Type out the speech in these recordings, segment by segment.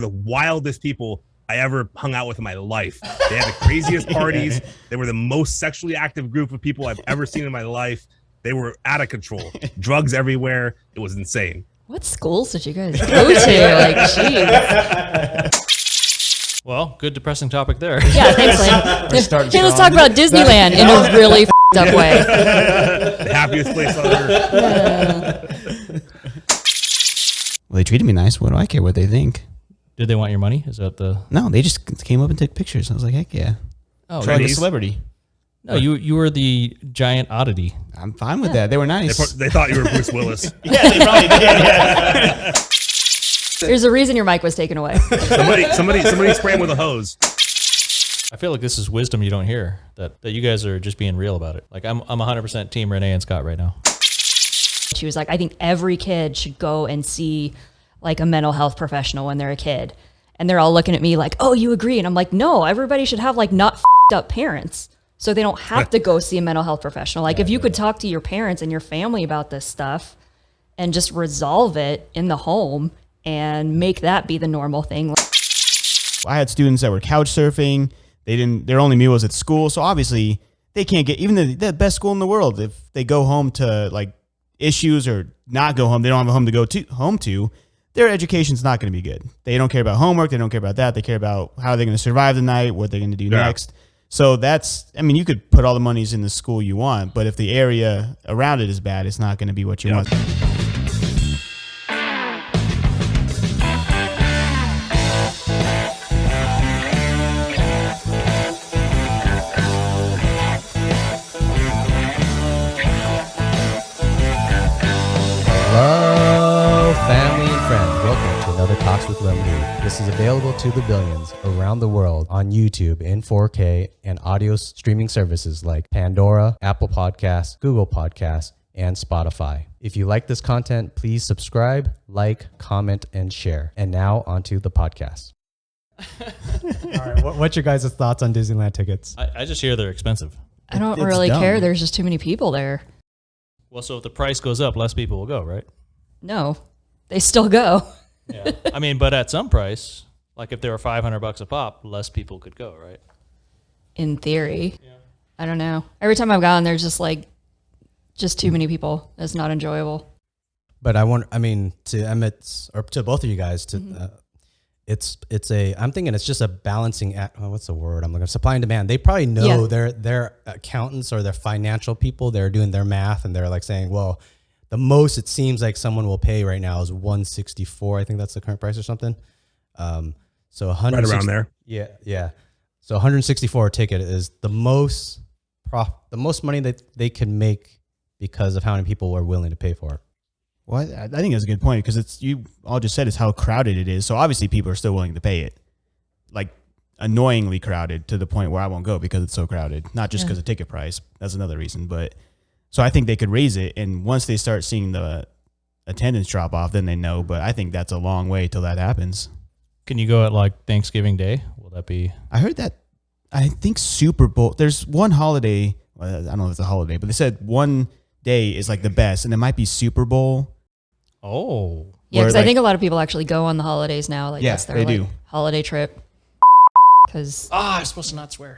the wildest people I ever hung out with in my life. They had the craziest parties. They were the most sexually active group of people I've ever seen in my life. They were out of control. Drugs everywhere. It was insane. What schools did you guys go to? Like, jeez. Well, good depressing topic there. Yeah, thanks, Liem. Hey, let's talk about Disneyland in a really f***ed up way. The happiest place on earth. Well, they treated me nice. What do I care what they think? Did they want your money? Is that the... No, they just came up and took pictures. I was like, heck yeah. Oh, like a celebrity. No, you were the giant oddity. I'm fine with that. They were nice. They thought you were Bruce Willis. Yeah, they probably did. Yeah. There's a reason your mic was taken away. Somebody sprayed him with a hose. I feel like this is wisdom you don't hear, that you guys are just being real about it. Like, I'm 100% team Renee and Scott right now. She was like, I think every kid should go and see like a mental health professional when they're a kid. And they're all looking at me like, oh, you agree? And I'm like, no, everybody should have like not f***ed up parents. So they don't have to go see a mental health professional. Like if you could talk to your parents and your family about this stuff and just resolve it in the home and make that be the normal thing. I had students that were couch surfing. Their only meal was at school. So obviously they can't get even the best school in the world. If they go home to like issues or not go home, they don't have a home to go to, their education's not going to be good. They don't care about homework. They don't care about that. They care about how they're going to survive the night, what they're going to do next. So you could put all the monies in the school you want, but if the area around it is bad, it's not going to be what you want. Hello, family and friends. Welcome to another Talks with Liem. This is available to the billions around the world on YouTube in 4K and audio streaming services like Pandora, Apple Podcasts, Google Podcasts, and Spotify. If you like this content, please subscribe, like, comment, and share. And now onto the podcast. All right, what's your guys' thoughts on Disneyland tickets? I just hear they're expensive. I don't really care. There's just too many people there. Well, so if the price goes up, less people will go, right? No, they still go. Yeah. I mean, but at some price, like if they were $500 a pop, less people could go, right? In theory. Yeah. I don't know. Every time I've gone, there's just too many people. It's not enjoyable. But to Emmett's, or to both of you guys, I'm thinking it's just a balancing act. Oh, what's the word I'm looking for? Supply and demand. They probably know their accountants or their financial people. They're doing their math and they're like saying, well, the most it seems like someone will pay right now is $164. I think that's the current price or something. So 100 right around there. Yeah. So 164 a ticket is the most money that they can make because of how many people are willing to pay for it. Well, I think that's a good point because you all just said is how crowded it is. So obviously people are still willing to pay it, like annoyingly crowded to the point where I won't go because it's so crowded. Not just because of ticket price. That's another reason. But so I think they could raise it. And once they start seeing the attendance drop off, then they know. But I think that's a long way till that happens. Can you go at like Thanksgiving Day? Will that be? I heard that. I think Super Bowl. There's one holiday. Well, I don't know if it's a holiday, but they said one day is like the best, and it might be Super Bowl. Oh. Yeah, because I think a lot of people actually go on the holidays now. Like that's their do. Holiday trip. Because I'm supposed to not swear.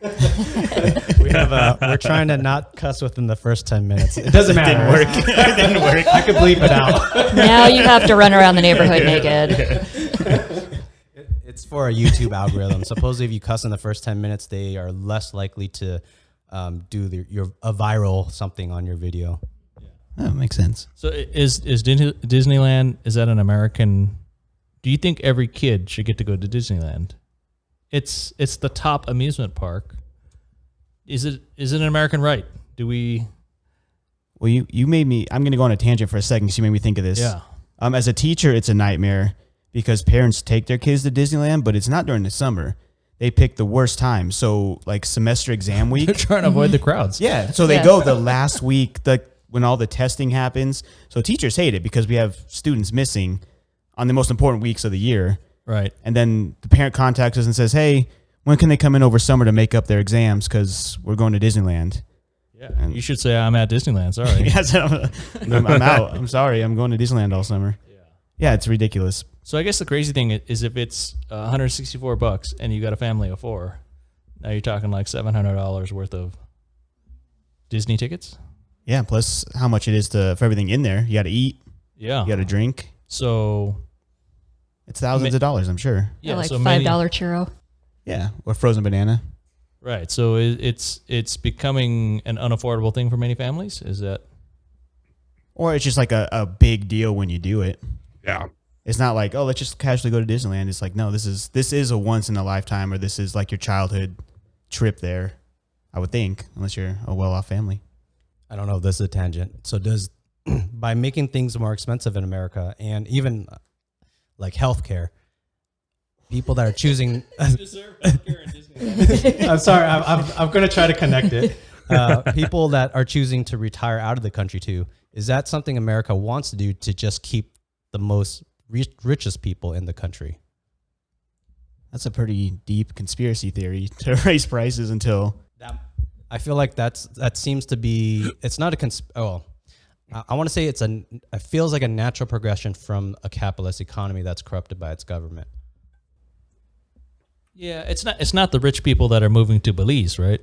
We're trying to not cuss within the first 10 minutes. It doesn't matter. It didn't work. I could bleep it out. now you have to run around the neighborhood naked. It's for a YouTube algorithm. Supposedly, if you cuss in the first 10 minutes, they are less likely to do a viral something on your video. That makes sense. So is Disneyland, is that an American? Do you think every kid should get to go to Disneyland? It's the top amusement park. Is it an American right? Do we? Well, you made me. I'm going to go on a tangent for a second because you made me think of this. Yeah. As a teacher, it's a nightmare because parents take their kids to Disneyland, but it's not during the summer. They pick the worst time. So like semester exam week. They're trying to avoid the crowds. Yeah. So they go the last week, when all the testing happens. So teachers hate it because we have students missing on the most important weeks of the year. Right. And then the parent contacts us and says, hey, when can they come in over summer to make up their exams? Because we're going to Disneyland. Yeah. And you should say, I'm at Disneyland. Sorry. Yes, I'm out. I'm sorry. I'm going to Disneyland all summer. Yeah, it's ridiculous. So I guess the crazy thing is if it's $164 and you got a family of 4, now you're talking like $700 worth of Disney tickets. Yeah, plus how much it is for everything in there. You got to eat. Yeah. You got to drink. So it's thousands of dollars, I'm sure. Yeah, like so $5 churro. Yeah, or frozen banana. Right. So it's becoming an unaffordable thing for many families. Is that? Or it's just like a big deal when you do it. Yeah. It's not like, oh, let's just casually go to Disneyland. It's like, no, this is a once in a lifetime, or this is like your childhood trip there, I would think, unless you're a well-off family. I don't know if this is a tangent. So does, by making things more expensive in America and even like healthcare, people that are choosing... I'm sorry, I'm going to try to connect it. People that are choosing to retire out of the country too, is that something America wants to do to just keep the most richest people in the country? That's a pretty deep conspiracy theory to raise prices until... I feel like that seems to be, it's not a I want to say it feels like a natural progression from a capitalist economy that's corrupted by its government. Yeah, it's not the rich people that are moving to Belize, right?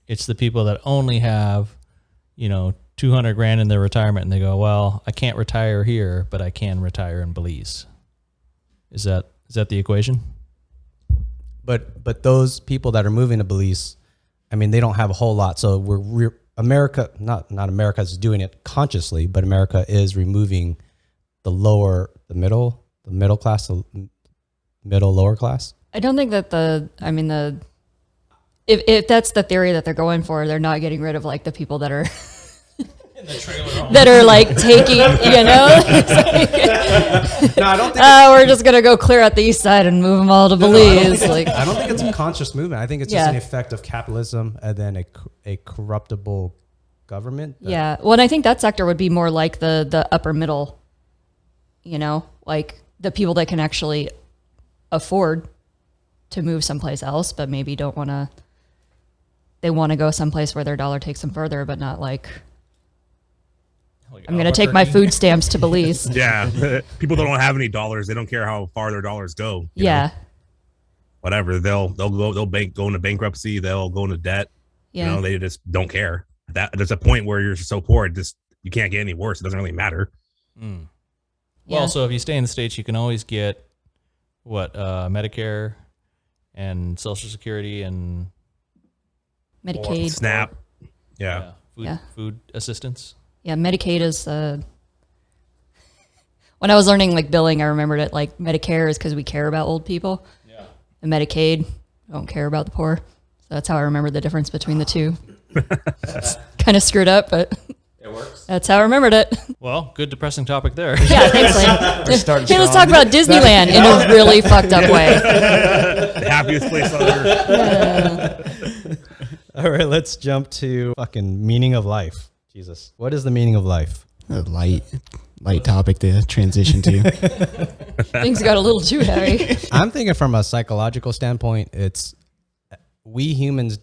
It's the people that only have, $200,000 in their retirement, and they go, well, I can't retire here, but I can retire in Belize. Is that the equation? But those people that are moving to Belize, I mean, they don't have a whole lot. So we're America, not America is doing it consciously, but America is removing the middle class, the middle lower class. I don't think that if that's the theory that they're going for, they're not getting rid of like the people that are that are like taking, No, I don't think. We're just gonna go clear out the east side and move them all to Belize. I don't think it's a conscious movement. I think it's just an effect of capitalism and then a corruptible government. Yeah. Well, and I think that sector would be more like the upper middle, like the people that can actually afford to move someplace else, but maybe they want to go someplace where their dollar takes them further, but not like I'm going to take my food stamps to Belize. Yeah. People that don't have any dollars, they don't care how far their dollars go. Yeah. Whatever. They'll go into bankruptcy. They'll go into debt. Yeah. They just don't care. There's a point where you're so poor, you can't get any worse. It doesn't really matter. Mm. Yeah. Well, so if you stay in the States, you can always get Medicare and Social Security and Medicaid. SNAP. Yeah. Food assistance. Yeah, Medicaid is when I was learning like billing, I remembered it like Medicare is because we care about old people. Yeah. And Medicaid, don't care about the poor. So that's how I remembered the difference between the two. Kind of screwed up, but it works. That's how I remembered it. Well, good depressing topic there. Yeah, thanks, Lane. Hey, let's talk about Disneyland in a really fucked up way. The happiest place on earth. All right, let's jump to fucking meaning of life. Jesus. What is the meaning of life? A light topic to transition to. Things got a little too heavy. I'm thinking from a psychological standpoint, it's we humans,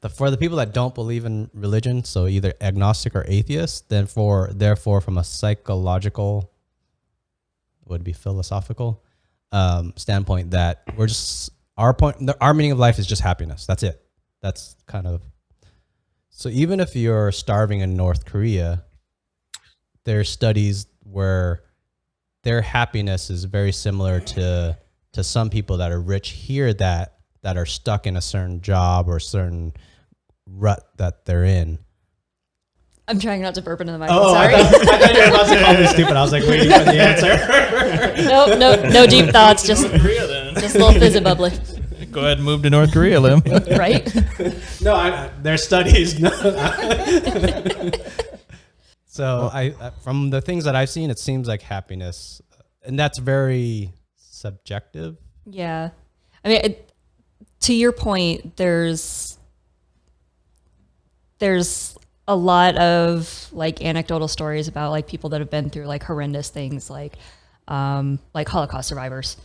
for the people that don't believe in religion, so either agnostic or atheist, therefore from a psychological, would it be philosophical standpoint, that we're just, our meaning of life is just happiness. That's it. That's kind of, so even if you're starving in North Korea, there's studies where their happiness is very similar to some people that are rich here that are stuck in a certain job or certain rut that they're in. I'm trying not to burp into the microphone. Sorry. I thought you were about to call me stupid. I was like waiting for the answer. No deep thoughts. Just a little fizzy bubbly. Go ahead and move to North Korea, Liem. Right? No, there's studies. So I from the things that I've seen, it seems like happiness, and that's very subjective. Yeah. I mean, to your point, there's a lot of like anecdotal stories about like people that have been through like horrendous things, like Holocaust survivors,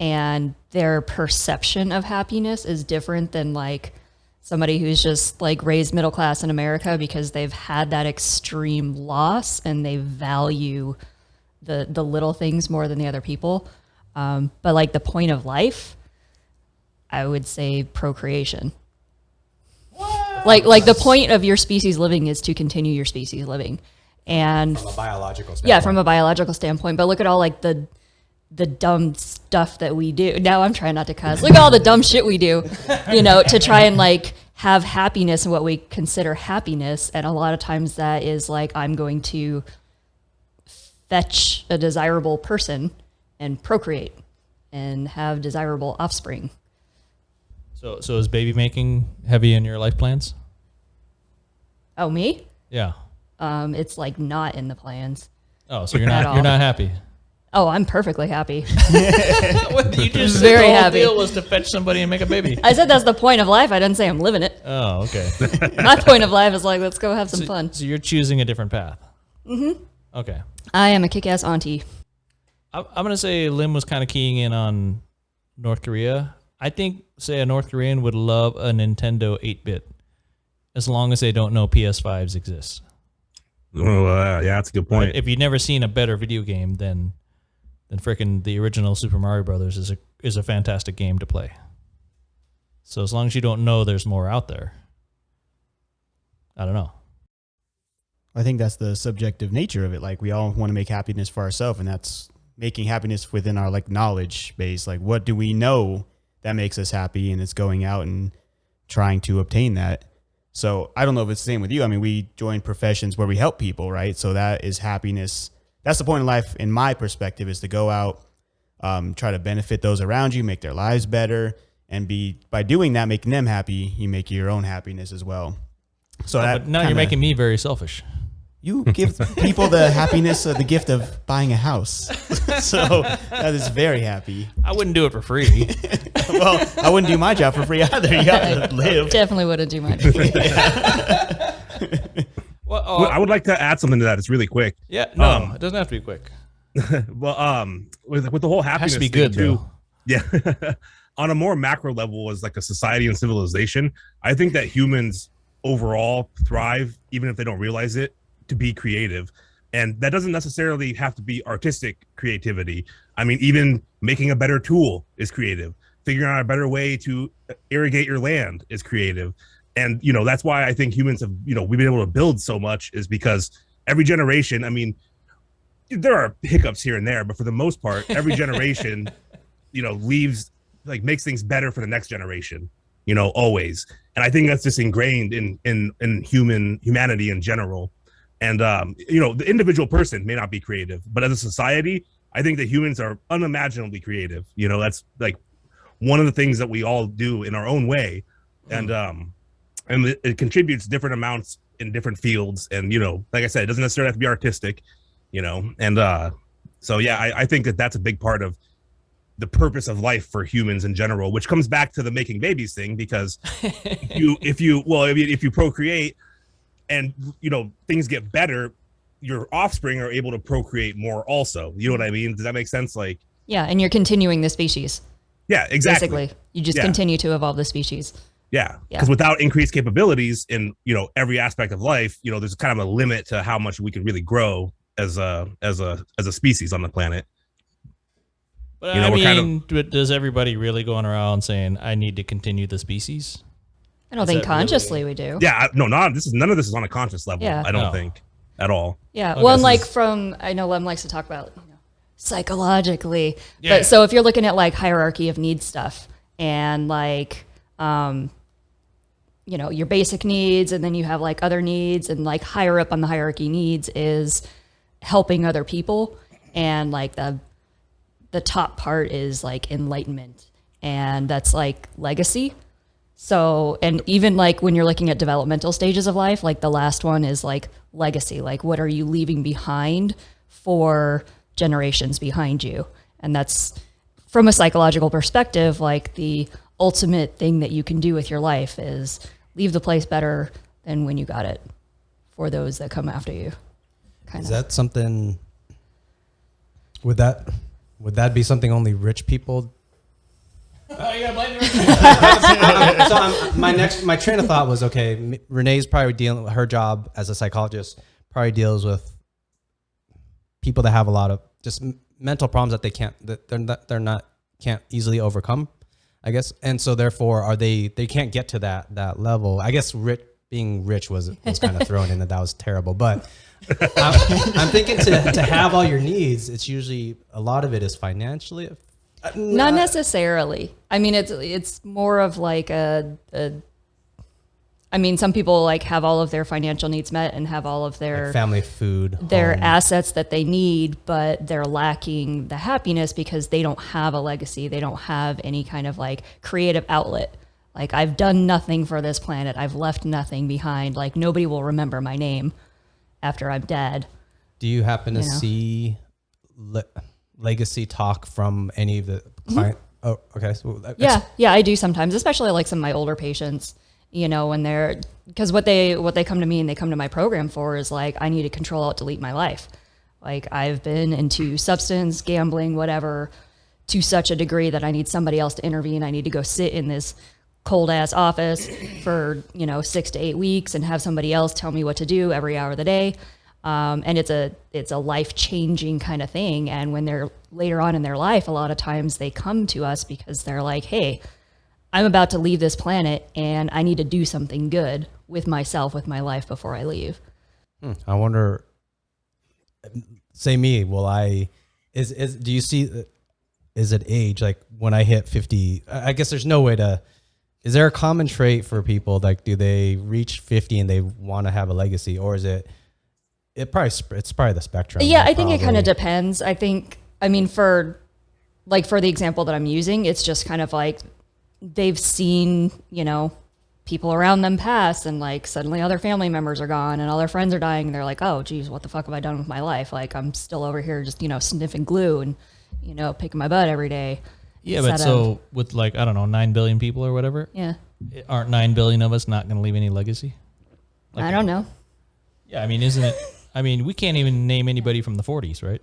and their perception of happiness is different than like somebody who's just like raised middle class in America, because they've had that extreme loss and they value the little things more than the other people. But like the point of life, I would say procreation. What? Like the point of your species living is to continue your species living. And From a biological standpoint. yeah, from a biological standpoint. But look at all like the dumb stuff that we do. Now I'm trying not to cuss. Look at all the dumb shit we do, to try and like have happiness and what we consider happiness. And a lot of times that is like, I'm going to fetch a desirable person and procreate and have desirable offspring. So is baby making heavy in your life plans? Oh, me? Yeah. It's like not in the plans. Oh, so you're At not all. you're not happy. Oh, I'm perfectly happy. You just said Very the whole happy. deal was to fetch somebody and make a baby. I said that's the point of life. I didn't say I'm living it. Oh, okay. My point of life is like, let's go have some fun. So you're choosing a different path. Mm-hmm. Okay. I am a kick-ass auntie. I'm gonna say Liem was kind of keying in on North Korea. I think, say, a North Korean would love a Nintendo 8-bit as long as they don't know PS5s exist. Oh, yeah, that's a good point. If you've never seen a better video game than frickin' the original Super Mario Brothers is a fantastic game to play. So as long as you don't know there's more out there, I don't know. I think that's the subjective nature of it. Like we all want to make happiness for ourselves, and that's making happiness within our like knowledge base. Like what do we know that makes us happy, and it's going out and trying to obtain that. So I don't know if it's the same with you. I mean, we join professions where we help people, right? So that is happiness. That's the point of life, in my perspective, is to go out, try to benefit those around you, make their lives better, and by doing that, making them happy, you make your own happiness as well. So But now you're making me very selfish. You give people the happiness of the gift of buying a house. So that is very happy. I wouldn't do it for free. Well, I wouldn't do my job for free either. You have to live. Definitely wouldn't do much. Well, I would like to add something to that. It's really quick. yeah, no, it doesn't have to be quick. Well, with the whole It happiness has to be thing good, too. though. Yeah. On a more macro level, as like a society and civilization, I think that humans overall thrive, even if they don't realize it, to be creative. And that doesn't necessarily have to be artistic creativity. I mean, even making a better tool is creative. Figuring out a better way to irrigate your land is creative. And, that's why I think humans have, we've been able to build so much, is because every generation, I mean, there are hiccups here and there, but for the most part, every generation, makes things better for the next generation, always. And I think that's just ingrained in humanity in general. And, the individual person may not be creative, but as a society, I think that humans are unimaginably creative. That's like one of the things that we all do in our own way. And it contributes different amounts in different fields. And, like I said, it doesn't necessarily have to be artistic, and so, yeah, I think that that's a big part of the purpose of life for humans in general, which comes back to the making babies thing, because if you procreate and, things get better, your offspring are able to procreate more also. You know what I mean? Does that make sense? Like, Yeah, and you're continuing the species. Yeah, exactly. Basically, you just continue to evolve the species. Yeah, because without increased capabilities in every aspect of life, there's kind of a limit to how much we can really grow as a species on the planet. But I mean, does everybody really going around saying, I need to continue the species? I don't think consciously we do. Yeah, none of this is on a conscious level. Yeah. I don't think at all. Yeah, Okay, well, and I know Lem likes to talk about psychologically. Yeah. But so if you're looking at like hierarchy of needs stuff and like, your basic needs, and then you have like other needs, and like higher up on the hierarchy needs is helping other people, and like the top part is like enlightenment, and that's like legacy. So, and even like when you're looking at developmental stages of life, like the last one is like legacy, like what are you leaving behind for generations behind you? And that's from a psychological perspective, like the ultimate thing that you can do with your life is leave the place better than when you got it for those that come after you. Is that something, would that be something only rich people? Oh, you gotta blame the So my train of thought was, okay, Renee's probably dealing with her job as a psychologist, probably deals with people that have a lot of just mental problems that they're not can't easily overcome, I guess. And so therefore they can't get to that level. I guess being rich was kind of thrown in that was terrible, but I'm thinking to have all your needs, it's usually a lot of it is financially. Not necessarily. I mean, it's more of like I mean, some people like have all of their financial needs met and have all of their like family, food, their home. assets that they need, but they're lacking the happiness because they don't have a legacy. They don't have any kind of like creative outlet. Like, I've done nothing for this planet. I've left nothing behind. Like, nobody will remember my name after I'm dead. Do you happen to see legacy talk from any of the client? Oh, okay. So Yeah, I do sometimes, especially like some of my older patients, when they're, because what they come to me and they come to my program for is like, I need to control, alt, delete my life. Like, I've been into substance, gambling, whatever, to such a degree that I need somebody else to intervene. I need to go sit in this cold ass office for 6 to 8 weeks and have somebody else tell me what to do every hour of the day. And it's a life-changing kind of thing. And when they're later on in their life, a lot of times they come to us because they're like, hey, I'm about to leave this planet and I need to do something good with myself, with my life before I leave. I wonder, say me, do you see, is it age? Like when I hit 50, I guess there's no way to, is there a common trait for people? Like, do they reach 50 and they want to have a legacy, or is it's probably the spectrum? Yeah, I think it kind of depends. For the example that I'm using, it's just kind of like they've seen, people around them pass, and like suddenly other family members are gone and all their friends are dying, and they're like, oh geez, what the fuck have I done with my life? Like, I'm still over here just, sniffing glue and, picking my butt every day. Yeah, but so with 9 billion people or whatever, yeah, aren't 9 billion of us not going to leave any legacy? I don't know. Yeah, isn't it? We can't even name anybody from the 40s, right?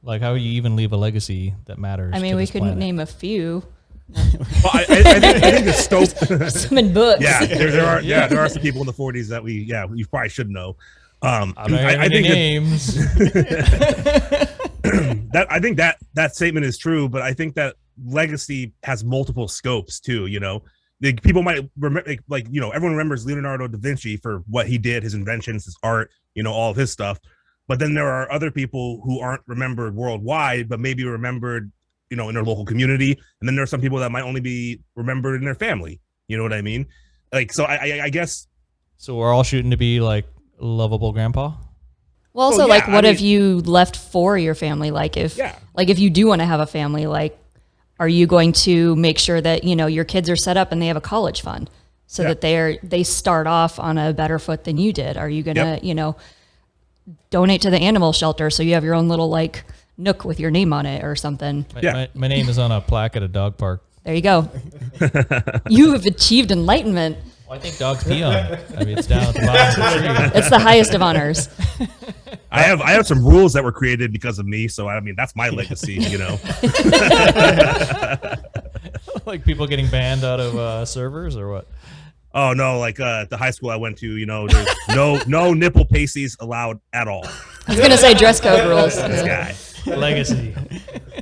Like, how do you even leave a legacy that matters? We couldn't name a few. Well, I think the scope. Some in books. Yeah, there are some people in the 40s that you probably should know. I think names. I think that statement is true, but I think that legacy has multiple scopes too. Like, people might remember, everyone remembers Leonardo da Vinci for what he did, his inventions, his art, all of his stuff. But then there are other people who aren't remembered worldwide, but maybe remembered, in their local community. And then there are some people that might only be remembered in their family. You know what I mean? Like, so I guess. So we're all shooting to be like lovable grandpa? Well, also, what have you left for your family? Like, if you do want to have a family, like, are you going to make sure that, your kids are set up and they have a college fund so that they start off on a better foot than you did? Are you going to, donate to the animal shelter so you have your own little, like, nook with your name on it or something? My name is on a plaque at a dog park. There you go. You have achieved enlightenment. Well, I think dogs pee on it. It's down at the bottom of the tree. It's the highest of honors. I have some rules that were created because of me, so that's my legacy, Like people getting banned out of servers or what? Oh no, like the high school I went to, there's no nipple pasties allowed at all. I was gonna say dress code rules. This guy. Legacy.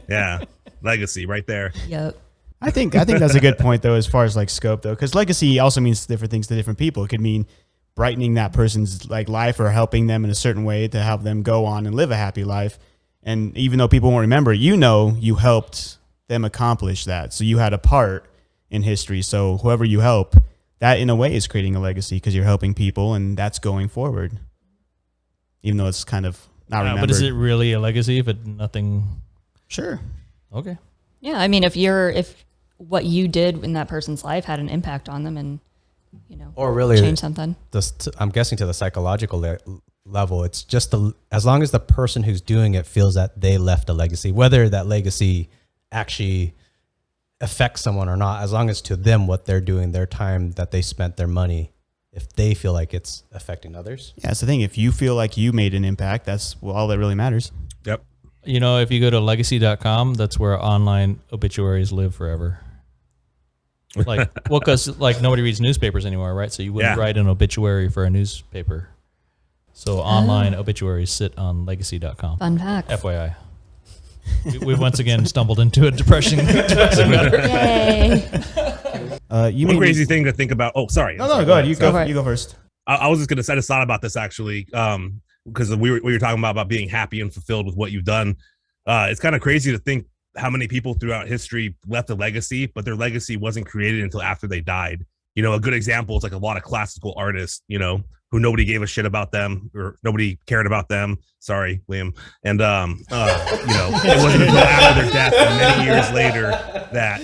Yeah, legacy right there. Yep. I think that's a good point though, as far as like scope though, because legacy also means different things to different people. It could mean brightening that person's like life or helping them in a certain way to help them go on and live a happy life. And even though people won't remember, you helped them accomplish that. So you had a part in history. So whoever you help, that in a way is creating a legacy because you're helping people and that's going forward. Even though it's kind of not remembered. But is it really a legacy if it nothing? Sure. Okay. Yeah, if what you did in that person's life had an impact on them and, or really change something. I'm guessing to the psychological level, it's just as long as the person who's doing it feels that they left a legacy, whether that legacy actually affects someone or not, as long as to them what they're doing, their time that they spent, their money, if they feel like it's affecting others. Yeah, that's the thing. If you feel like you made an impact, that's all that really matters. Yep. If you go to legacy.com, that's where online obituaries live forever. Because nobody reads newspapers anymore, right? So you wouldn't write an obituary for a newspaper. So online obituaries sit on legacy.com. Fun fact. FYI. We've once again stumbled into a depressing matter. Yay. One crazy thing to think about. Oh, sorry. No, go ahead. You Go for it. go first. I was just going to set a thought about this actually, because we were talking about being happy and fulfilled with what you've done. It's kind of crazy to think how many people throughout history left a legacy, but their legacy wasn't created until after they died. You know, a good example is like a lot of classical artists, you know, who nobody gave a shit about them or nobody cared about them. Sorry, Liam. And, you know, it wasn't until after their death and many years later that,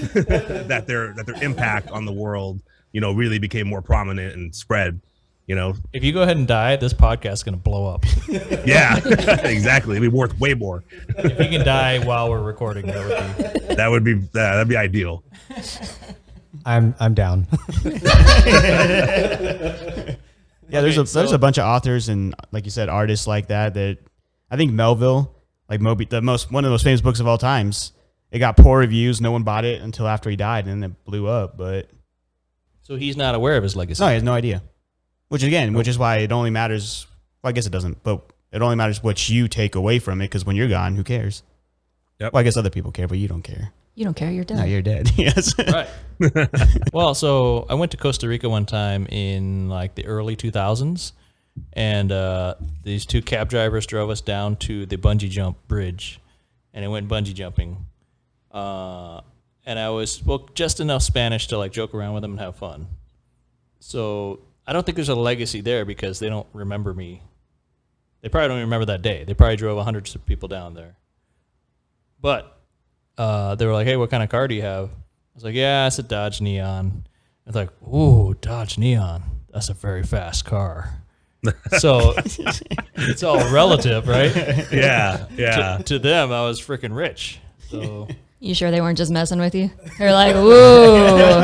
that their impact on the world, you know, really became more prominent and spread, you know. If you go ahead and die, this podcast is going to blow up. Yeah, exactly. It'd be worth way more. If you can die while we're recording, That'd be ideal. I'm down. Yeah, there's a bunch of authors and, like you said, artists like that I think Melville, like one of the most famous books of all times, it got poor reviews. No one bought it until after he died, and then it blew up. But so he's not aware of his legacy. no, he has no idea. Which is why it only matters. Well, I guess it doesn't, but it only matters what you take away from it. Because when you're gone, who cares? Yep. Well, I guess other people care, but you don't care. You don't care. You're dead. No, you're dead. Yes. Right. Well, so I went to Costa Rica one time in like the early 2000s, and these two cab drivers drove us down to the bungee jump bridge, and I went bungee jumping. And I spoke just enough Spanish to like joke around with them and have fun. So I don't think there's a legacy there because they don't remember me. They probably don't even remember that day. They probably drove hundreds of people down there. But they were like, hey, what kind of car do you have? I was like, yeah, it's a Dodge Neon. It's like, ooh, Dodge Neon. That's a very fast car. So it's all relative, right? Yeah. To them, I was freaking rich. So You sure they weren't just messing with you? They're like, whoa,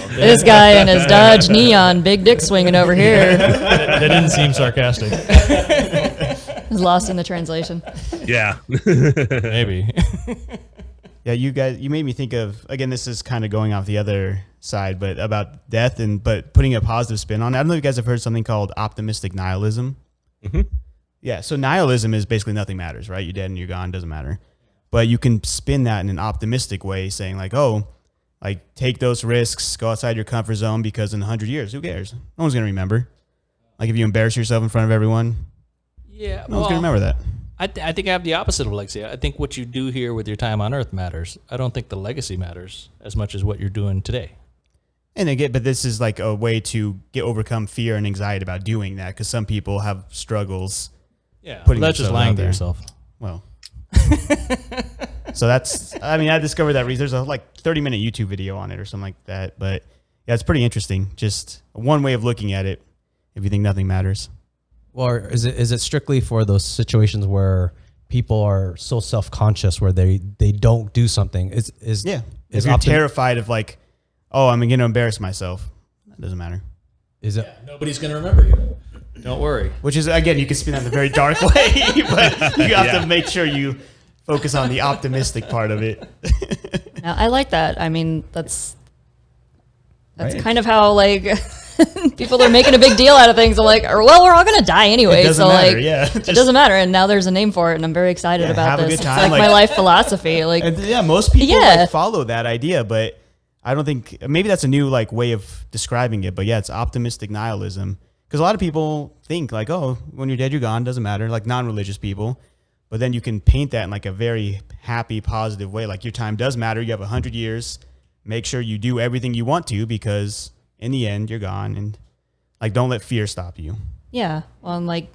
this guy and his Dodge Neon, big dick swinging over here. that didn't seem sarcastic. Was lost in the translation. Yeah. Maybe. Yeah, you guys, you made me think of, again, this is kind of going off the other side, but about death but putting a positive spin on it. I don't know if you guys have heard something called optimistic nihilism. Mm-hmm. Yeah, so nihilism is basically nothing matters, right? You're dead and you're gone, doesn't matter. But you can spin that in an optimistic way, saying like, oh, like take those risks, go outside your comfort zone because in 100 years, who cares? No one's going to remember. Like if you embarrass yourself in front of everyone, Yeah. no one's going to remember that. I think I have the opposite of legacy. I think what you do here with your time on Earth matters. I don't think the legacy matters as much as what you're doing today. And again, but this is like a way to overcome fear and anxiety about doing that because some people have struggles. Yeah, Putting that's just themselves lying out to there. yourself. Well, so that's, I mean, I discovered that there's a like 30-minute YouTube video on it or something like that. But yeah, it's pretty interesting. Just one way of looking at it if you think nothing matters. Or is it strictly for those situations where people are so self-conscious where they don't do something? If you're terrified of like, oh, I'm going to embarrass myself, that doesn't matter. Is it? Nobody's going to remember you. Don't worry. Which is, again, you can spin that in a very dark way, but you have to make sure you focus on the optimistic part of it. Now, I like that. I mean, that's Right. kind of how like people are making a big deal out of things. I'm like, well, we're all gonna die anyway, It doesn't so matter, like, yeah. it doesn't matter. And now there's a name for it, and I'm very excited Yeah, about have a this. good It's time, like my life philosophy. Like, And yeah, most people Yeah. like follow that idea, but I don't think, maybe that's a new like way of describing it. But yeah, it's optimistic nihilism because a lot of people think like, oh, when you're dead, you're gone, doesn't matter. Like non-religious people, but then you can paint that in like a very happy, positive way. Like your time does matter. You have 100 years. Make sure you do everything you want to because in the end, you're gone, and like don't let fear stop you. yeah, well, I'm like,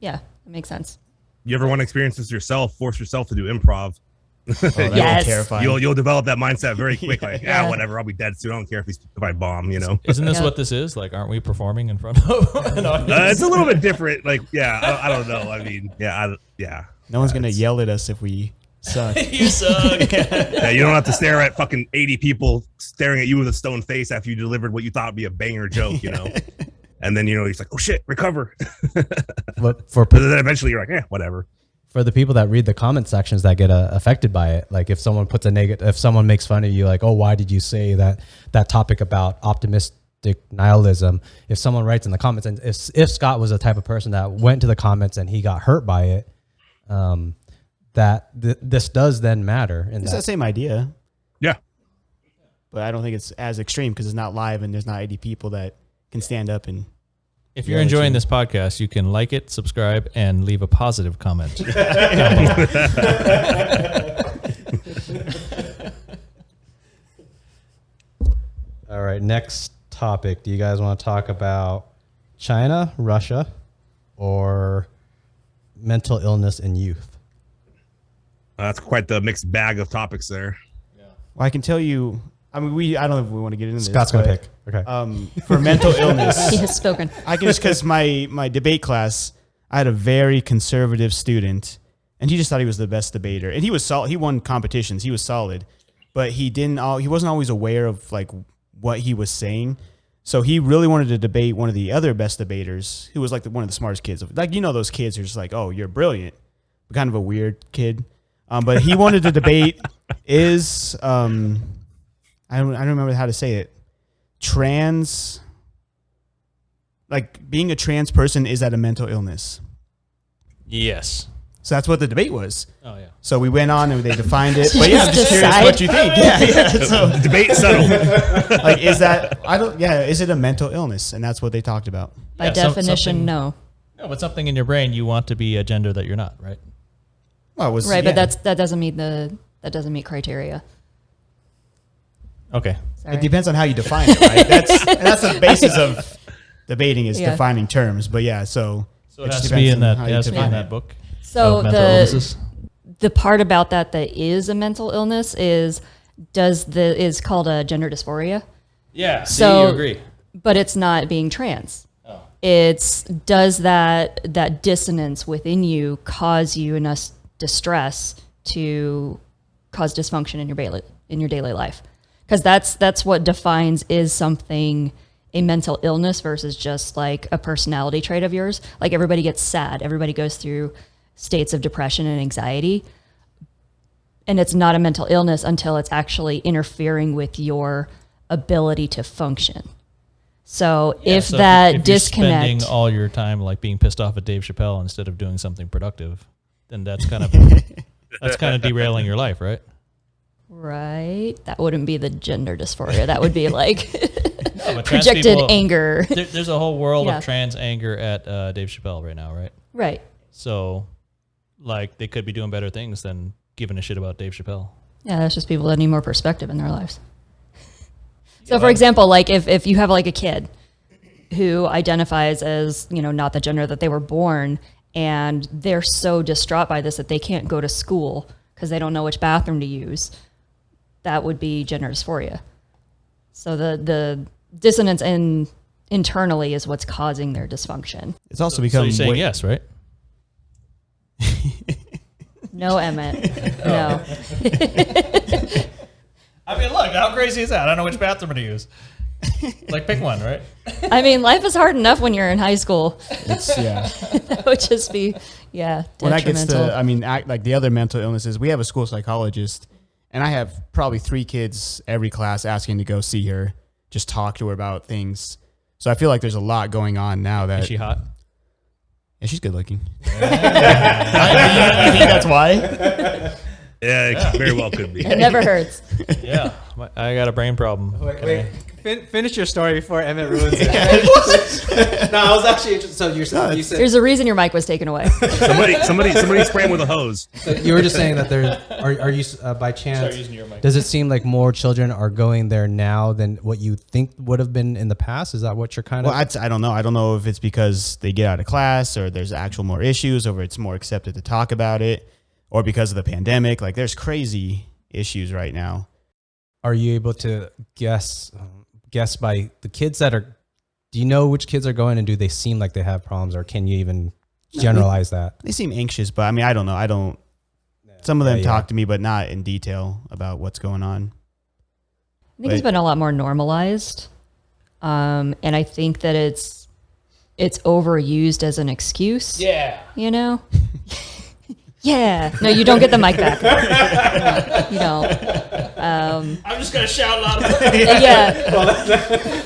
yeah, that makes sense. You ever want to experience this yourself? Force yourself to do improv. Yes. Terrifying. You'll develop that mindset very quick. Like, Yeah. whatever. I'll be dead soon. I don't care if I bomb. You know. Isn't this Yeah. what this is? Like, aren't we performing in front of an audience? It's a little bit different. Like, yeah. I don't know. I mean, yeah. No one's gonna yell at us if we suck. You suck. Yeah, you don't have to stare at fucking 80 people staring at you with a stone face after you delivered what you thought would be a banger joke, you know. And then he's like, oh shit, recover. But But then eventually you're like, whatever. for the people that read the comment sections that get affected by it, like if someone puts if someone makes fun of you, like, oh, why did you say that topic about optimistic apocalyptic nihilism. If someone writes in the comments, and if Scott was the type of person that went to the comments and he got hurt by it, this does then matter. It's that same idea. Yeah. But I don't think it's as extreme because it's not live and there's not 80 people that can stand up and. If you're enjoying this podcast, you can like it, subscribe, and leave a positive comment. All right, next topic. Do you guys want to talk about China, Russia, or mental illness in youth? That's quite the mixed bag of topics there. Well, I can tell you. I mean, I don't know if we want to get into Scott's this. going to pick. Okay. For mental illness, He has spoken. I can just because my debate class, I had a very conservative student, and he just thought he was the best debater, and he was solid. He won competitions. He was solid, but he didn't. He wasn't always aware of like what he was saying. So he really wanted to debate one of the other best debaters, who was like one of the smartest kids. Like those kids who are just like, oh, you're brilliant, but kind of a weird kid. But he wanted to debate I don't remember how to say it. Being a trans person, is that a mental illness? Yes. So that's what the debate was. Oh, yeah. So we went on and they defined it. But yeah, I'm just curious decide? what you think. Yeah. So Debate settled. like, is it a mental illness? And that's what they talked about. By Yeah, definition, something- no. No, but something in your brain, you want to be a gender that you're not, right? Well, it was Right, yeah. but that doesn't meet criteria. Okay. Sorry. It depends on how you define it, right? That's the basis of debating is Yeah. defining terms. But yeah, so It just has to be depends in on that, how it you has to be in define that it. book. So of mental illnesses. the part about that is a mental illness is called a gender dysphoria, Yeah. So- you agree. but it's not being trans. Oh. Does that dissonance within you cause you enough distress to cause dysfunction in your daily life? Because that's what defines is something a mental illness versus just like a personality trait of yours. Like everybody gets sad, everybody goes through states of depression and anxiety, and it's not a mental illness until it's actually interfering with your ability to function. So if So that if you're disconnect, spending all your time like being pissed off at Dave Chappelle instead of doing something productive, then that's kind of derailing your life, right? right, that wouldn't be the gender dysphoria. That would be like No, but trans projected people- anger. There's a whole world Yeah. of trans anger at Dave Chappelle right now, right? Right. So, like, they could be doing better things than giving a shit about Dave Chappelle. Yeah, that's just people that need more perspective in their lives. So, for example, like if you have like a kid who identifies as, not the gender that they were born, and they're so distraught by this that they can't go to school because they don't know which bathroom to use, that would be gender dysphoria. So the dissonance internally is what's causing their dysfunction. It's also So become you're saying yes, right? No, Emmett. No. I mean, look, how crazy is that? I don't know which bathroom to use. Like, pick one, right? I mean, life is hard enough when you're in high school. yeah. That would just be, When that gets detrimental. like the other mental illnesses, we have a school psychologist, and I have probably 3 kids every class asking to go see her, just talk to her about things. So I feel like there's a lot going on now that Is she hot? yeah, she's good looking. You think that's why? Yeah, it very well could be. It never hurts. Yeah. I got a brain problem. Wait. Finish your story before Emmett ruins it. No, I was actually interested. So you said There's a reason your mic was taken away. Somebody spray him with a hose. so you were just saying that there are you by chance? using your mic. Does it seem like more children are going there now than what you think would have been in the past? Is that what you're kind of? Well, I don't know. I don't know if it's because they get out of class or there's actual more issues or it's more accepted to talk about it or because of the pandemic. Like there's crazy issues right now. Are you able to guess by the kids that are? Do you know which kids are going, and do they seem like they have problems, or can you even generalize that? They seem anxious, but I mean, I don't know. Some of them Yeah. talk to me, but not in detail about what's going on. I think it's been a lot more normalized. And I think that it's overused as an excuse. Yeah. Yeah. No, you don't get the mic back. You don't. I'm just gonna shout loud. Yeah,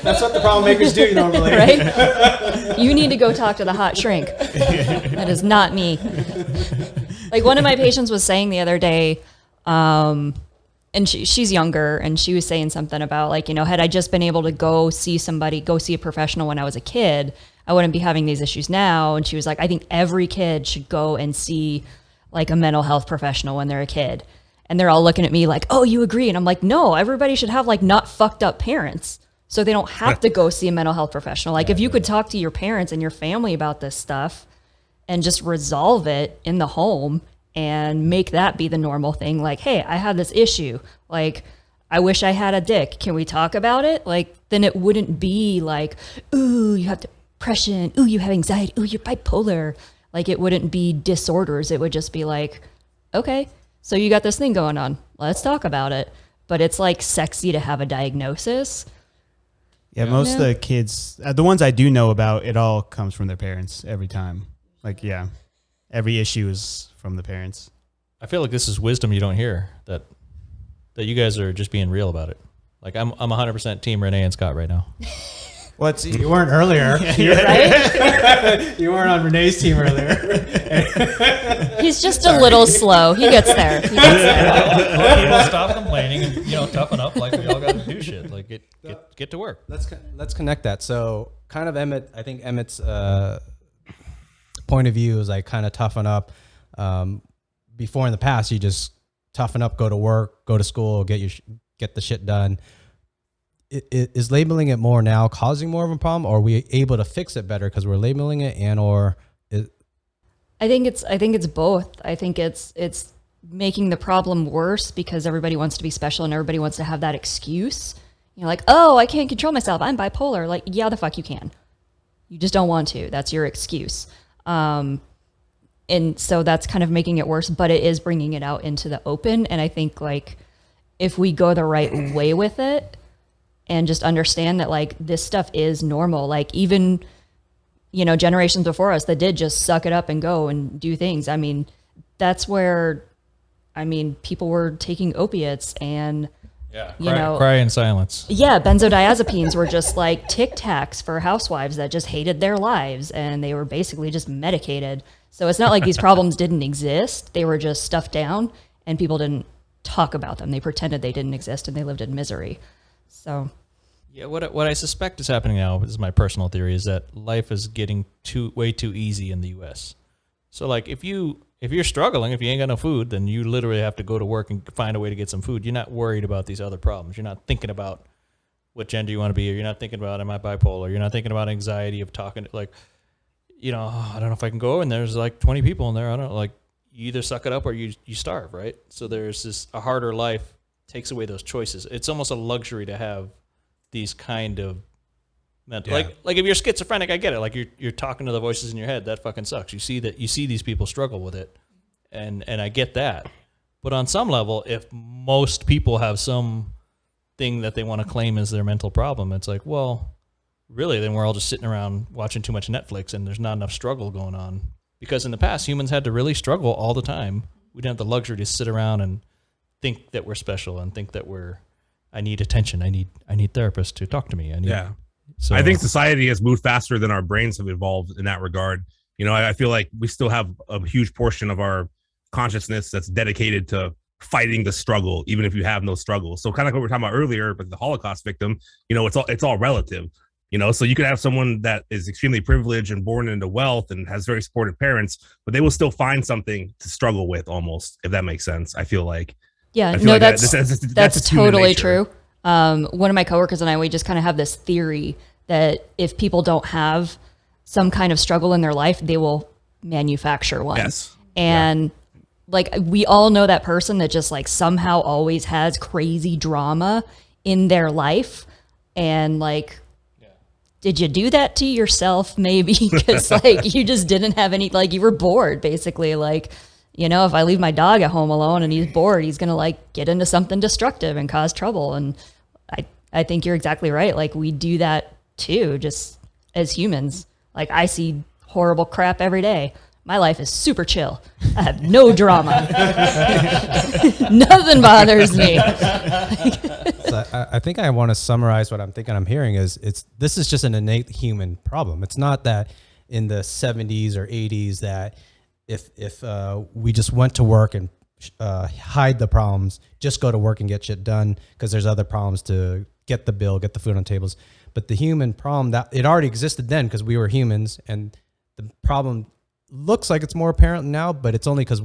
That's what the problem makers do normally. right? You need to go talk to the hot shrink. That is not me. Like one of my patients was saying the other day, and she's younger, and she was saying something about like, you know, had I just been able to go see a professional when I was a kid, I wouldn't be having these issues now. And she was like, I think every kid should go and see like a mental health professional when they're a kid. And they're all looking at me like, oh, you agree? And I'm like, no, everybody should have like not fucked up parents. So they don't have to go see a mental health professional. Like if you could talk to your parents and your family about this stuff and just resolve it in the home and make that be the normal thing. Like, hey, I have this issue. Like, I wish I had a dick. Can we talk about it? Like, then it wouldn't be like, ooh, you have depression. Ooh, you have anxiety. Ooh, you're bipolar. Like, it wouldn't be disorders. It would just be like, okay, so you got this thing going on. Let's talk about it. But it's like sexy to have a diagnosis. Yeah, most of the kids, the ones I do know about, it all comes from their parents every time. Like, yeah, every issue is from the parents. I feel like this is wisdom you don't hear, that you guys are just being real about it. Like I'm 100% team Renee and Scott right now. You weren't earlier. Right? You weren't on Renee's team earlier. He's just a little slow. He gets there. People stop complaining and toughen up. Like we all got to do shit. Like get to work. Let's connect that. So kind of I think Emmett's point of view is like kind of toughen up. Before in the past, you just toughen up, go to work, go to school, get the shit done. Is labeling it more now causing more of a problem, or are we able to fix it better because we're labeling it, I think it's both. I think it's making the problem worse because everybody wants to be special and everybody wants to have that excuse. You know, like, oh, I can't control myself. I'm bipolar. Like, yeah, the fuck you can. You just don't want to. That's your excuse. And so that's kind of making it worse, but it is bringing it out into the open. And I think like if we go the right way with it and just understand that like this stuff is normal, like even, generations before us that did just suck it up and go and do things. I mean, that's where, people were taking opiates and, cry in silence. Yeah, benzodiazepines were just like Tic Tacs for housewives that just hated their lives, and they were basically just medicated. So it's not like these problems didn't exist. They were just stuffed down, and people didn't talk about them. They pretended they didn't exist, and they lived in misery. So, yeah, what I suspect is happening now, this is my personal theory, is that life is getting way too easy in the U.S. So, like, if you're struggling, if you ain't got no food, then you literally have to go to work and find a way to get some food. You're not worried about these other problems. You're not thinking about what gender you want to be, or you're not thinking about, am I bipolar? You're not thinking about anxiety of talking, like, I don't know if I can go, and there's like 20 people in there. I don't know, like, you either suck it up or you starve, right? So there's a harder life takes away those choices. It's almost a luxury to have these kind of mental, like if you're schizophrenic, I get it. Like you're talking to the voices in your head. That fucking sucks. You see these people struggle with it, and I get that. But on some level, if most people have some thing that they want to claim as their mental problem, it's like, well, really, then we're all just sitting around watching too much Netflix, and there's not enough struggle going on. Because in the past, humans had to really struggle all the time. We didn't have the luxury to sit around and think that we're special and think that I need attention. I need therapists to talk to me. So I think society has moved faster than our brains have evolved in that regard. I feel like we still have a huge portion of our consciousness that's dedicated to fighting the struggle, even if you have no struggle. So kind of like what we were talking about earlier, but the Holocaust victim, it's all relative. So you could have someone that is extremely privileged and born into wealth and has very supportive parents, but they will still find something to struggle with almost, if that makes sense. I feel like. Yeah, no, like that's human totally nature. true. One of my coworkers and I, we just kind of have this theory that if people don't have some kind of struggle in their life, they will manufacture one. Yes. And like we all know that person that just like somehow always has crazy drama in their life. And like, did you do that to yourself maybe? Because like you just didn't have any, like you were bored basically. Like, if I leave my dog at home alone and he's bored, he's going to like get into something destructive and cause trouble. And I think you're exactly right. Like we do that too, just as humans. Like I see horrible crap every day, My life is super chill. I have no drama. Nothing bothers me. So I think I want to summarize what I'm thinking I'm hearing is this is just an innate human problem. It's not that in the 70s or 80s that if we just went to work and hide the problems, just go to work and get shit done because there's other problems to get the bill, get the food on tables. But the human problem, that it already existed then because we were humans, and the problem looks like it's more apparent now, but it's only because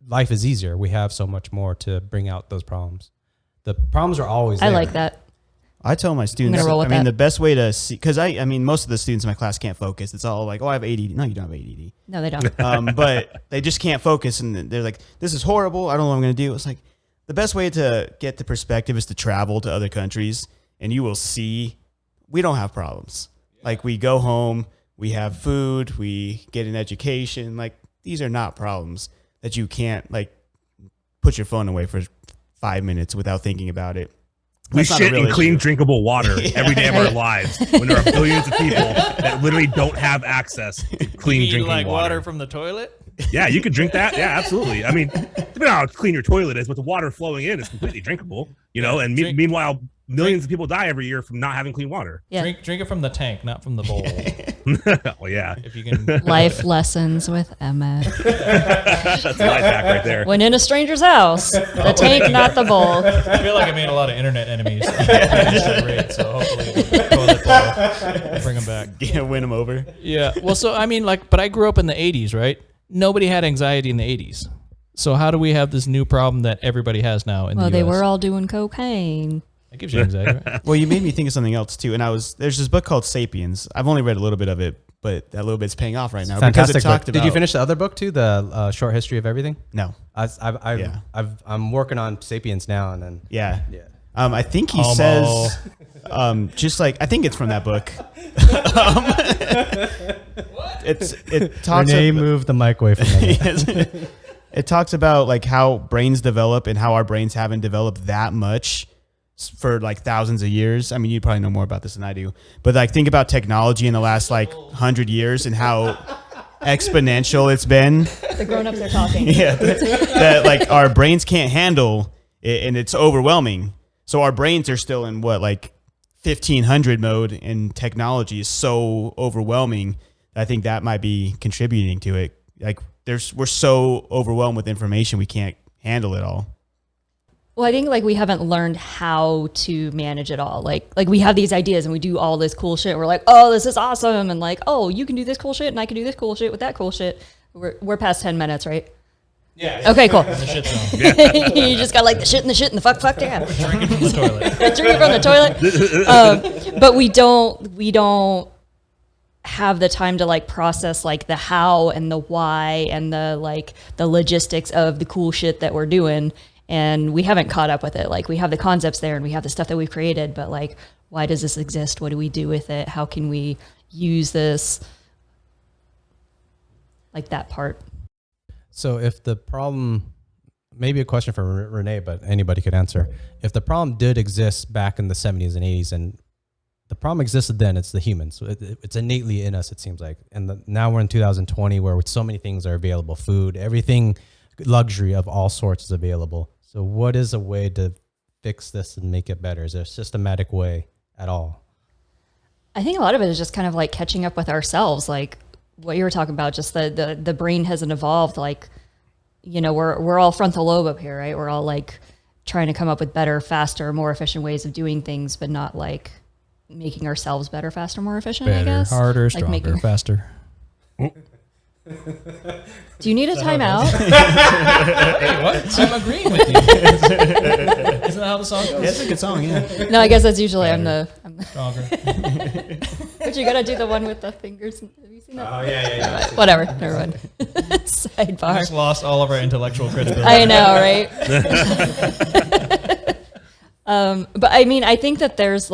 life is easier. We have so much more to bring out those problems. The problems are always there. I like that. I tell my students, roll with that. the best way to see, because I mean, most of the students in my class can't focus. It's all like, oh, I have ADD. No, you don't have ADD. No, they don't. But they just can't focus, and they're like, this is horrible. I don't know what I'm going to do. It's like, the best way to get the perspective is to travel to other countries, and you will see we don't have problems. Like, we go home, we have food, we get an education. Like, these are not problems that you can't, like, put your phone away for 5 minutes without thinking about it. We That's not a shit real in clean, issue. drinkable water every day of our lives when there are billions of people that literally don't have access to clean drinking water. from the toilet? Yeah, you could drink that. Yeah, absolutely. I mean, depending on how clean your toilet is, but the water flowing in is completely drinkable, you know, and meanwhile, millions of people die every year from not having clean water. Yeah. Drink it from the tank, not from the bowl. Oh, yeah. If you can. Life lessons with Emma. That's a life hack right there. When in a stranger's house, the tank, not the bowl. I feel like I made a lot of internet enemies. So hopefully the toilet bowl bring them back. Yeah, win them over. Yeah. Well, so I mean, like, but I grew up in the 80s, right? Nobody had anxiety in the 80s. So how do we have this new problem that everybody has now in the US? Well, they were all doing cocaine. That gives you anxiety, right? Well, you made me think of something else too, and there's this book called 'Sapiens. I've only read a little bit of it, but that little bit's paying off right now Fantastic because it talked book. about. Did you finish the other book too, the short history of everything? No. I'm working on Sapiens now, and then Yeah. yeah. I think he Homo. says, just like I think it's from that book. It talks. Renee about, moved the mic away from me. It talks about like how brains develop and how our brains haven't developed that much for like thousands of years. I mean, you probably know more about this than I do, but like think about technology in the last like 100 years and how exponential it's been. The grown-ups are talking. Yeah, that like our brains can't handle it, and it's overwhelming. So our brains are still in what, like 1500 mode, and technology is so overwhelming. I think that might be contributing to it. Like we're so overwhelmed with information, we can't handle it all. Well, I think like we haven't learned how to manage it all. Like we have these ideas and we do all this cool shit. We're like, oh, this is awesome. And like, oh, you can do this cool shit and I can do this cool shit with that cool shit. We're past 10 minutes, right? Yeah. Okay, cool. The shit zone. You just got like the shit and the fuck, yeah. Drinking from the toilet. Drinking from the toilet. But we don't have the time to like process like the how and the why and the logistics of the cool shit that we're doing. And we haven't caught up with it. Like we have the concepts there and we have the stuff that we've created, but like, why does this exist? What do we do with it? How can we use this? Like that part. So if the problem, maybe a question for Renee, but anybody could answer. If the problem did exist back in the 70s and 80s, and the problem existed then, it's the humans. So it's innately in us, it seems like. And now we're in 2020 where so many things are available, food, everything, luxury of all sorts is available. So what is a way to fix this and make it better? Is there a systematic way at all? I think a lot of it is just kind of like catching up with ourselves. Like what you were talking about, just the brain hasn't evolved. Like, you know, we're all frontal lobe up here, right? We're all like trying to come up with better, faster, more efficient ways of doing things, but not like making ourselves better, faster, more efficient, I guess. Harder, like stronger, faster. Do you need a timeout? Hey, what? I'm agreeing with you. Isn't that how the song goes? That's a good song, yeah. No, I guess that's usually I'm the Stronger. but you gotta do the one with the fingers. Have you seen that? Oh, yeah. Whatever, never mind. We Sidebar. just lost all of our intellectual credibility. I know, right? But I mean, I think that there's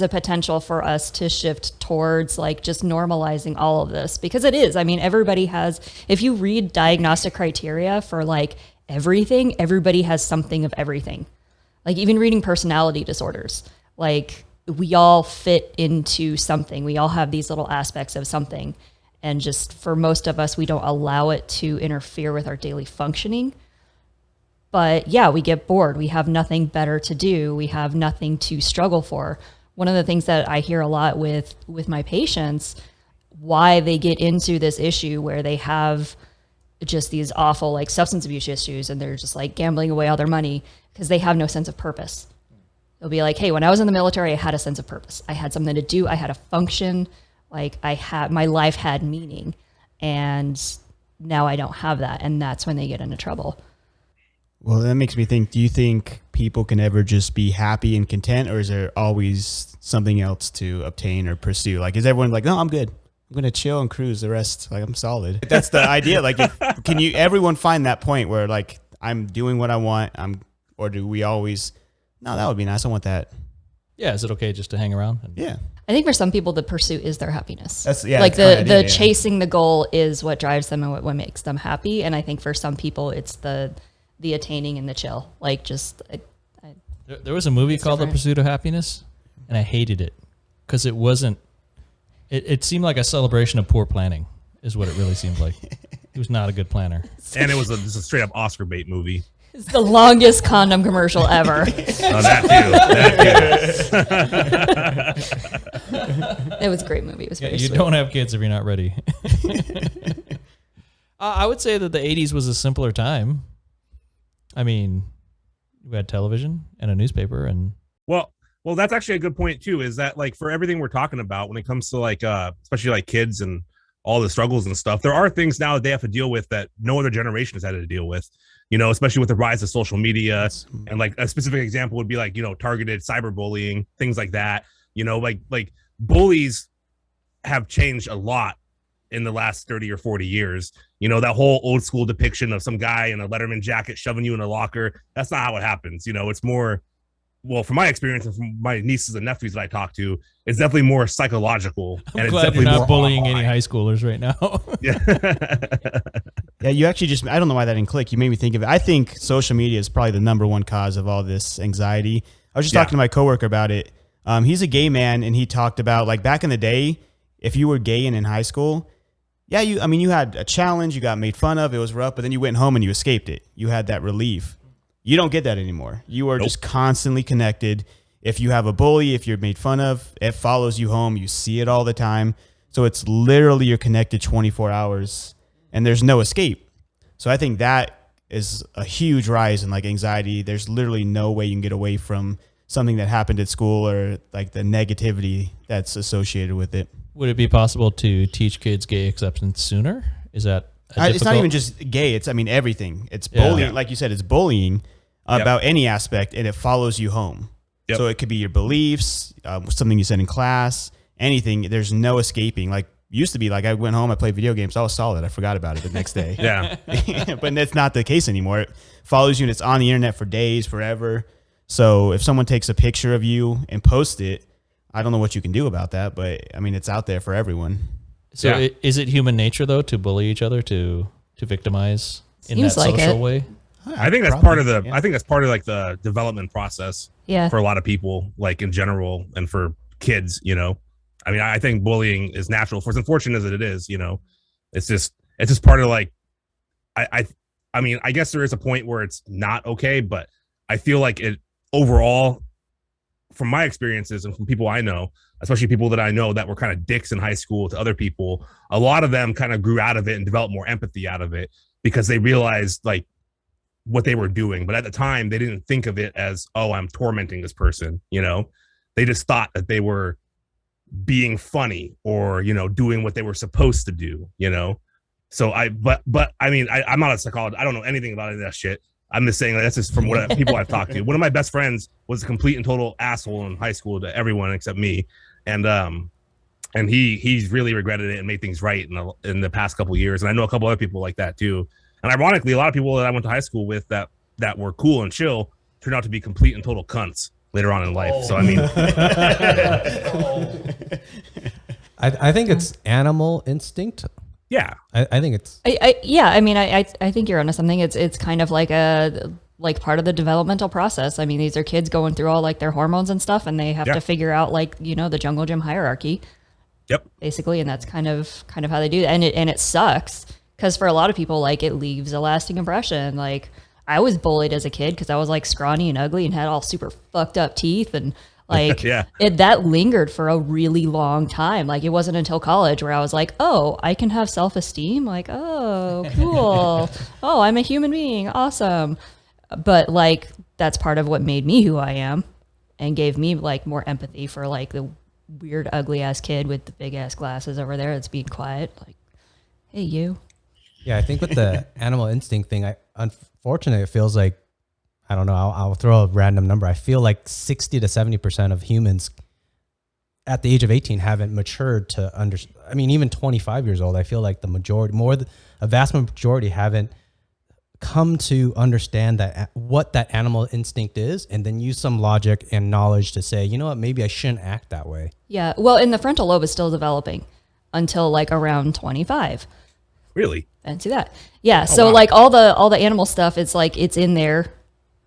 a potential for us to shift towards like just normalizing all of this, because it is. I mean, everybody has, if you read diagnostic criteria for like everything, everybody has something of everything. Like even reading personality disorders, like we all fit into something. We all have these little aspects of something. And just for most of us, we don't allow it to interfere with our daily functioning. But yeah, we get bored. We have nothing better to do. We have nothing to struggle for. One of the things that I hear a lot with my patients, why they get into this issue where they have just these awful like substance abuse issues and they're just like gambling away all their money because they have no sense of purpose. They'll be like, hey, when I was in the military, I had a sense of purpose. I had something to do. I had a function. Like my life had meaning, and now I don't have that. And that's when they get into trouble. Well, that makes me think, do you think people can ever just be happy and content, or is there always something else to obtain or pursue? Like, is everyone like, no, I'm good. I'm going to chill and cruise the rest. Like, I'm solid. That's the idea. Like, can everyone find that point where like, I'm doing what I want? Or do we always, no, that would be nice. I want that. Yeah. Is it okay just to hang around? Yeah. I think for some people, the pursuit is their happiness. Like the chasing the goal is what drives them and what makes them happy. And I think for some people, it's the attaining and the chill. Like just, There was a movie called The Pursuit of Happiness, and I hated it because it wasn't. It seemed like a celebration of poor planning, is what it really seemed like. He was not a good planner. And it was just a straight up Oscar bait movie. it's the longest condom commercial ever. That too. It was a great movie. It was very You sweet. don't have kids if you're not ready. I would say that the 80s was a simpler time. I mean, we had television and a newspaper and Well, that's actually a good point too, is that like for everything we're talking about when it comes to like especially like kids and all the struggles and stuff, there are things now that they have to deal with that no other generation has had to deal with, especially with the rise of social media. And like a specific example would be like, targeted cyberbullying, things like that. Like bullies have changed a lot in the last 30 or 40 years. That whole old school depiction of some guy in a Letterman jacket shoving you in a locker, that's not how it happens. It's more, well, from my experience and from my nieces and nephews that I talk to, it's definitely more psychological. I'm glad you're not bullying any high schoolers right now. Yeah. Yeah, you actually I don't know why that didn't click. You made me think of it. I think social media is probably the number one cause of all this anxiety. I was just talking to my coworker about it. He's a gay man, and he talked about like back in the day, if you were gay and in high school, yeah, you had a challenge, you got made fun of, it was rough, but then you went home and you escaped it. You had that relief. You don't get that anymore. You are just constantly connected. If you have a bully, if you're made fun of, it follows you home. You see it all the time. So it's literally you're connected 24 hours and there's no escape. So I think that is a huge rise in like anxiety. There's literally no way you can get away from something that happened at school or like the negativity that's associated with it. Would it be possible to teach kids gay acceptance sooner? Is that it's not even just gay. It's, everything. It's bullying. Yeah. Like you said, it's bullying about any aspect, and it follows you home. Yep. So it could be your beliefs, something you said in class, anything. There's no escaping. Like used to be like I went home, I played video games. I was solid. I forgot about it the next day. Yeah. But that's not the case anymore. It follows you and it's on the internet for days, forever. So if someone takes a picture of you and posts it, I don't know what you can do about that, but it's out there for everyone. So is it human nature though to bully each other, to victimize in Seems that like social it. way? I think that's part of the I think that's part of like the development process Yeah. for a lot of people, like in general, and for kids, I think bullying is natural, for as unfortunate as it is, it's just part of like I guess there is a point where it's not okay, but I feel like it overall, from my experiences and from people I know, especially people that I know that were kind of dicks in high school to other people, a lot of them kind of grew out of it and developed more empathy out of it because they realized like what they were doing. But at the time, they didn't think of it as, oh, I'm tormenting this person. They just thought that they were being funny or, doing what they were supposed to do, So I'm not a psychologist. I don't know anything about any of that shit. I'm just saying that's just from what people I've talked to. One of my best friends was a complete and total asshole in high school to everyone except me. And he's really regretted it and made things right in the past couple of years. And I know a couple other people like that too. And ironically, a lot of people that I went to high school with that were cool and chill turned out to be complete and total cunts later on in life. So I think it's animal instinct. Yeah, I think it's. I think you're onto something. It's kind of like part of the developmental process. These are kids going through all like their hormones and stuff, and they have to figure out like the jungle gym hierarchy. Yep. Basically, and that's kind of how they do that. And it sucks because for a lot of people, like, it leaves a lasting impression. Like, I was bullied as a kid because I was like scrawny and ugly and had all super fucked up teeth, and like that lingered for a really long time. Like, it wasn't until college where I was like, oh, I can have self-esteem. Like, oh, cool. Oh, I'm a human being. Awesome. But like, that's part of what made me who I am and gave me like more empathy for like the weird, ugly ass kid with the big ass glasses over there that's being quiet. Like, hey, you. Yeah, I think with the animal instinct thing, unfortunately, it feels like, I don't know, I'll throw a random number. I feel like 60 to 70% of humans at the age of 18 haven't matured to understand. I mean, even 25 years old, I feel like a vast majority haven't come to understand that what that animal instinct is, and then use some logic and knowledge to say, you know what, maybe I shouldn't act that way. Yeah, well, and the frontal lobe is still developing until like around 25. Really? I didn't see that. Yeah, so wow. Like all the animal stuff, it's like it's in there,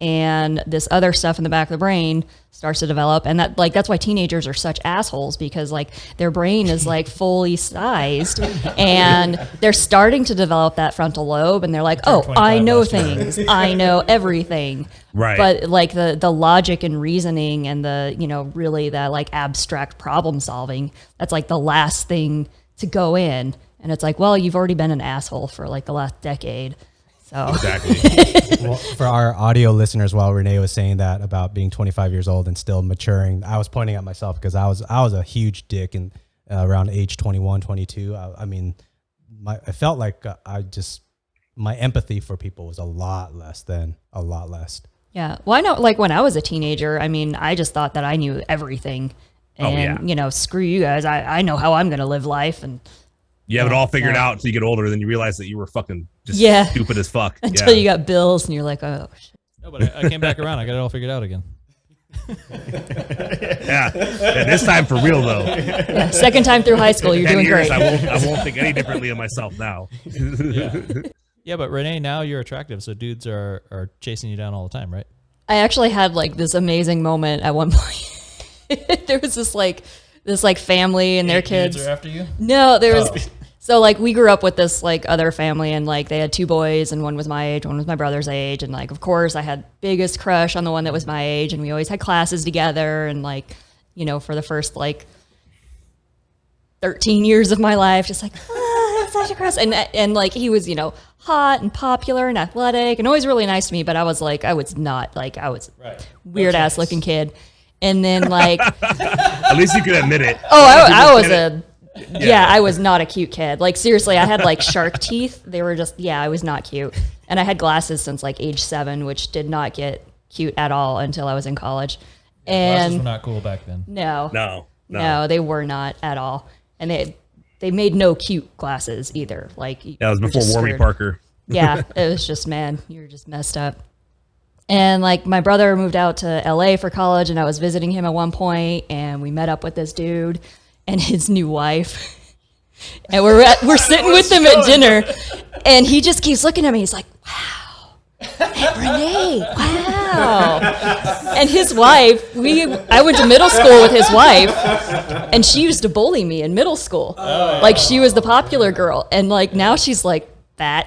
and this other stuff in the back of the brain starts to develop, and that's why teenagers are such assholes, because like their brain is like fully sized and they're starting to develop that frontal lobe, and they're like, oh, I know things. I know everything. Right. But like the logic and reasoning and the, you know, really that like abstract problem solving, that's like the last thing to go in. And it's like, well, you've already been an asshole for like the last decade. So exactly. Well, for our audio listeners, while Renee was saying that about being 25 years old and still maturing, I was pointing at myself because I was a huge dick and around age 21, 22. I mean, I felt like my empathy for people was a lot less. Yeah. Well, I know, like when I was a teenager, I mean, I just thought that I knew everything, and you know, screw you guys. I know how I'm going to live life, and you have it all figured out until you get older, then you realize that you were fucking just stupid as fuck. Until you got bills and you're like, oh, shit. No, but I came back around. I got it all figured out again. yeah, this time for real, though. Yeah, second time through high school, you're doing great. I won't think any differently of myself now. Yeah, but Renee, now you're attractive, so dudes are chasing you down all the time, right? I actually had like this amazing moment at one point. There was this family and their kids. Are after you? No, there was. So like we grew up with this like other family, and like they had two boys, and one was my age, one was my brother's age, and like of course I had biggest crush on the one that was my age, and we always had classes together, and like, you know, for the first like 13 years of my life, just like such a crush, and like he was, you know, hot and popular and athletic and always really nice to me, but I was not weird ass looking kid. And then like at least you could admit it. Oh, I was not a cute kid. Like seriously, I had like shark teeth. They were just, I was not cute. And I had glasses since like age 7, which did not get cute at all until I was in college. And glasses were not cool back then. No, they were not at all. And they made no cute glasses either. Like that was before Warby Parker. Yeah, it was just, man, you were just messed up. And like my brother moved out to LA for college, and I was visiting him at one point, and we met up with this dude and his new wife. And we're sitting with them at dinner, and he just keeps looking at me. He's like, wow, Renee, wow. And his wife, I went to middle school with his wife, and she used to bully me in middle school. Like she was the popular girl, and like now she's like fat.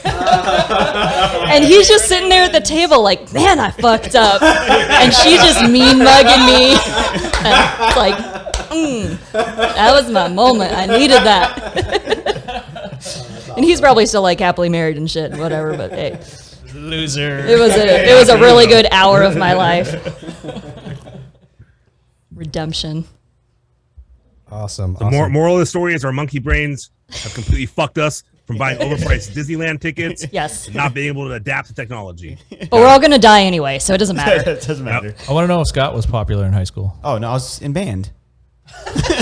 And he's just sitting there at the table like, man, I fucked up. And she's just mean mugging me. And it's like, that was my moment. I needed that. And he's probably still like happily married and shit and whatever, but hey. Loser. It was a really good hour of my life. Redemption. Awesome. The moral of the story is our monkey brains have completely fucked us from buying overpriced Disneyland tickets. Yes. And not being able to adapt to technology. But we're all going to die anyway, so it doesn't matter. It doesn't matter. I want to know if Scott was popular in high school. Oh, no, I was in band.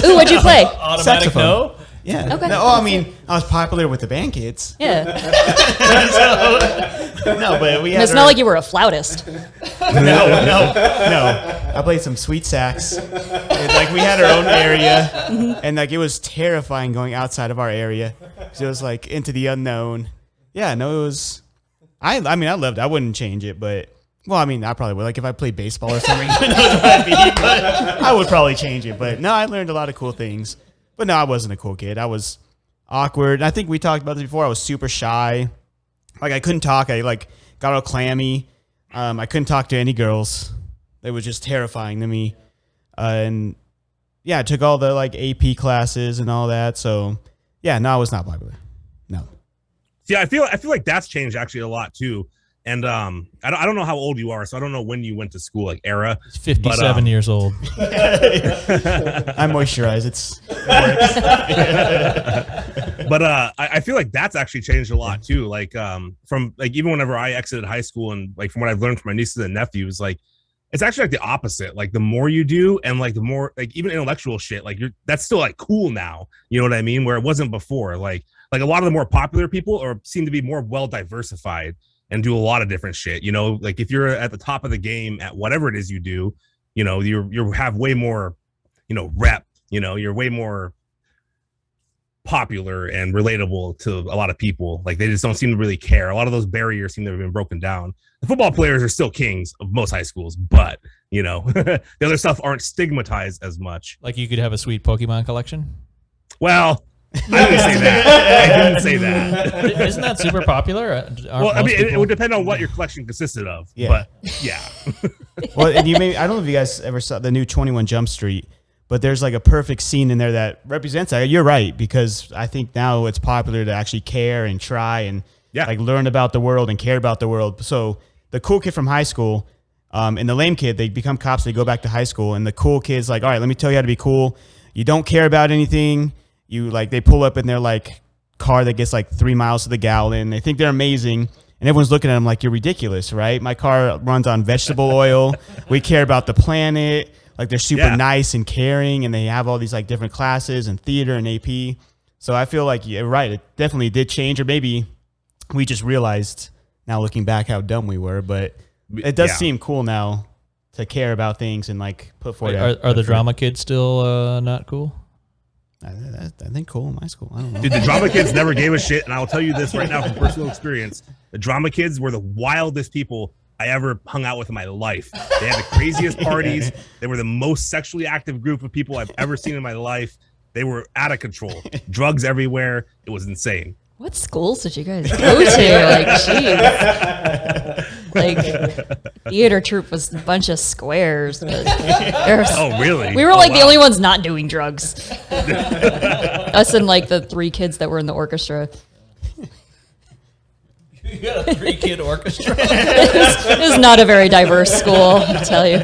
Ooh, what'd you play? Automatic Saxophone. no? Yeah. Okay. No, I mean, I was popular with the band kids. Yeah. No, but we had It's not like you were a flautist. No. I played some sweet sax. Like we had our own area, and like it was terrifying going outside of our area. So it was like into the unknown. Yeah, no, it was. I mean, I loved it. I wouldn't change it, but well, I mean, I probably would. Like if I played baseball or something, who knows what I'd be, but I would probably change it. But no, I learned a lot of cool things. But no, I wasn't a cool kid. I was awkward. I think we talked about this before. I was super shy. Like I couldn't talk. I like got all clammy. I couldn't talk to any girls. It was just terrifying to me. And yeah, I took all the like AP classes and all that. So yeah, no, I was not popular. No. See, I feel like that's changed actually a lot too. And I don't know how old you are, so I don't know when you went to school, like era. He's 57 years old. I moisturize. But I feel like that's actually changed a lot too. Like from like even whenever I exited high school and like from what I've learned from my nieces and nephews, like it's actually like the opposite. Like the more you do and like the more like even intellectual shit, like that's still like cool now. You know what I mean? Where it wasn't before. Like a lot of the more popular people seem to be more well diversified and do a lot of different shit. You know, like if you're at the top of the game at whatever it is you do, you know, you have way more, you know, rep, you know, you're way more popular and relatable to a lot of people. Like they just don't seem to really care. A lot of those barriers seem to have been broken down. The football players are still kings of most high schools, but you know, the other stuff aren't stigmatized as much. Like you could have a sweet Pokemon collection. Well, I didn't say that. I didn't say that. Isn't that super popular? Well, I mean, it would depend on what your collection consisted of. Yeah. But yeah. Well, and I don't know if you guys ever saw the new 21 Jump Street, but there's like a perfect scene in there that represents that. You're right, because I think now it's popular to actually care and try and like learn about the world and care about the world. So the cool kid from high school and the lame kid, they become cops, they go back to high school, and the cool kid's like, all right, let me tell you how to be cool. You don't care about anything. You like, they pull up in their like car that gets like 3 miles to the gallon. They think they're amazing. And everyone's looking at them like, you're ridiculous, right? My car runs on vegetable oil. We care about the planet. Like they're super nice and caring, and they have all these like different classes and theater and AP. So I feel like you're right. It definitely did change, or maybe we just realized now looking back how dumb we were, but it does seem cool now to care about things and like put forward. Are the drama kids still not cool? I think cool in my school. I don't know. Dude, the drama kids never gave a shit, and I will tell you this right now from personal experience. The drama kids were the wildest people I ever hung out with in my life. They had the craziest parties. They were the most sexually active group of people I've ever seen in my life. They were out of control. Drugs everywhere. It was insane. What schools did you guys go to? Like, jeez. Like, theater troupe was a bunch of squares. But Oh, really? we were like the only ones not doing drugs. Us and like the 3 kids that were in the orchestra. You got a 3-kid orchestra. It was not a very diverse school, I'll tell you.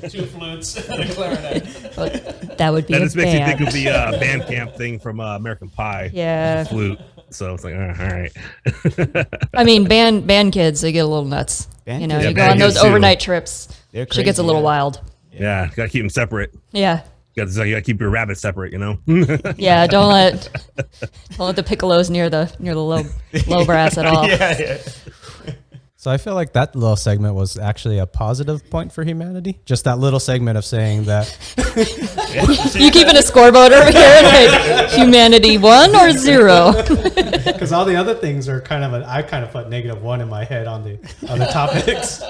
2 flutes and a clarinet. But that would be That a just makes me band. think of the band camp thing from American Pie. Yeah. Flute. So it's like, all right. I mean, band kids, they get a little nuts. Band You know, kids. you Yeah, go on band those kids too. overnight trips. They're She gets a crazy, little yeah. wild. Yeah, got to keep them separate. Yeah. You got to keep your rabbits separate, you know? Yeah, don't let the piccolos near the low brass at all. So I feel like that little segment was actually a positive point for humanity. Just that little segment of saying that You keeping a scoreboard over here? Like, humanity 1 or 0? because all the other things are I kind of put -1 in my head on the topics,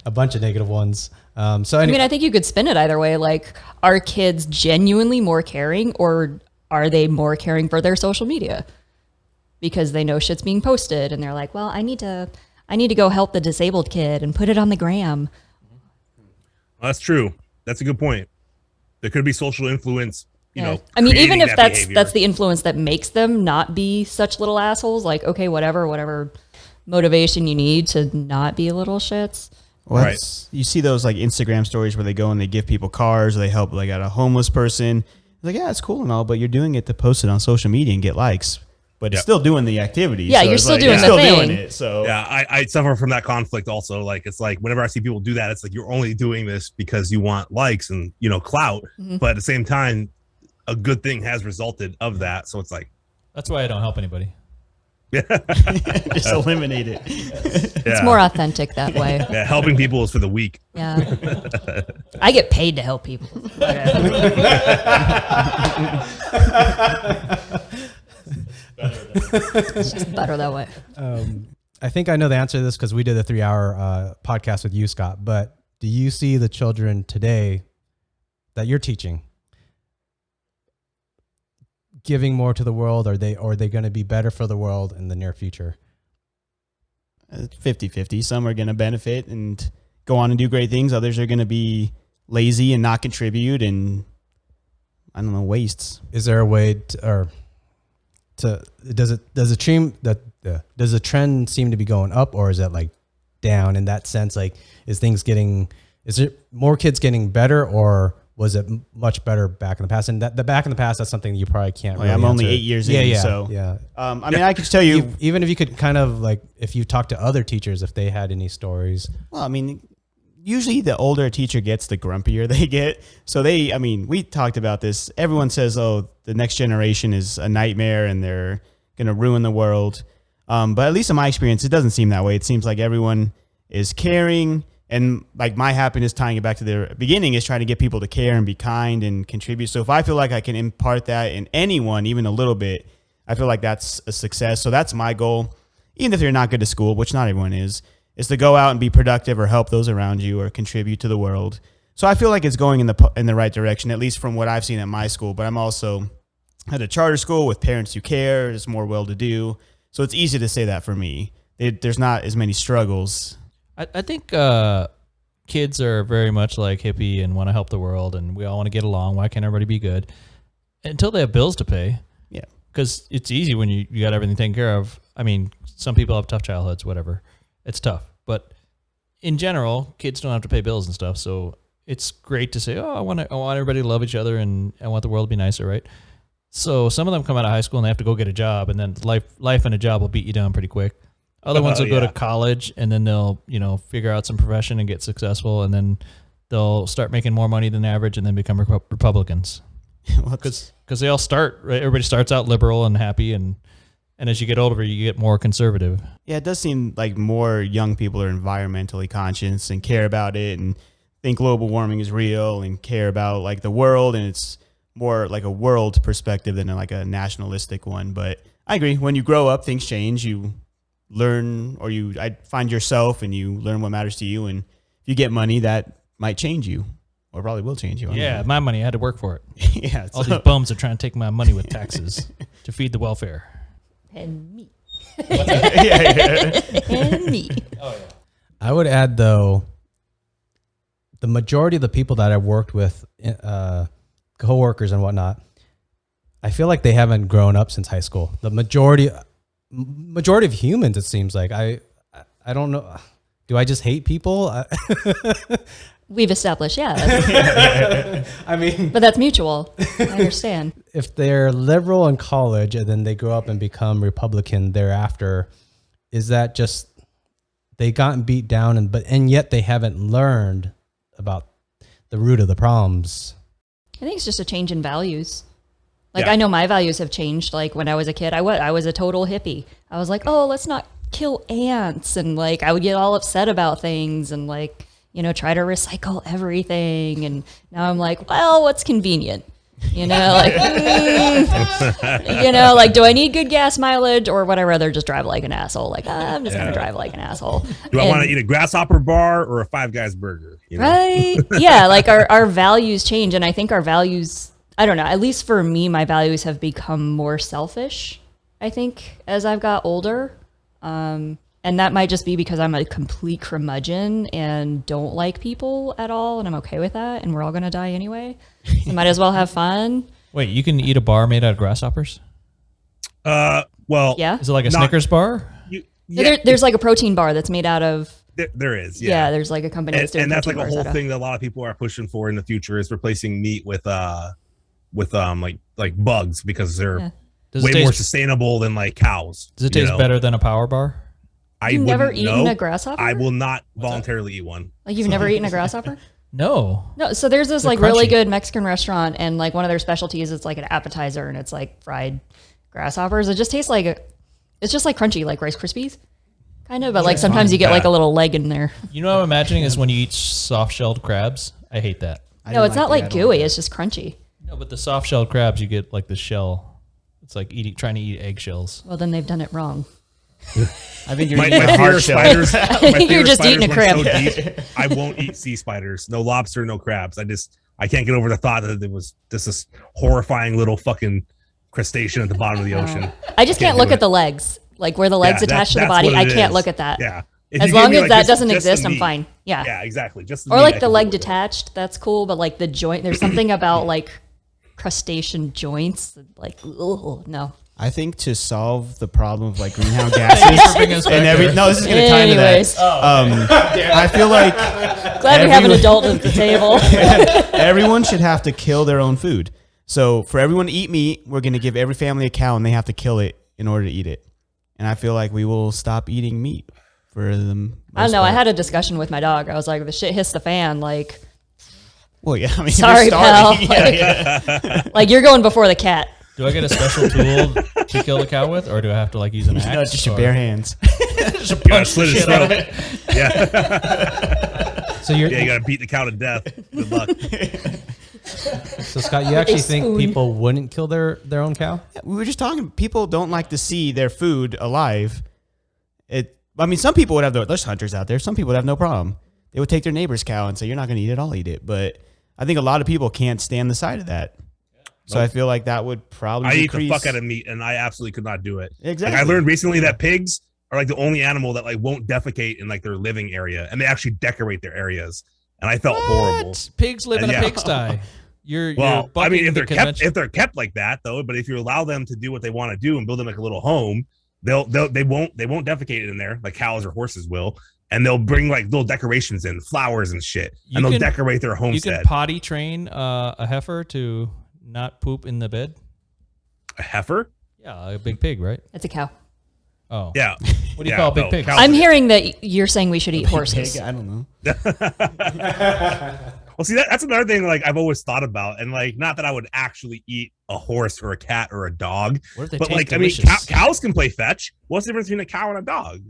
a bunch of negative ones. So I anyway, mean, I think you could spin it either way. Like, are kids genuinely more caring, or are they more caring for their social media? Because they know shit's being posted and they're like, well, I need to go help the disabled kid and put it on the gram. Well, that's true. That's a good point. There could be social influence, you know. I mean, even creating if that that's behavior. Well, Right. you see those like Instagram stories where they go and they give people cars, or they help like out a homeless person. It's like, yeah, it's cool and all, but you're doing it to post it on social media and get likes. But it's still doing the activity. Yeah, you're it's still like, doing you're the still thing. doing it. So Yeah, I suffer from that conflict also. Like, it's like whenever I see people do that, it's like you're only doing this because you want likes and, you know, clout. Mm-hmm. But at the same time, a good thing has resulted of that. So it's like, That's why I don't help anybody. just eliminate it. It's more authentic that way. Yeah, helping people is for the weak. Yeah. I get paid to help people. It's just better that way. I think I know the answer to this because we did a 3-hour podcast with you, Scott. But do you see the children today that you're teaching? giving more to the world? Are they going to be better for the world in the near future? 50-50. Some are going to benefit and go on and do great things. Others are going to be lazy and not contribute and, I don't know, wastes. Is there a way does the trend seem to be going up, or is it like down in that sense? Like, is it more kids getting better, or was it much better back in the past? And the back in the past, that's something you probably can't really I'm only answer. 8 years in, so. Yeah. I mean, I could tell you. Even if you could kind of like, if you talk to other teachers, if they had any stories. Well, I mean, usually the older a teacher gets, the grumpier they get. So we talked about this. Everyone says, oh, the next generation is a nightmare and they're going to ruin the world. But at least in my experience, it doesn't seem that way. It seems like everyone is caring. And like my happiness, tying it back to the beginning, is trying to get people to care and be kind and contribute. So if I feel like I can impart that in anyone, even a little bit, I feel like that's a success. So that's my goal. Even if you're not good at school, which not everyone is to go out and be productive or help those around you or contribute to the world. So I feel like it's going in the right direction, at least from what I've seen at my school. But I'm also at a charter school with parents who care. There's more well-to-do. So it's easy to say that for me. There's not as many struggles. I think kids are very much like hippie and want to help the world, and we all want to get along. Why can't everybody be good? Until they have bills to pay. Yeah. Because it's easy when you got everything taken care of. I mean, some people have tough childhoods, whatever. It's tough. But in general, kids don't have to pay bills and stuff. So it's great to say, oh, I want everybody to love each other and I want the world to be nicer, right? So some of them come out of high school and they have to go get a job, and then life and a job will beat you down pretty quick. Other ones will go to college, and then they'll, figure out some profession and get successful, and then they'll start making more money than average and then become Republicans. Because they all start, right? Everybody starts out liberal and happy, and as you get older, you get more conservative. Yeah, it does seem like more young people are environmentally conscious and care about it and think global warming is real and care about like the world, and it's more like a world perspective than like a nationalistic one. But I agree. When you grow up, things change. You learn, or I find yourself, and you learn what matters to you. And if you get money, that might change you, or probably will change you. Yeah, my money, I had to work for it. Yeah, all these bums are trying to take my money with taxes to feed the welfare. And me. yeah. And me. Oh yeah. I would add though, the majority of the people that I've worked with, coworkers and whatnot, I feel like they haven't grown up since high school. The majority of humans, it seems like. I don't know. Do I just hate people? We've established, yeah. I mean, but that's mutual. I understand. If they're liberal in college and then they grow up and become Republican thereafter, is that just they gotten beat down and yet they haven't learned about the root of the problems? I think it's just a change in values. Like, I know my values have changed. Like, when I was a kid, I was a total hippie. I was like, oh, let's not kill ants. And, like, I would get all upset about things and, like, try to recycle everything. And now I'm like, well, what's convenient? Like, like, do I need good gas mileage, or would I rather just drive like an asshole? Like, I'm just going to drive like an asshole. Do I want to eat a grasshopper bar or a Five Guys burger? Right? Yeah, like our values change. And I think our values, I don't know, at least for me, my values have become more selfish, I think, as I've got older. And that might just be because I'm a complete curmudgeon and don't like people at all, and I'm okay with that, and we're all going to die anyway. So might as well have fun. Wait, you can eat a bar made out of grasshoppers? Well, yeah. Is it like a Snickers bar? There's like a protein bar that's made out of... There is, yeah. There's like a company that's doing and that's like a bars whole thing that a lot of people are pushing for in the future, is replacing meat with like bugs, because they're way more sustainable than like cows. Does it taste better than a power bar? You've never eaten a grasshopper? I will not voluntarily eat one. Like, you've never eaten a grasshopper? No. So there's this They're like really crunchy. good Mexican restaurant, and like one of their specialties, it's like an appetizer, and it's like fried grasshoppers. It just tastes like it's just like crunchy, like Rice Krispies, kind of. But like sometimes you get like a little leg in there. You know what I'm imagining is when you eat soft-shelled crabs? I hate that. No, it's not like gooey. It's just crunchy. No, but the soft-shelled crabs, you get like the shell. It's like trying to eat eggshells. Well, then they've done it wrong. I think you're my eating a fear hard of shell. spiders. You're just eating a crab. So deep, I won't eat sea spiders. No lobster, no crabs. I can't get over the thought that it was just this horrifying little fucking crustacean at the bottom of the ocean. I just can't do look it. at the legs. Like where the legs Yeah, attach to the that's body, what I it can't is. look at that. Yeah. If As you gave long me, as like, that just doesn't the exist, I'm meat. fine. Yeah. Yeah, exactly. Just the Or meat, I like the can leg live with. detached, that's cool. But like the joint, there's something about like crustacean joints. Like, ugh, no. I think to solve the problem of like greenhouse gases and this is gonna tie into Anyways. that. I feel like Glad we have an adult at the table. everyone should have to kill their own food. So for everyone to eat meat, we're gonna give every family a cow, and they have to kill it in order to eat it. And I feel like we will stop eating meat for them. I don't know. I had a discussion with my dog. I was like, the shit hits the fan. Like, Well, yeah. I mean, sorry, you're starving. pal. Yeah. like you're going before the cat. Do I get a special tool to kill the cow with, or do I have to like use an axe? No, just your or- bare hands. Just You gotta punch the slit his shit out of throat. it. Yeah. So you're Yeah, you gotta beat the cow to death. Good luck. so Scott. You actually think spoon. people wouldn't kill their own cow? We were just talking. People don't like to see their food alive. I mean, some people would have. There's hunters out there. Some people would have no problem. They would take their neighbor's cow and say, "You're not going to eat it. I'll eat it." But I think a lot of people can't stand the sight of that. So I feel like that would probably I eat decrease. the fuck out of meat, and I absolutely could not do it. Exactly. Like, I learned recently that pigs are like the only animal that like won't defecate in like their living area, and they actually decorate their areas. And I felt horrible. What? Pigs live in Yeah. a pigsty. You're Well, I mean, if bucking the they're kept like that though, but if you allow them to do what they want to do and build them like a little home, they won't defecate in there like cows or horses will, and they'll bring like little decorations in, flowers and shit, and they'll decorate their You homestead. can potty train a heifer to not poop in the bed. A heifer? Yeah, a big pig, right? It's a cow. Oh, Yeah. what do you call a big pig? cows I'm are- hearing that you're saying we should eat horses. Pig, I don't know. Well, see, that's another thing like I've always thought about, and like not that I would actually eat a horse or a cat or a dog, What if they but taste like delicious? I mean, cows can play fetch. What's the difference between a cow and a dog?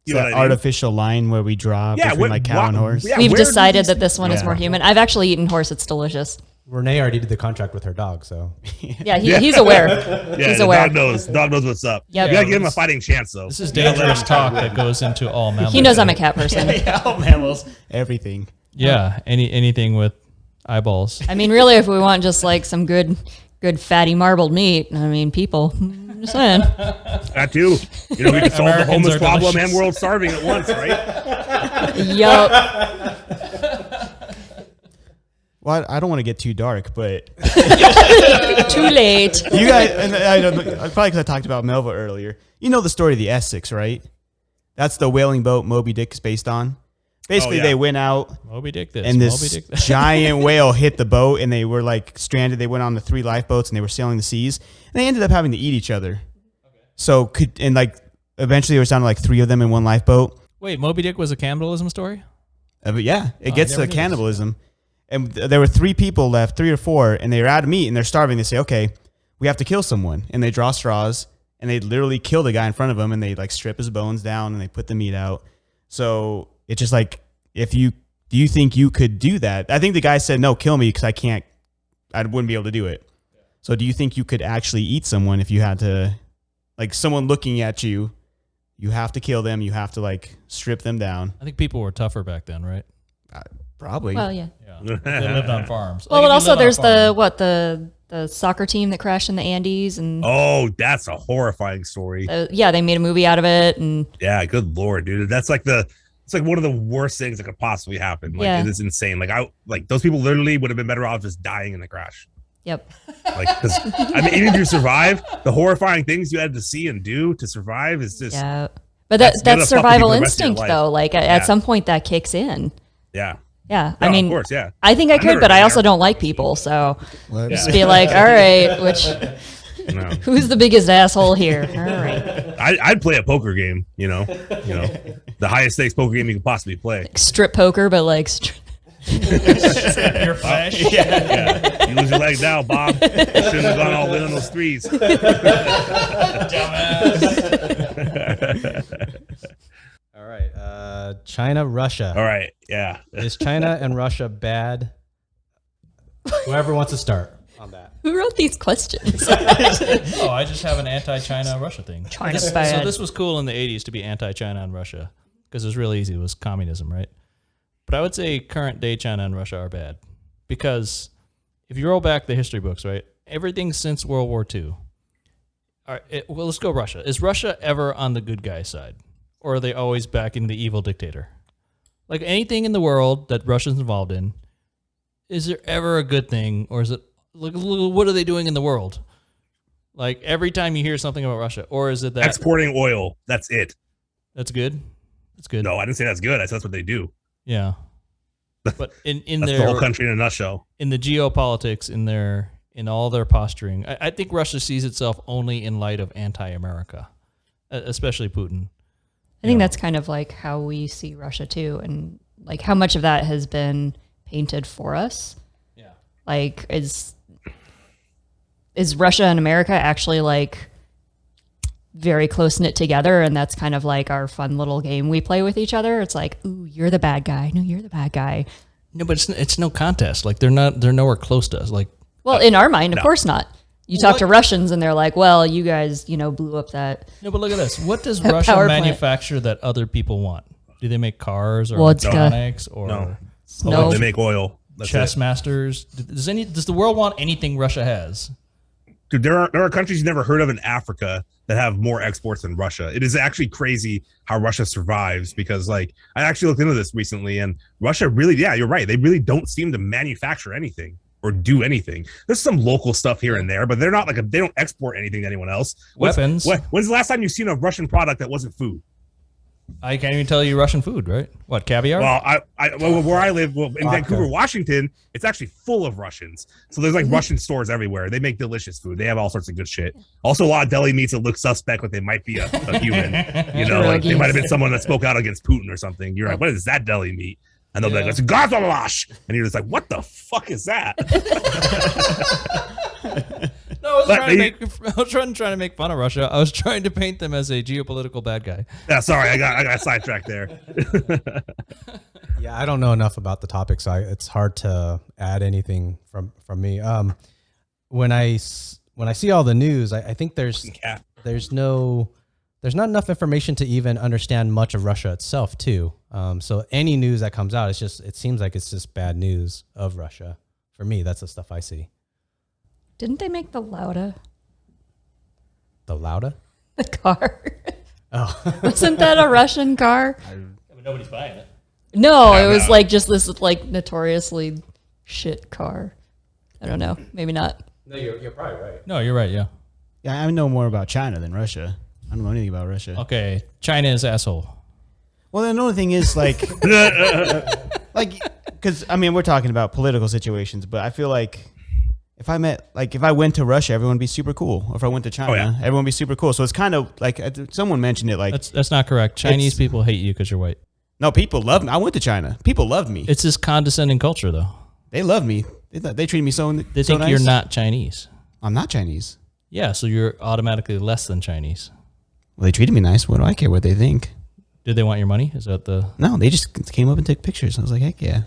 You know That what I mean? artificial line where we draw between what- like cow and horse. yeah, We've where do decided these- that this one is Yeah. more human. I've actually eaten horse. It's delicious. Renee already did the contract with her dog, so Yeah, he's aware. Yeah, He's the aware. dog knows. Dog knows what's up. Yep. You gotta give him a fighting chance, though. This is dangerous talk that goes into all mammals. He knows I'm a cat person. Yeah, all mammals, everything. Yeah, anything with eyeballs. I mean, really, if we want just like some good fatty marbled meat, I mean, people. I'm just saying. That too. You know, we can solve the Americans homeless are problem delicious. and world starving at once, right? Yup. Well, I don't want to get too dark, but Too late. you guys, and I know, probably because I talked about Melva earlier. You know the story of the Essex, right? That's the whaling boat Moby Dick is based on. Basically, yeah. they went out Moby Dick this, and Moby this Dick that. giant whale hit the boat, and they were like stranded. They went on the 3 lifeboats, and they were sailing the seas, and they ended up having to eat each other. So eventually there was down to like 3 of them in one lifeboat. Wait, Moby Dick was a cannibalism story? But yeah, it Oh, gets I to never knew this. cannibalism. And there were 3 people left, 3 or 4, and they were out of meat and they're starving. They say, okay, we have to kill someone. And they draw straws and they literally kill the guy in front of them, and they like strip his bones down and they put the meat out. So it's just like, do you think you could do that? I think the guy said, no, kill me because I wouldn't be able to do it. So do you think you could actually eat someone if you had to, like someone looking at you, you have to kill them, you have to like strip them down? I think people were tougher back then, right? Probably. Well, yeah. Yeah. They lived on farms. Well, Like, but if you also live on a there's farm- the soccer team that crashed in the Andes, and Oh, that's a horrifying story. yeah, they made a movie out of it, and Yeah, good lord, dude. It's like one of the worst things that could possibly happen. Like Yeah. it is insane. Like those people literally would have been better off just dying in the crash. yep. Like, 'cause, I mean, even if you survive, the horrifying things you had to see and do to survive is just Yeah. But That's gonna that's fuck with you survival for the rest of your instinct, life. though. Like Yeah. at some point that kicks in. yeah. Yeah. No, I mean, of course, yeah. I think I I've could, never but I been also there. don't like people. So What? just be like, all right, No. who's the biggest asshole here? All right. I'd play a poker game, you know, the highest stakes poker game you could possibly play. Strip poker, but like, Your flesh. Yeah. You lose your leg now, Bob. You shouldn't have gone all in on those threes. all right. China, Russia. All right. Yeah. Is China and Russia bad? Whoever wants to start on that. who wrote these questions? Oh, I just have an anti-China Russia thing. China's So bad. this was cool in the 80s to be anti-China and Russia because it was really easy. It was communism, right? But I would say current day China and Russia are bad because if you roll back the history books, right, everything since World War II, All right, well, let's go Russia. Is Russia ever on the good guy side? Or are they always backing the evil dictator? Like anything in the world that Russia's involved in, is there ever a good thing? Or is it, like, what are they doing in the world? Like every time you hear something about Russia, or is it that exporting oil? That's it. That's good. That's good. No, I didn't say that's good. I said that's what they do. Yeah. But in that's their the whole country in a nutshell. In the geopolitics, in all their posturing, I think Russia sees itself only in light of anti-America, especially Putin. I think that's kind of like how we see Russia too, and like how much of that has been painted for us. Yeah. Like is Russia and America actually like very close knit together, and that's kind of like our fun little game we play with each other. It's like, ooh, you're the bad guy. No, you're the bad guy. No, but it's no contest. Like they're nowhere close to us. Like, well, in our mind, of course not. You talk to Russians and they're like, well, you guys, blew up that. No, but look at this. What does Russia manufacture that other people want? Do they make cars or electronics or no? They make oil. That's chess masters. Does the world want anything Russia has? Dude, there are countries you've never heard of in Africa that have more exports than Russia. It is actually crazy how Russia survives because, like, I actually looked into this recently, and Russia really, yeah, you're right. They really don't seem to manufacture anything or do anything. There's some local stuff here and there, but they're not they don't export anything to anyone else. Weapons. When's the last time you've seen a Russian product that wasn't food? I can't even tell you Russian food, right? What, caviar? Well, where I live, in Vancouver, Washington, it's actually full of Russians. So there's like Russian stores everywhere. They make delicious food. They have all sorts of good shit. Also, a lot of deli meats that look suspect, like they might be a human. Like they might have been someone that spoke out against Putin or something. You're like, what is that deli meat? And they'll be like, it's gazalash. And you're just like, what the fuck is that? No, I was trying to make fun of Russia. I was trying to paint them as a geopolitical bad guy. Yeah, sorry, I got sidetracked there. Yeah, I don't know enough about the topic, so it's hard to add anything from me. When I see all the news, I think there's not enough information to even understand much of Russia itself, too. So any news that comes out, it seems like it's just bad news of Russia. For me, that's the stuff I see. Didn't they make the Lauda? The Lauda? The car. Oh. Wasn't that a Russian car? But nobody's buying it. No, it was like just this like notoriously shit car. I don't know. Maybe not. No, you're probably right. No, you're right, yeah. Yeah, I know more about China than Russia. I don't know anything about Russia. Okay, China is asshole. Well, another thing is because I mean, we're talking about political situations, but I feel like if I went to Russia, everyone would be super cool. Or if I went to China, everyone would be super cool. So it's kind of like someone mentioned it. Like that's not correct. Chinese people hate you because you're white. No, people love me. I went to China. People loved me. It's this condescending culture, though. They love me. They treat me so. They think nice. you're not Chinese. I'm not Chinese. Yeah, so you're automatically less than Chinese. Well, they treated me nice. What do I care what they think? Did they want your money? Is that the? No, they just came up and took pictures. I was like, heck yeah.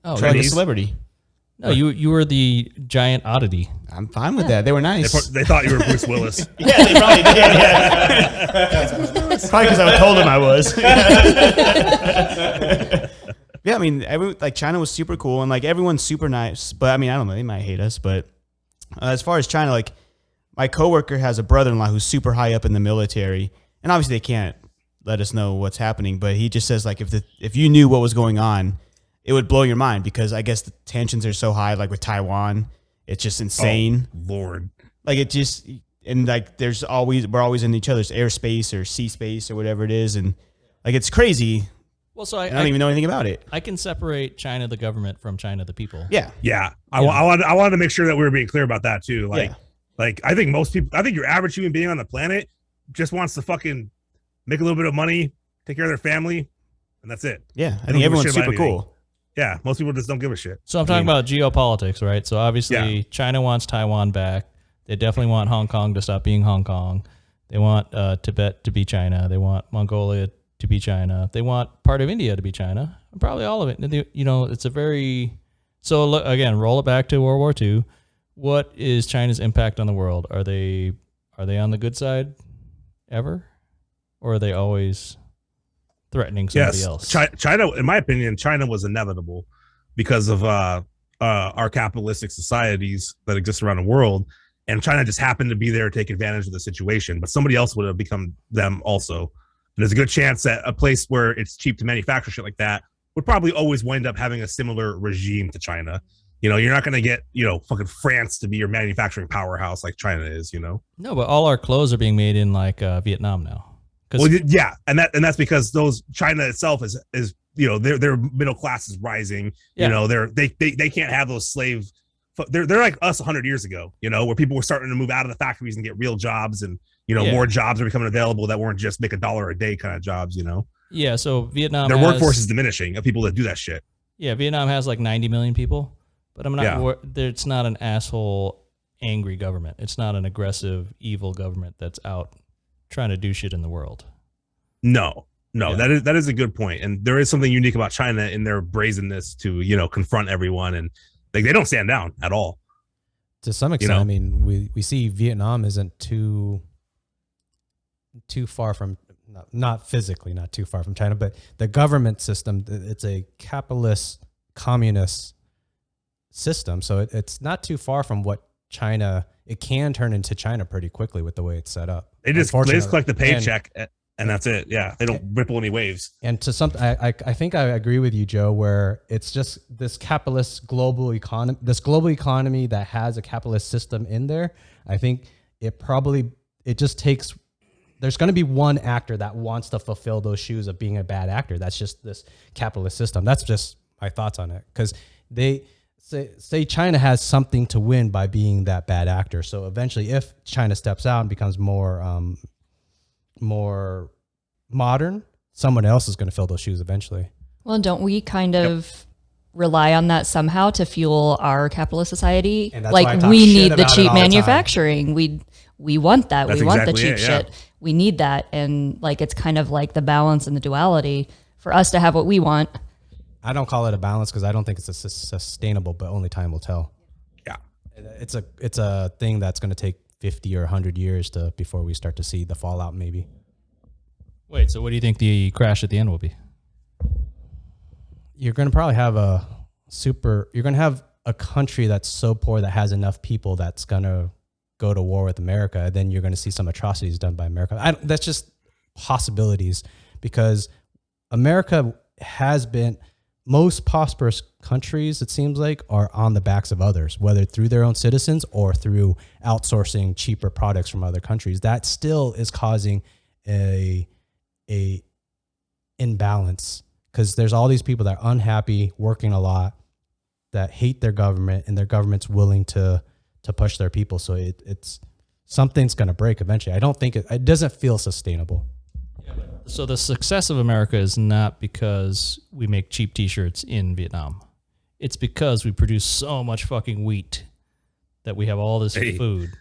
Oh, like a celebrity. No, you were the giant oddity. I'm fine with that. They were nice. They thought you were Bruce Willis. Yeah, they probably did. Yeah. Probably because I told them I was. Yeah, I mean, China was super cool and like everyone's super nice. But I mean, I don't know. They might hate us. But as far as China, like my coworker has a brother-in-law who's super high up in the military, and obviously they can't let us know what's happening. But he just says like if you knew what was going on, it would blow your mind because I guess the tensions are so high. Like with Taiwan, it's just insane. Oh, Lord, like it just and like we're always in each other's airspace or sea space or whatever it is, and like it's crazy. Well, so I don't even know anything about it. I can separate China the government from China the people. Yeah. I wanted to make sure that we were being clear about that too. Like I think your average human being on the planet just wants to fucking make a little bit of money, take care of their family, and that's it. Yeah, I think everyone's super cool. Yeah, most people just don't give a shit. So I'm talking about geopolitics, right? So obviously China wants Taiwan back. They definitely want Hong Kong to stop being Hong Kong. They want Tibet to be China. They want Mongolia to be China. They want part of India to be China. Probably all of it. It's a very... So look, again, roll it back to World War II. What is China's impact on the world? Are they on the good side ever? Or are they always threatening somebody else? China, in my opinion, China was inevitable because of our capitalistic societies that exist around the world. and China just happened to be there to take advantage of the situation, but somebody else would have become them also. And there's a good chance that a place where it's cheap to manufacture shit like that would probably always wind up having a similar regime to China. You're not going to get, fucking France to be your manufacturing powerhouse like China is, No, but all our clothes are being made in like Vietnam now. Well, yeah, and that's because China itself is their middle class is rising. Yeah. They can't have those slave. They're like us 100 years ago, where people were starting to move out of the factories and get real jobs, and more jobs are becoming available that weren't just make $1 a day kind of jobs. Yeah, so Vietnam. Their workforce is diminishing of people that do that shit. Yeah, Vietnam has like 90 million people, but it's not an asshole, angry government. It's not an aggressive, evil government that's out trying to do shit in the world. No, Yeah. that is a good point, and there is something unique about China in their brazenness to confront everyone, and they don't stand down at all. To some extent, I mean, we see Vietnam isn't too far from, not physically, not too far from China, but the government system, it's a capitalist, communist system. So it's not too far from what China, it can turn into China pretty quickly with the way it's set up. They just collect the paycheck and that's it. Yeah. They don't ripple any waves. And to some, I think I agree with you, Joe, where it's just this capitalist global economy that has a capitalist system in there. I think it just takes, there's going to be one actor that wants to fulfill those shoes of being a bad actor. That's just this capitalist system. That's just my thoughts on it. Because they say China has something to win by being that bad actor. So eventually, if China steps out and becomes more modern, someone else is going to fill those shoes eventually. Well, don't we kind of rely on that somehow to fuel our capitalist society? And that's why I like talk we shit need the about it cheap all the time. manufacturing. We want that. That's we want the exactly cheap it, yeah. shit. We need that. And like it's kind of like the balance and the duality for us to have what we want. I don't call it a balance because I don't think it's sustainable, but only time will tell. Yeah. It's a thing that's going to take 50 or 100 years before we start to see the fallout maybe. Wait, so what do you think the crash at the end will be? You're going to probably have you're going to have a country that's so poor that has enough people that's going to go to war with America. Then you're going to see some atrocities done by America. That's just possibilities because America has been, most prosperous countries, it seems like, are on the backs of others, whether through their own citizens or through outsourcing cheaper products from other countries. That still is causing a imbalance because there's all these people that are unhappy, working a lot, that hate their government, and their government's willing to push their people. So it's something's going to break eventually. I don't think it doesn't feel sustainable. So the success of America is not because we make cheap T-shirts in Vietnam. It's because we produce so much fucking wheat that we have all this food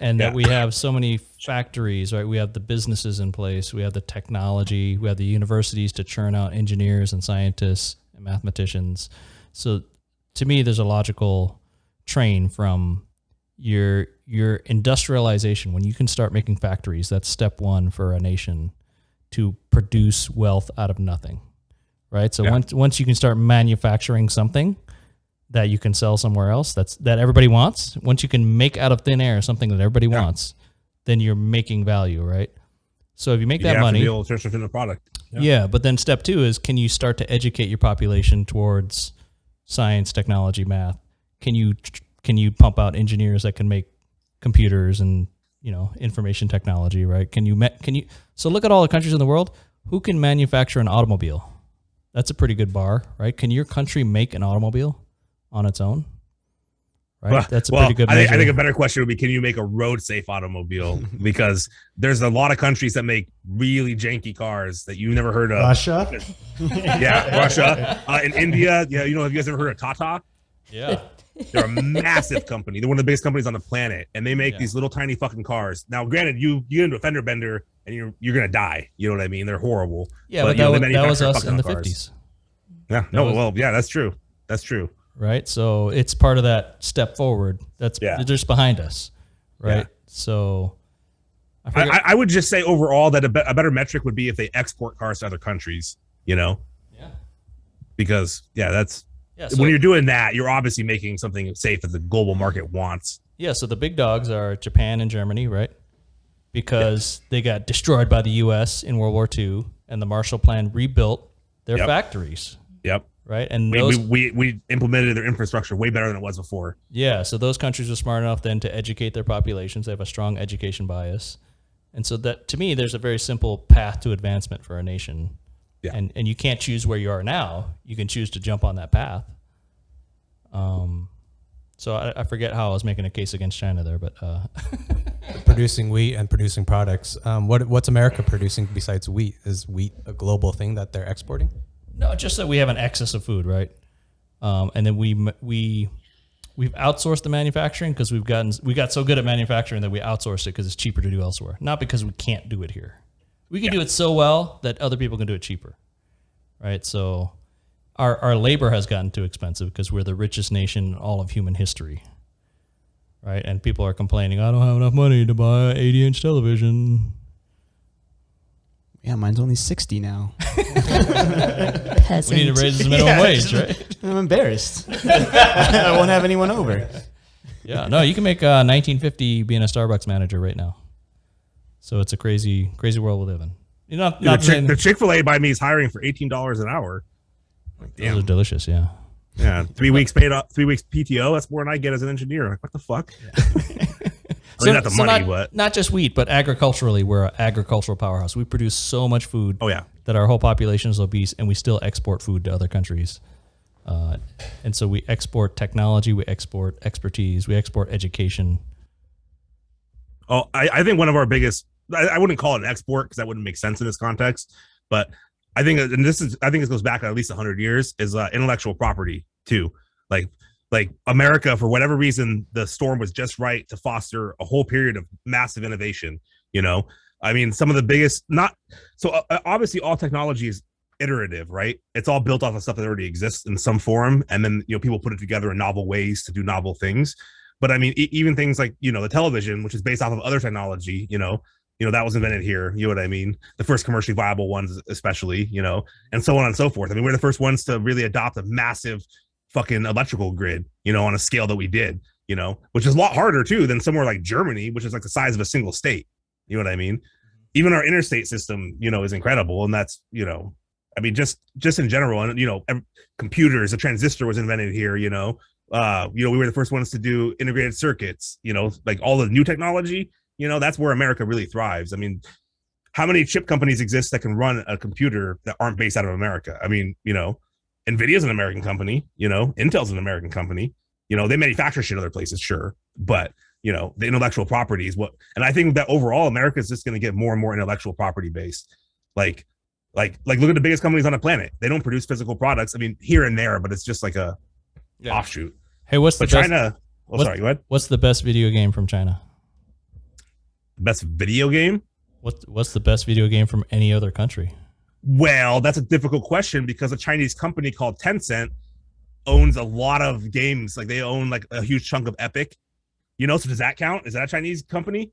and that we have so many factories, right? We have the businesses in place. We have the technology. We have the universities to churn out engineers and scientists and mathematicians. So to me, there's a logical train from your industrialization. When you can start making factories, that's step one for a nation to produce wealth out of nothing, right? So once you can start manufacturing something that you can sell somewhere else, that everybody wants. Once you can make out of thin air something that everybody wants, then you're making value, right? So if you make that money, to be able to turn something into a product. yeah. But then step two is, can you start to educate your population towards science, technology, math? Can you pump out engineers that can make computers and information technology, right? So look at all the countries in the world. Who can manufacture an automobile? That's a pretty good bar, right? Can your country make an automobile on its own? Right. That's a pretty good measure. I think a better question would be, can you make a road safe automobile? Because there's a lot of countries that make really janky cars that you never heard of. Russia? Russia. In India, have you guys ever heard of Tata? Yeah. They're a massive company. They're one of the biggest companies on the planet, and they make these little tiny fucking cars. Now, granted, you get into a fender bender, and you're gonna die. You know what I mean? They're horrible. Yeah, but that was us in the 50s. Yeah. That's true. That's true. Right. So it's part of that step forward. That's just behind us. Right. Yeah. So I would just say overall that a better metric would be if they export cars to other countries. Yeah. Because that's. Yeah, so when you're doing that, you're obviously making something safe that the global market wants. Yeah, so the big dogs are Japan and Germany, right? Because they got destroyed by the U.S. in World War II, and the Marshall Plan rebuilt their factories. Yep. Right, and we implemented their infrastructure way better than it was before. Yeah, so those countries were smart enough then to educate their populations. They have a strong education bias, and so that to me, there's a very simple path to advancement for a nation. Yeah, and you can't choose where you are now. You can choose to jump on that path. So I forget how I was making a case against China there, but Producing wheat and producing products. What's America producing besides wheat? Is wheat a global thing that they're exporting? no, just that we have an excess of food, right? And then we've outsourced the manufacturing because we got so good at manufacturing that we outsourced it because it's cheaper to do elsewhere, not because we can't do it here. We can do it so well that other people can do it cheaper, right? So our labor has gotten too expensive because we're the richest nation in all of human history, right? And people are complaining, I don't have enough money to buy an 80-inch television. Yeah, mine's only 60 now. Peasant. We need to raise the minimum wage, right? I'm embarrassed. I won't have anyone over. Yeah, no, you can make 1950 being a Starbucks manager right now. So it's a crazy, crazy world we live in. You know, the Chick-fil-A by me is hiring for $18 an hour. Like, damn. Those are delicious, yeah. Yeah, 3 weeks paid up, 3 weeks PTO. That's more than I get as an engineer. Like, what the fuck? I mean, not the money, but not just wheat, but agriculturally, we're an agricultural powerhouse. We produce so much food. Oh yeah, that our whole population is obese, and we still export food to other countries. And so we export technology, we export expertise, we export education. Oh, I think one of our biggest, I wouldn't call it an export because that wouldn't make sense in this context, but I think, and I think this goes back at least 100 years, is intellectual property too. Like America, for whatever reason, the storm was just right to foster a whole period of massive innovation. You know, I mean, some of the biggest, obviously all technology is iterative, right? It's all built off of stuff that already exists in some form. And then, people put it together in novel ways to do novel things. But I mean, even things like, the television, which is based off of other technology, that was invented here. You know what I mean? The first commercially viable ones, especially, and so on and so forth. I mean, we're the first ones to really adopt a massive fucking electrical grid, on a scale that we did, which is a lot harder too than somewhere like Germany, which is like the size of a single state. You know what I mean? Even our interstate system, is incredible. And that's, I mean, just in general, and, computers, a transistor was invented here, we were the first ones to do integrated circuits, like all the new technology, that's where America really thrives. I mean, how many chip companies exist that can run a computer that aren't based out of America? I mean, NVIDIA's an American company, Intel's an American company, they manufacture shit other places, sure. But, the intellectual property is what, and I think that overall America is just going to get more and more intellectual property based. Like look at the biggest companies on the planet. They don't produce physical products. I mean, here and there, but it's just like a offshoot. Hey, what's the best, China? Oh, sorry, go ahead. What's the best video game from China? Best video game? What's the best video game from any other country? Well, that's a difficult question because a Chinese company called Tencent owns a lot of games. Like they own like a huge chunk of Epic. So does that count? Is that a Chinese company?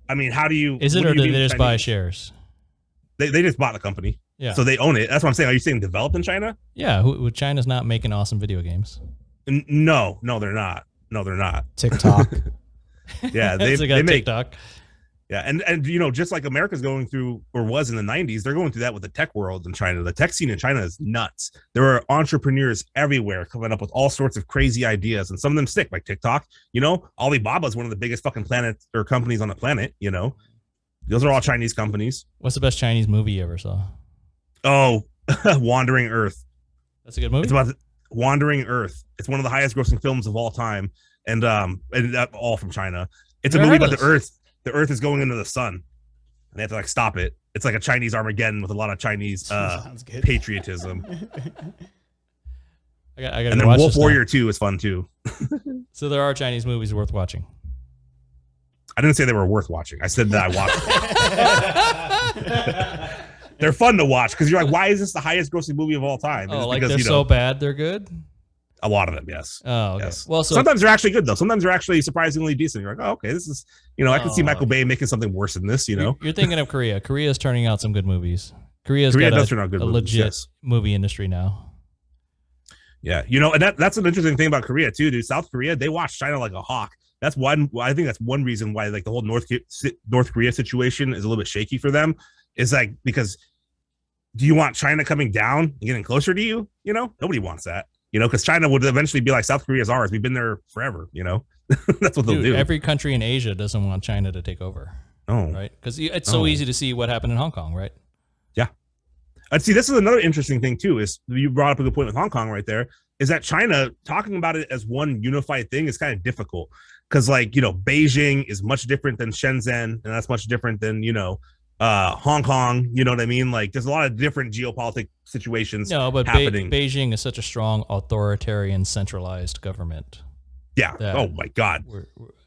I mean, how do you? Is it or do they just buy shares? They just bought the company. Yeah. So they own it. That's what I'm saying. Are you saying developed in China? Yeah. China's not making awesome video games. No, they're not. No, they're not. TikTok. Yeah, they make TikTok. Yeah, and just like America's going through, or was in the 90s, they're going through that with the tech world in China. The tech scene in China is nuts. There are entrepreneurs everywhere coming up with all sorts of crazy ideas, and some of them stick, like TikTok. Alibaba is one of the biggest fucking companies on the planet. Those are all Chinese companies. What's the best Chinese movie you ever saw? Oh, Wandering Earth. That's a good movie. It's about Wandering Earth. It's one of the highest grossing films of all time, and all from China. It's a movie about the Earth. The Earth is going into the sun, and they have to stop it. It's like a Chinese Armageddon with a lot of Chinese patriotism. I got. And then Wolf Warrior 2 is fun too. So there are Chinese movies worth watching. I didn't say they were worth watching. I said that I watched them. They're fun to watch because you're like, why is this the highest grossing movie of all time? Oh, like because, they're so bad they're good? A lot of them, yes. Oh, okay. Yes. Well, so sometimes they're actually good though. Sometimes they're actually surprisingly decent. You're like, oh, okay, this is, I can see Michael Bay making something worse than this. You're thinking of Korea. Korea's turning out some good movies. Korea got a legit movie industry now. Yeah, and that's an interesting thing about Korea too, dude. South Korea, they watch China like a hawk. that's one. I think that's one reason why like the whole North Korea situation is a little bit shaky for them. Is like because do you want China coming down and getting closer to you? You know, nobody wants that. You know, because China would eventually be like South Korea is ours. We've been there forever. You know, that's what they'll do. Every country in Asia doesn't want China to take over. Oh, right, because it's so easy to see what happened in Hong Kong, right? Yeah, and see, this is another interesting thing too. Is you brought up a good point with Hong Kong right there. Is that China talking about it as one unified thing is kind of difficult because, like, you know, Beijing is much different than Shenzhen, and that's much different than, you know, Hong Kong. You know what I mean? Like, there's a lot of different geopolitical situations. No, but happening. Beijing is such a strong authoritarian, centralized government. Yeah. Oh my God.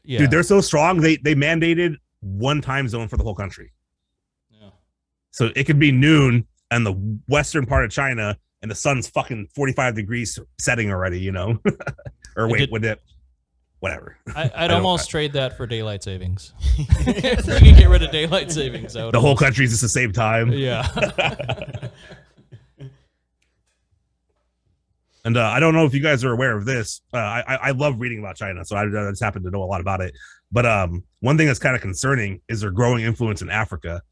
Yeah. Dude, they're so strong. They mandated one time zone for the whole country. Yeah. So it could be noon in the western part of China, and the sun's fucking 45 degrees setting already, you know? Or wait, would it? Whatever. I'd almost trade that for daylight savings. If we could get rid of daylight savings, the whole country's at the same time. Yeah. And I don't know if you guys are aware of this. I love reading about China, so I just happen to know a lot about it. But one thing that's kind of concerning is their growing influence in Africa.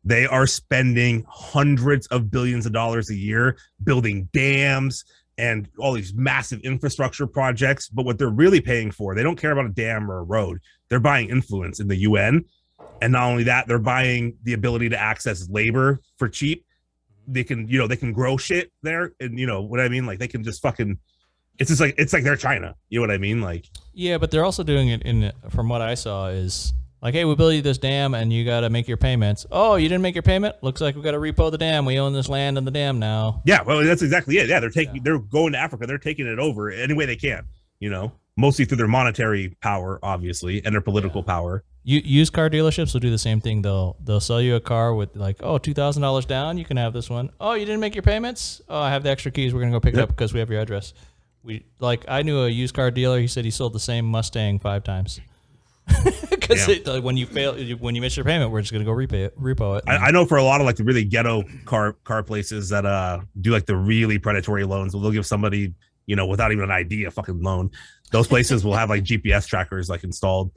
They are spending hundreds of billions of dollars a year building dams and all these massive infrastructure projects. But what they're really paying for, they don't care about a dam or a road. They're buying influence in the UN. And not only that, they're buying the ability to access labor for cheap. They can, you know, they can grow shit there. And you know what I mean? Like they can just fucking, it's like they're China. You know what I mean? Like, yeah, but they're also doing it from what I saw is, like, hey, we built you this dam and you got to make your payments. Oh, you didn't make your payment? Looks like we got to repo the dam. We own this land and the dam now. Yeah, well, that's exactly it. Yeah, they're going to Africa. They're taking it over any way they can, you know, mostly through their monetary power, obviously, and their political power. Used car dealerships will do the same thing. They'll sell you a car with like, oh, $2,000 down. You can have this one. Oh, you didn't make your payments? Oh, I have the extra keys. We're going to go pick it up because we have your address. I knew a used car dealer. He said he sold the same Mustang 5 times. Because when you miss your payment, we're just gonna go repo it. I know for a lot of like the really ghetto car places that do like the really predatory loans, they'll give somebody, you know, without even an ID a fucking loan. Those places will have like GPS trackers like installed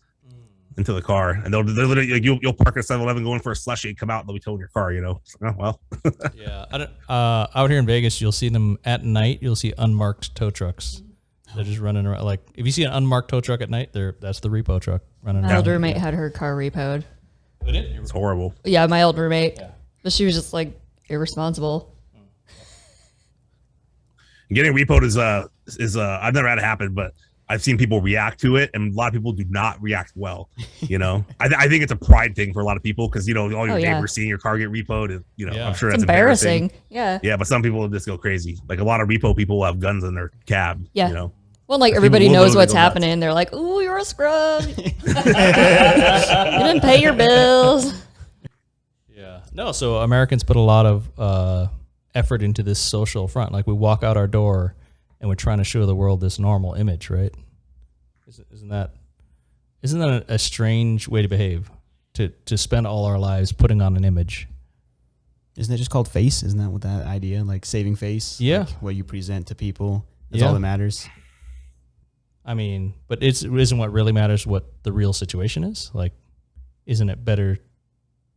into the car, and they're literally like, you'll park at 7-Eleven going for a slushie, come out and they'll be towing your car. You know, oh, well. Yeah, out here in Vegas, you'll see them at night. You'll see unmarked tow trucks. They're just running around. Like if you see an unmarked tow truck at night, that's the repo truck running around. My old roommate had her car repoed. It's horrible. Yeah, my old roommate. Yeah. But she was just like irresponsible. Getting repoed is I've never had it happen, but I've seen people react to it, and a lot of people do not react well. You know, I think it's a pride thing for a lot of people because, you know, all your neighbors seeing your car get repoed, and, you know, I'm sure that's embarrassing. Yeah. Yeah, but some people will just go crazy. Like a lot of repo people will have guns in their cab. Yeah. You know. Well, like everybody knows what's happening. They're like, "Ooh, you're a scrub. You didn't pay your bills." Yeah. No. So Americans put a lot of effort into this social front. Like we walk out our door and we're trying to show the world this normal image, right? Isn't that a strange way to behave? To spend all our lives putting on an image. Isn't it just called face? Isn't that what that idea, like saving face? Yeah. Like what you present to people. That's all that matters. I mean, but isn't what really matters what the real situation is? Like, isn't it better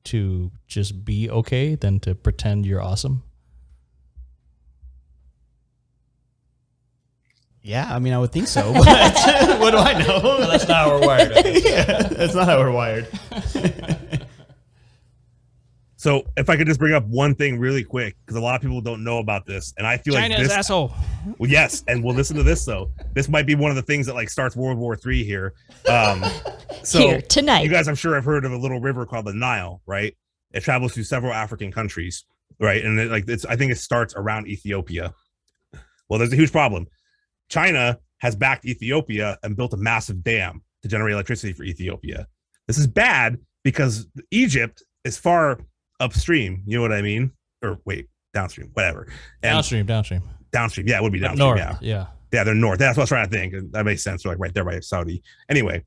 to just be okay than to pretend you're awesome? Yeah, I mean, I would think so. But what do I know? Well, that's not how we're wired. Yeah, that's not how we're wired. So if I could just bring up one thing really quick, because a lot of people don't know about this, and I feel China like is asshole. Well, yes, and we'll listen to this though. This might be one of the things that like starts World War III here. So here tonight, you guys, I'm sure, have heard of a little river called the Nile, right? It travels through several African countries, right? And I think it starts around Ethiopia. Well, there's a huge problem. China has backed Ethiopia and built a massive dam to generate electricity for Ethiopia. This is bad because Egypt is far upstream. You know what I mean? Or wait, downstream, whatever. And Downstream. Yeah, it would be downstream. North, yeah, they're north. That's what I was trying to think. That makes sense. They're like right there by Saudi. Anyway,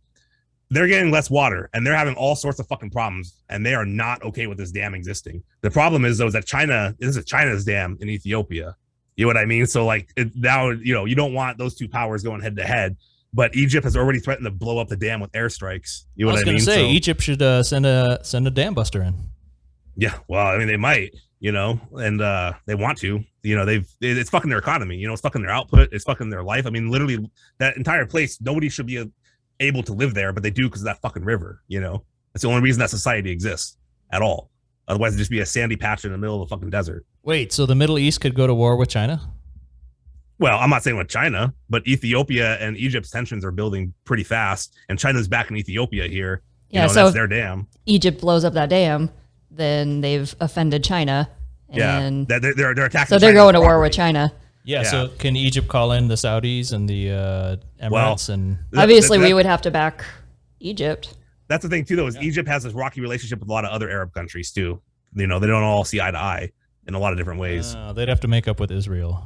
they're getting less water and they're having all sorts of fucking problems, and they are not okay with this dam existing. The problem is though, is that this is China's dam in Ethiopia. You know what I mean? So like now, you know, you don't want those two powers going head to head. but Egypt has already threatened to blow up the dam with airstrikes. You know I was what I going mean? to say, So, Egypt should send a dam buster in. yeah, well, I mean, they might, and they want to. It's fucking their economy. It's fucking their output. It's fucking their life. I mean, literally, that entire place, nobody should be able to live there, but they do because of that fucking river. That's the only reason that society exists at all. Otherwise, it'd just be a sandy patch in the middle of the fucking desert. Wait, so the Middle East could go to war with China? Well, I'm not saying with China, but Ethiopia and Egypt's tensions are building pretty fast, and China's back in Ethiopia here. Yeah, so that's if their dam. Egypt blows up that dam, then they've offended China. And Yeah, they're attacking. so they're China's going to war property. with China. Yeah, Yeah. so can Egypt call in the Saudis and the Emirates? And Obviously, we would have to back Egypt. That's the thing too, though, is Egypt has this rocky relationship with a lot of other Arab countries too. They don't all see eye to eye in a lot of different ways. they'd have to make up with Israel.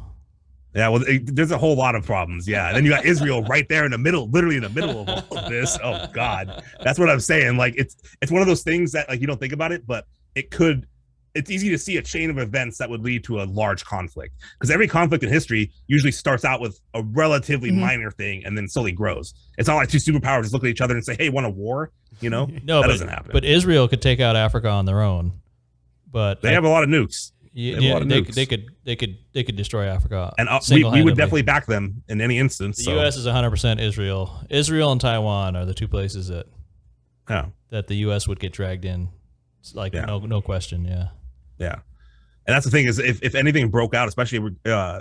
Yeah, well, there's a whole lot of problems. Yeah, and then you got Israel right there in the middle, literally in the middle of all of this. Oh God, that's what I'm saying. Like it's one of those things that like you don't think about it, but it's easy to see a chain of events that would lead to a large conflict, because every conflict in history usually starts out with a relatively minor thing and then slowly grows. It's not like two superpowers just look at each other and say, "Hey, want a war?" No, that doesn't happen. But Israel could take out Africa on their own. But they have a lot of nukes. They could destroy Africa. And we would single-handedly. definitely back them in any instance. The U.S. is 100% Israel. Israel and Taiwan are the two places that the U.S. would get dragged in. It's like no question. Yeah. Yeah. And that's the thing is if anything broke out, especially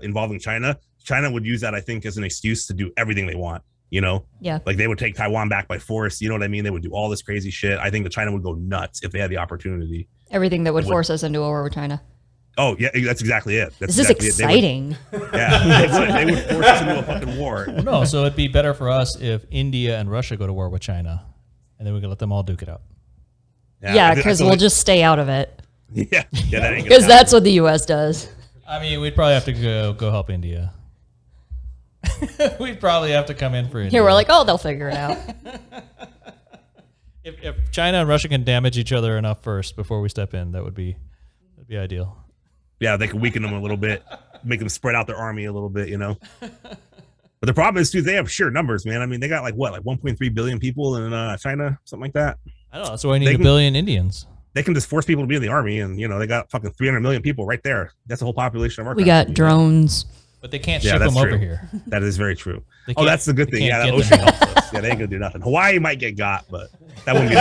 involving China would use that, I think, as an excuse to do everything they want. Yeah. Like they would take Taiwan back by force. You know what I mean? They would do all this crazy shit. I think that China would go nuts if they had the opportunity. Everything that would force us into a war with China. Oh, yeah, that's exactly it. This is exciting. They would force us into a fucking war. No, so it'd be better for us if India and Russia go to war with China, and then we can let them all duke it out. Yeah, because we'll just stay out of it. Yeah, that ain't gonna Because that's what the U.S. does. I mean, we'd probably have to go help India. We'd probably have to come in for India. Here, we're like, oh, they'll figure it out. If China and Russia can damage each other enough first before we step in, that'd be ideal. Yeah, they can weaken them a little bit, make them spread out their army a little bit, But the problem is, too, they have sheer numbers, man. I mean, they got like 1.3 billion people in China, something like that. I don't know. That's why I need a billion Indians. They can just force people to be in the army, and they got fucking 300 million people right there. That's the whole population of our We country. got drones. But they can't ship them over here. That is very true. They Oh, that's the good they thing. can't Yeah, that get ocean them. helps us. Yeah, they ain't gonna do nothing. Hawaii might get got, but that wouldn't be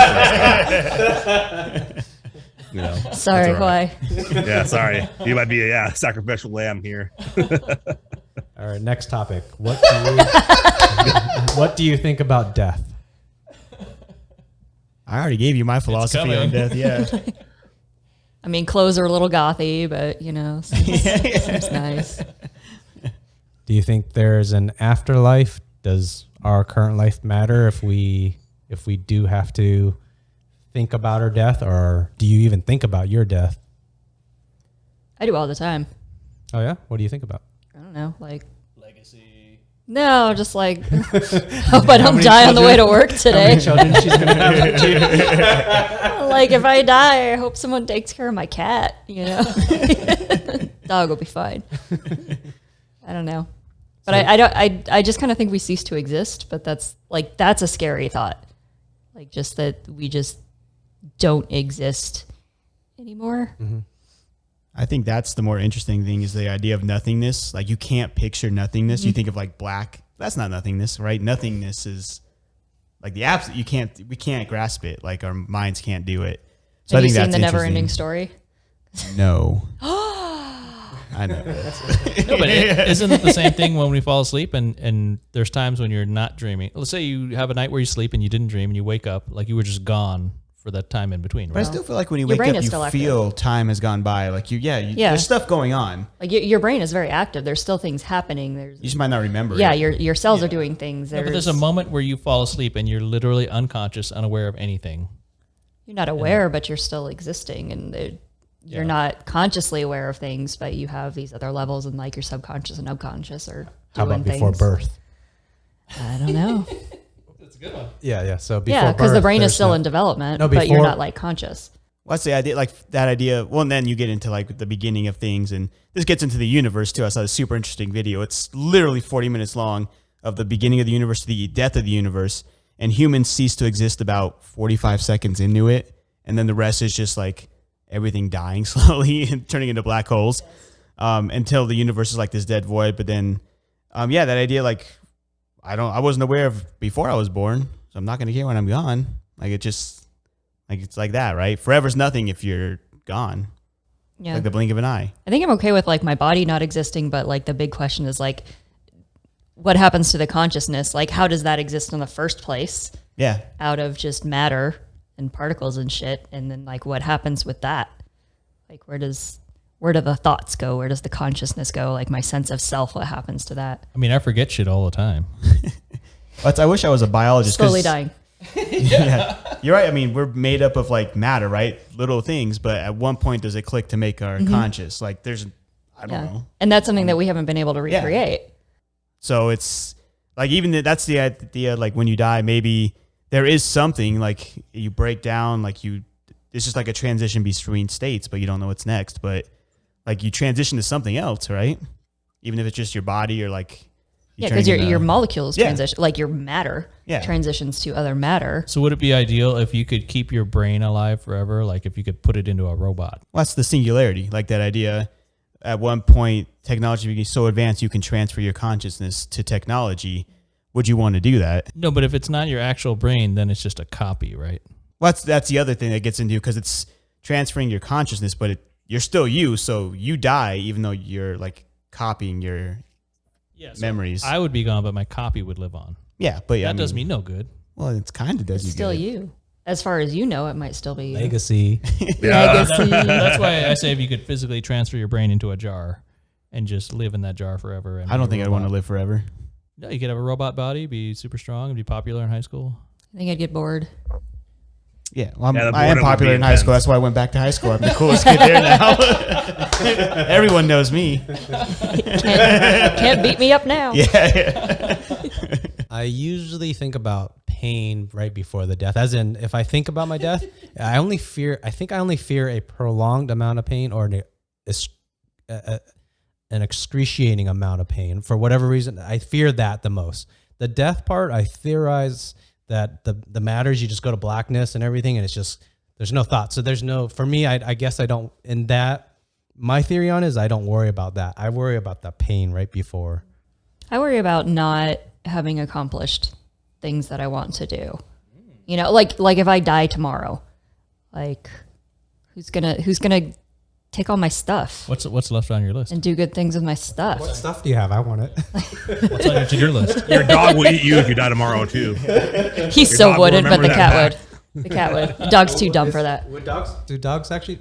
the first. Sorry, all right. why? Yeah, sorry. You might be a sacrificial lamb here. All right, next topic. What do you think about death? I already gave you my philosophy on coming. death. Yeah. I mean, clothes are a little gothy, but seems nice. Do you think there's an afterlife? Does our current life matter if we do have to think about our death, or do you even think about your death? I do all the time. Oh yeah? What do you think about? I don't know, like Legacy. no, just like hope I don't die on the way to work today. Children she's gonna have. Like if I die, I hope someone takes care of my cat. Dog will be fine. I don't know, but I just kind of think we cease to exist. But that's a scary thought, like just that we just don't exist anymore. Mm-hmm. I think that's the more interesting thing is the idea of nothingness. Like you can't picture nothingness. You think of like black. That's not nothingness, right? Nothingness is like the absolute. We can't grasp it. Like our minds can't do it. So Have I you think seen that's the Never-Ending interesting. Story? No. I know. No, but isn't it the same thing when we fall asleep and there's times when you're not dreaming? Let's say you have a night where you sleep and you didn't dream and you wake up like you were just gone for that time in between. But I Right? still feel like when you Your wake brain up, is you still feel time has gone by. Like there's stuff going on. Like your brain is very active. There's still things happening. You just might not remember. Yeah, it. your cells are doing things. No, but there's a moment where you fall asleep and you're literally unconscious, unaware of anything. You're not aware, but you're still existing, and you're not consciously aware of things, but you have these other levels, and like your subconscious and unconscious are How doing about before things. birth? I don't know. That's a good one. Yeah. So before Yeah, because the birth, brain is there's still no- in development, No, but you're before- not like conscious. What's the idea? Like that idea. Well, and then you get into like the beginning of things, and this gets into the universe too. I saw a super interesting video. It's literally 40 minutes long of the beginning of the universe to the death of the universe, and humans cease to exist about 45 seconds into it, and then the rest is just like everything dying slowly and turning into black holes, until the universe is like this dead void. But then, that idea, like, I wasn't aware of before I was born, so I'm not going to care when I'm gone. Like, it's like that, right? Forever's nothing if you're gone. Yeah. Like the blink of an eye. I think I'm okay with like my body not existing, but like the big question is like, what happens to the consciousness? Like, how does that exist in the first place? Yeah. Out of just matter and particles and shit. And then like, what happens with that? Like, where do the thoughts go? Where does the consciousness go? Like my sense of self, what happens to that? I mean, I forget shit all the time. But I wish I was a biologist. Slowly dying. Yeah, you're right. I mean, we're made up of like matter, right? Little things, but at one point does it click to make our conscious? Like I don't know. And that's something that we haven't been able to recreate. So it's like, that's the idea, like when you die, maybe there is something like you break down, like it's just like a transition between states, but you don't know what's next. But like you transition to something else, right? Even if it's just your body or like. Yeah, because your molecules transition, like your matter Yeah. transitions to other matter. So would it be ideal if you could keep your brain alive forever? Like if you could put it into a robot? Well, that's the singularity, like that idea. At one point, technology became so advanced you can transfer your consciousness to technology. Would you want to do that? No, but if it's not your actual brain, then it's just a copy, right? Well, that's the other thing that gets into, because it's transferring your consciousness, but you're still you, so you die even though you're like copying your memories. I would be gone, but my copy would live on. Yeah, but That does me no good. Well, it's kind of does you Still good. you. As far as you know, it might still be you. Legacy. Legacy. That's why I say if you could physically transfer your brain into a jar and just live in that jar forever. And I don't be a think I'd want to robot. live forever. No, you could have a robot body, be super strong, and be popular in high school. I think I'd get bored. Yeah, well, Yeah, the I am boredom would popular be in high school. intense. That's why I went back to high school. I'm the coolest kid there now. Everyone knows me. Can't beat me up now. I usually think about pain right before the death. As in, if I think about my death, I only fear a prolonged amount of pain or an excruciating amount of pain. For whatever reason, I fear that the most. The death part, I theorize that the matters, you just go to blackness and everything, and it's just, there's no thought. So there's no, for me, I guess I don't, in that, my theory on is I don't worry about that. I worry about the pain right before. I worry about not having accomplished things that I want to do. You know, like if I die tomorrow, like who's gonna take all my stuff What's left on your list? and do good things with my stuff? What stuff do you have? I want it. What's on your to-do list? Your dog will eat you if you die tomorrow too. He's Your so dog will wouldn't, but remember the that cat fact. would. The cat would. The dog's too dumb for that. Would dogs actually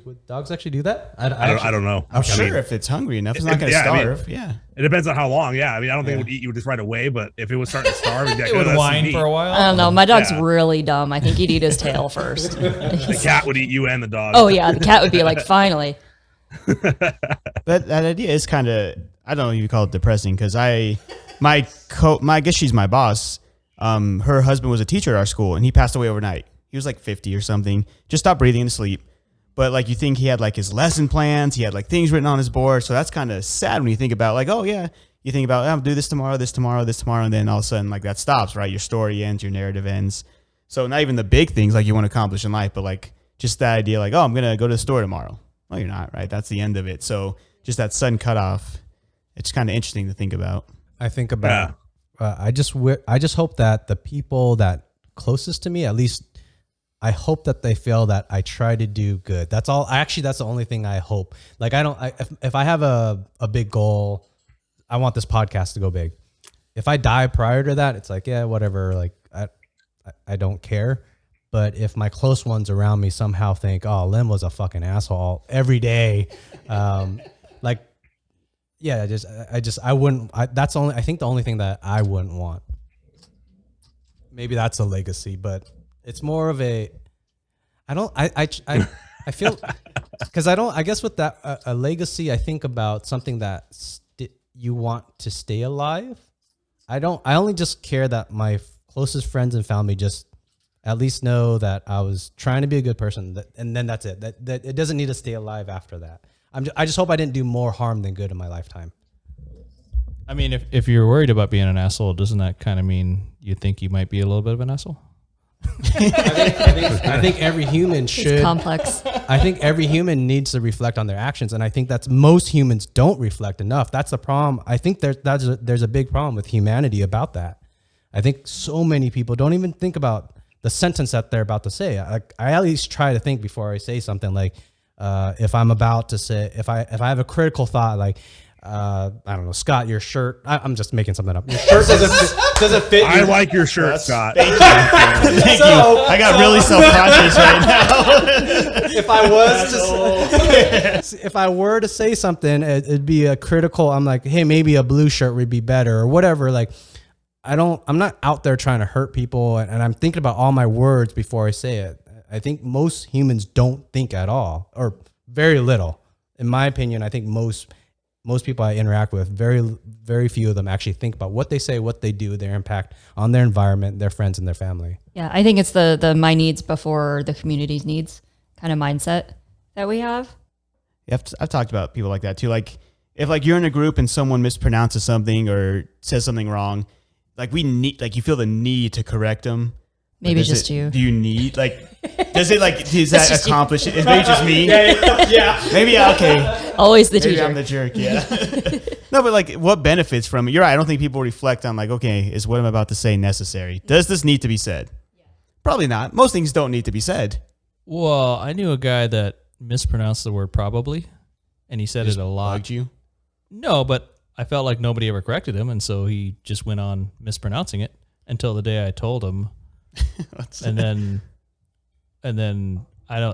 do that? I don't know. I'm sure mean, if it's hungry enough, it's not going to yeah, I mean, starve. Yeah. it depends on how long. Yeah, I mean, I don't think it would eat you just right away, but if it was starting to starve, it'd be like, It oh, would that's whine some for a meat. while. I don't know. My dog's Yeah. really dumb. I think he'd eat his tail first. The cat would eat you and the dog. Oh yeah, the cat would be like, finally. That idea is kind of, I don't know if you call it depressing, because I guess she's my boss. Her husband was a teacher at our school, and he passed away overnight. He was like 50 or something, just stopped breathing and sleep. But like, you think he had like his lesson plans, he had like things written on his board. So that's kind of sad when you think about like, oh yeah, you think about, I'll do this tomorrow, and then all of a sudden like that stops, right? Your story ends, your narrative ends. So not even the big things like you want to accomplish in life, but like just that idea like, oh, I'm going to go to the store tomorrow. No, you're not, right? That's the end of it. So just that sudden cutoff, it's kind of interesting to think about. I think about. I just hope that the people that closest to me, at least, I hope that they feel that I try to do good. That's all. Actually, that's the only thing I hope. Like if I have a big goal, I want this podcast to go big. If I die prior to that, it's like, yeah, whatever. Like I don't care. But if my close ones around me somehow think, oh, Liem was a fucking asshole every day, like, yeah, I wouldn't. I think the only thing that I wouldn't want. Maybe that's a legacy, but it's more of a. I feel because I guess with that a legacy, I think about something that you want to stay alive. I only just care that my closest friends and family just at least know that I was trying to be a good person, and then that's it. That it doesn't need to stay alive after that. I just hope I didn't do more harm than good in my lifetime. I mean, if you're worried about being an asshole, doesn't that kind of mean you think you might be a little bit of an asshole? I think every human It's should. complex. I think every human needs to reflect on their actions, and I think that's most humans don't reflect enough. That's the problem. I think there's a big problem with humanity about that. I think so many people don't even think about the sentence that they're about to say. I at least try to think before I say something. Like if I'm about to say, if I have a critical thought, like I don't know, Scott, your shirt. I'm just making something up. Your shirt doesn't fit. I like your shirt, Scott. Thank you. I got really self-conscious right now. If I were to say something, it'd be a critical. I'm like, hey, maybe a blue shirt would be better or whatever. Like, I'm not out there trying to hurt people, and I'm thinking about all my words before I say it. I think most humans don't think at all, or very little. In my opinion, I think most people I interact with, very, very few of them actually think about what they say, what they do, their impact on their environment, their friends, and their family. Yeah, I think it's the my needs before the community's needs kind of mindset that we have. I've talked about people like that too. Like if like you're in a group and someone mispronounces something or says something wrong, like you feel the need to correct them. Maybe just you. Do you need does it does that accomplish it? Is maybe just me? Yeah. Maybe okay. Always the Maybe teacher. I'm the jerk. Yeah. No, but like what benefits from it? You're right. I don't think people reflect on like, okay, is what I'm about to say necessary? Does this need to be said? Probably not. Most things don't need to be said. Well, I knew a guy that mispronounced the word probably, and he said it a lot. Bugged you? No, but I felt like nobody ever corrected him, and so he just went on mispronouncing it until the day I told him. and then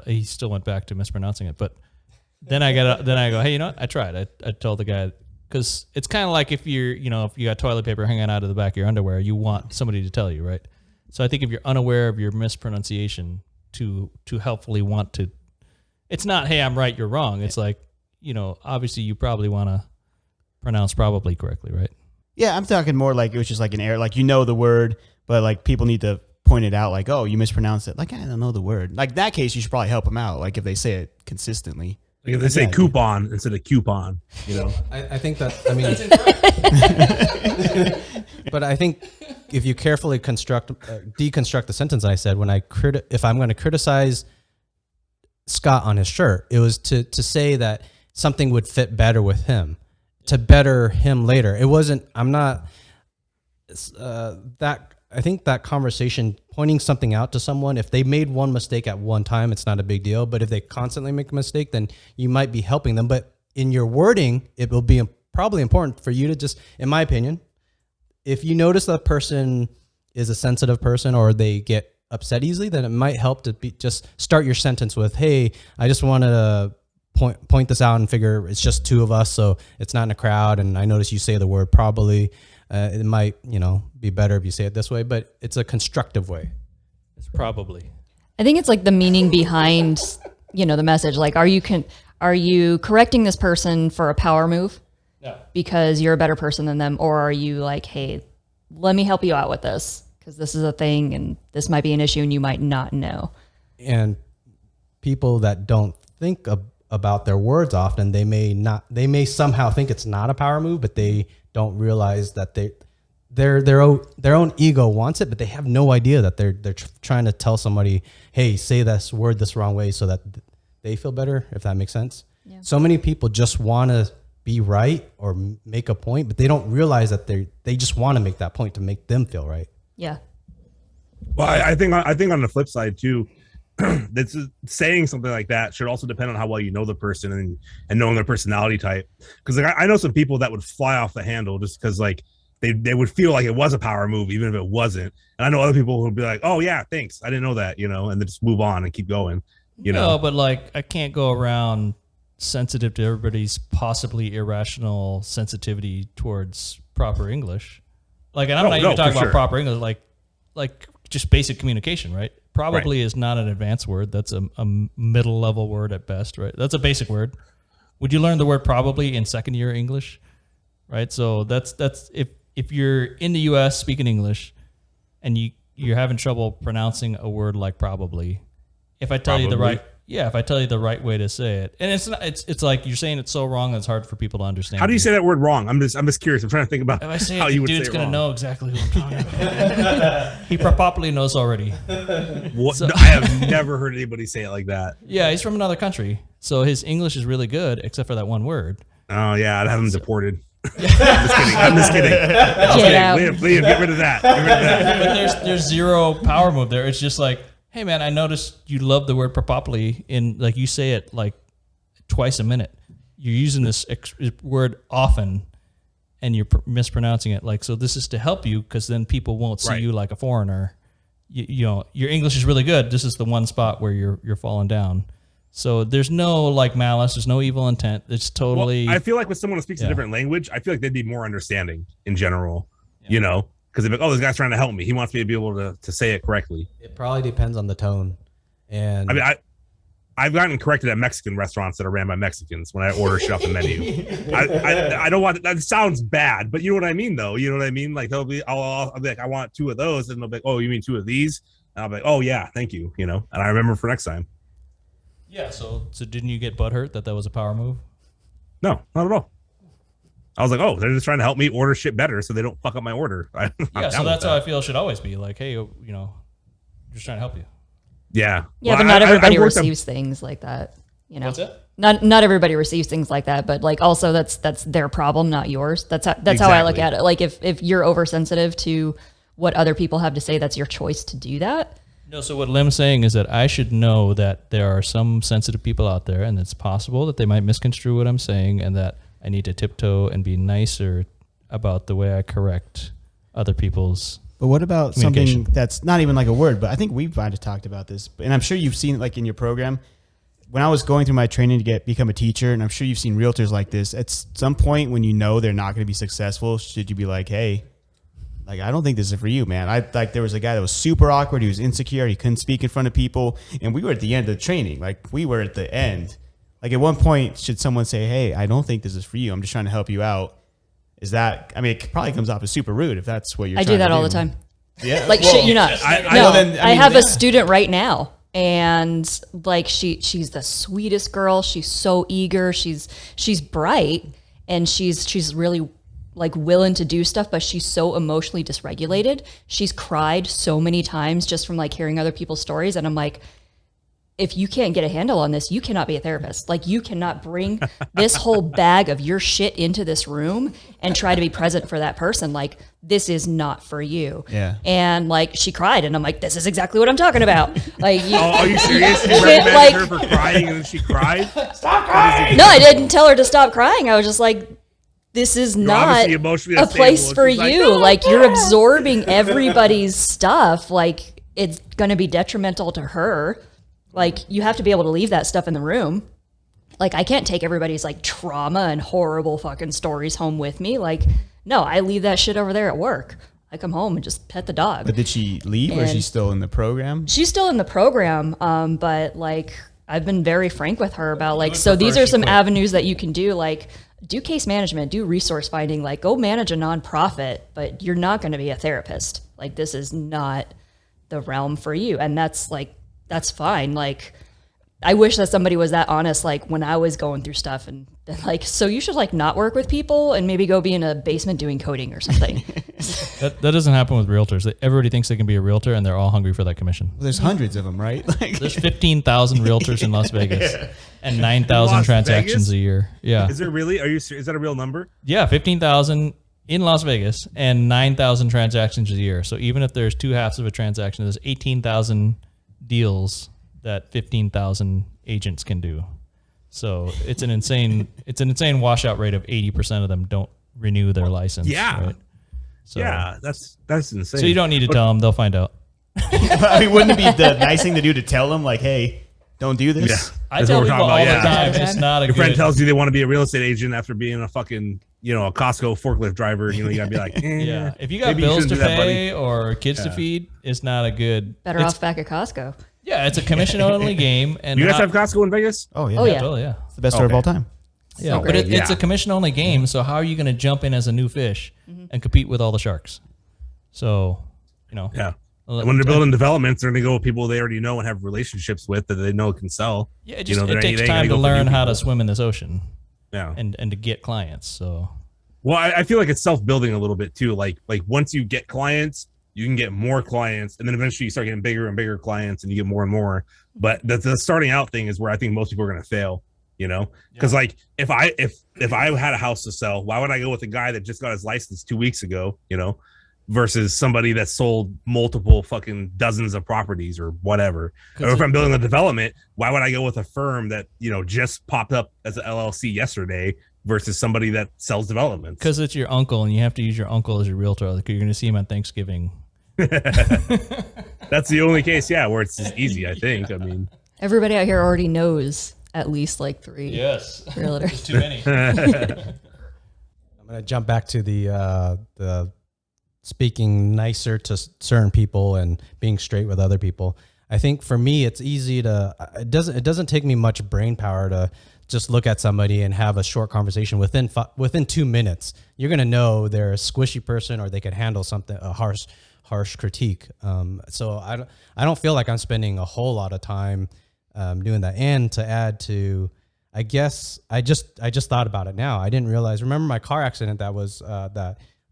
he still went back to mispronouncing it. But then I go, hey, you know what? I tried. I told the guy, because it's kind of like if you got toilet paper hanging out of the back of your underwear, you want somebody to tell you, right? So I think if you're unaware of your mispronunciation, to helpfully want to, it's not, hey, I'm right, you're wrong. It's like, obviously you probably want to pronounce probably correctly, right? Yeah, I'm talking more like it was just like an error. Like the word, but like people need to point it out. Like, oh, you mispronounced it. Like, I don't know the word. Like that case, you should probably help them out. Like if they say it consistently. Like if they say coupon instead of coupon, I think that, but I think if you carefully deconstruct the sentence I said, if I'm going to criticize Scott on his shirt, it was to say that something would fit better with him, to better him later. It wasn't, I think that conversation, pointing something out to someone, if they made one mistake at one time, it's not a big deal. But if they constantly make a mistake, then you might be helping them. But in your wording, it will be probably important for you to just, in my opinion, if you notice that person is a sensitive person or they get upset easily, then it might help to just start your sentence with, hey, I just wanted to point this out and figure it's just two of us, so it's not in a crowd. And I notice you say the word probably. It might, be better if you say it this way, but it's a constructive way. It's probably. I think it's like the meaning behind, the message. Like, are you correcting this person for a power move? Yeah. Because you're a better person than them, or are you like, hey, let me help you out with this because this is a thing and this might be an issue and you might not know. And people that don't think about their words often, they may somehow think it's not a power move, but they don't realize that their own ego wants it, but they have no idea that they're trying to tell somebody, hey, say this word this wrong way so that they feel better, if that makes sense. Yeah. So many people just want to be right or make a point, but they don't realize that they just want to make that point to make them feel right. Yeah. Well, I think on the flip side too, that's saying something like that should also depend on how well you know the person and knowing their personality type. Because like I know some people that would fly off the handle just because like they would feel like it was a power move even if it wasn't. And I know other people who would be like, oh yeah, thanks, I didn't know that, and then just move on and keep going. No, but like I can't go around sensitive to everybody's possibly irrational sensitivity towards proper English. Like, and I'm not even talking about proper English, like just basic communication, right? Probably is not an advanced word. That's a middle level word at best, right? That's a basic word. Would you learn the word probably in second year English, right? So that's if you're in the U.S. speaking English and you're having trouble pronouncing a word like probably, if I tell you the right, Yeah, if I tell you the right way to say it, and it's not, it's like you're saying it so wrong that it's hard for people to understand. How do you say that word wrong? I'm just curious. I'm trying to think about If I say how it, you the would say dude's it gonna wrong. know exactly who I'm talking about. He probably knows already. What? So- No, I have never heard anybody say it like that. Yeah, he's from another country, so his English is really good, except for that one word. Oh yeah, I'd have him deported. I'm just kidding. out. Liam, get rid of that. Get rid of that. But there's zero power move there. It's just like, hey man, I noticed you love the word propopoli in, like, you say it like twice a minute. You're using this word often, and you're mispronouncing it. Like, so this is to help you, because then people won't see Right. you like a foreigner. You know, your English is really good. This is the one spot where you're falling down. So there's no like malice. There's no evil intent. It's totally. Well, I feel like with someone who speaks a different language, I feel like they'd be more understanding in general. You know, because they're like, oh, this guy's trying to help me. He wants me to be able to say it correctly. It probably depends on the tone. And I mean, I've gotten corrected at Mexican restaurants that are ran by Mexicans when I order shit off the menu. I don't want that sounds bad, but you know what I mean though. You know what I mean? Like I'll be like, I want 2 of those, and they'll be like, oh, you mean 2 of these? And I'll be like, oh yeah, thank you. You know, and I remember for next time. Yeah. So didn't you get butthurt that was a power move? No, not at all. I was like, oh, they're just trying to help me order shit better so they don't fuck up my order. Yeah. So that's how I feel. It should always be like, hey, you know, just trying to help you. Yeah. Yeah, Well, but not everybody I worked receives things like that. You know, What's that? Not everybody receives things like that, but like also that's their problem, not yours. That's how I look Exactly. at it. Like if you're oversensitive to what other people have to say, that's your choice to do that. No, so what Lim's saying is that I should know that there are some sensitive people out there, and it's possible that they might misconstrue what I'm saying, and that I need to tiptoe and be nicer about the way I correct other people's. But what about something Communication. that's not even like a word? But I think we've might have talked about this, and I'm sure you've seen it like in your program. When I was going through my training to become a teacher, and I'm sure you've seen realtors like this. At some point, when you know they're not going to be successful, should you be like, "Hey, like I don't think this is for you, man." There was a guy that was super awkward. He was insecure. He couldn't speak in front of people, and we were at the end of the training. Like we were at the end. Like at one point, should someone say, "Hey, I don't think this is for you. I'm just trying to help you out." Is that? I mean, it probably comes off as super rude if that's what you're. I trying do that to all the time. Yeah, Like shit, you're not. I have yeah. a student right now, and like she's the sweetest girl. She's so eager. She's bright, and she's really like willing to do stuff, but she's so emotionally dysregulated. She's cried so many times just from like hearing other people's stories, and I'm like, if you can't get a handle on this, you cannot be a therapist. Like you cannot bring this whole bag of your shit into this room and try to be present for that person. Like this is not for you. Yeah. And like she cried, and I'm like, this is exactly what I'm talking about. Like, Oh, are you serious? You can't, recommended like- her for crying and then she cried? no, I didn't tell her to stop crying. I was just like, this is not obviously emotionally a unstable. place for She's like, you. "No, Like you're absorbing everybody's stuff. Like it's going to be detrimental to her. Like you have to be able to leave that stuff in the room. Like I can't take everybody's like trauma and horrible fucking stories home with me. Like no, I leave that shit over there at work. I come home and just pet the dog. But did she leave, or is she And- still in the program? She's still in the program, but like I've been very frank with her about like, would so these prefer are she some quit. avenues that you can do, like do case management, do resource finding, like go manage a nonprofit, but you're not going to be a therapist. Like this is not the realm for you. And that's fine. Like I wish that somebody was that honest, like when I was going through stuff and like, so you should like not work with people and maybe go be in a basement doing coding or something. That doesn't happen with realtors. Everybody thinks they can be a realtor, and they're all hungry for that commission. Well, there's hundreds of them, right? Like, There's 15,000 realtors in Las Vegas and 9,000 Las transactions Vegas? a year. Yeah. Is there really? Are you serious? Is that a real number? Yeah, 15,000 in Las Vegas and 9,000 transactions a year. So even if there's 2/2 of a transaction, there's 18,000 deals that 15,000 agents can do. So it's an insane washout rate of 80% of them don't renew their license. Yeah. Right? So, Yeah, that's insane. So you don't need to tell them; they'll find out. I mean, wouldn't it be the nice thing to do to tell them, like, "Hey, don't do this"? Yeah. I That's tell what we're people all talking the about, time it's not a Your good. friend tells you they want to be a real estate agent after being a fucking, a Costco forklift driver. You gotta be like, yeah, if you got maybe you bills shouldn't to do that, buddy. pay or kids to feed, it's not a good. Better it's- off back at Costco. Yeah, it's a commission only game, and You guys how- have Costco in Vegas? Oh yeah, Oh, yeah. totally, yeah. it's the best store of Okay. all time. Yeah, but great. it's Yeah. a commission only game. So how are you going to jump in as a new fish and compete with all the sharks? So, Yeah. And when they're building developments, they're going to go with people they already know and have relationships with that they know can sell. Yeah, it takes time to learn how to swim in this ocean. Yeah, and to get clients. So, well, I feel like it's self-building a little bit too. Like once you get clients, you can get more clients, and then eventually you start getting bigger and bigger clients, and you get more and more. But the starting out thing is where I think most people are going to fail. Because like if I had a house to sell, why would I go with a guy that just got his license 2 weeks ago? Versus somebody that sold multiple fucking dozens of properties or whatever. Or if I'm building a development, why would I go with a firm that, just popped up as an LLC yesterday versus somebody that sells developments? Because it's your uncle and you have to use your uncle as your realtor. Like you're going to see him on Thanksgiving. That's the only case, where it's just easy, I think. I mean, everybody out here already knows at least like 3 realtors. There's too many. I'm going to jump back to the speaking nicer to certain people and being straight with other people. I think for me, it's easy to, it doesn't take me much brain power to just look at somebody and have a short conversation within 2 minutes. You're going to know they're a squishy person or they could handle something, a harsh critique. So I don't feel like I'm spending a whole lot of time doing that. And to add to, I guess I just thought about it now. I didn't realize, remember my car accident that was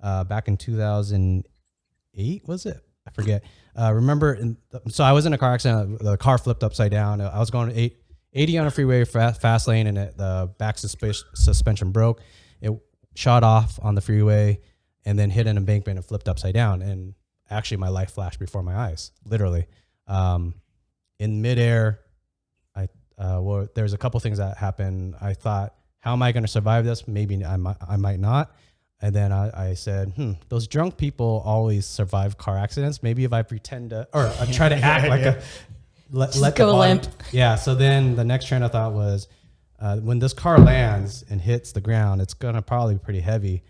back in 2008, was it? I forget. So I was in a car accident. The car flipped upside down. I was going 80 on a freeway fast lane, and the back suspension broke. It shot off on the freeway and then hit an embankment and flipped upside down. And actually, my life flashed before my eyes, literally. In midair, there's a couple things that happened. I thought, how am I going to survive this? Maybe I might not. And then I said, those drunk people always survive car accidents. Maybe if I pretend to, or I try to act like a, let go limp. Yeah. So then the next train of thought was, when this car lands and hits the ground, it's going to probably be pretty heavy.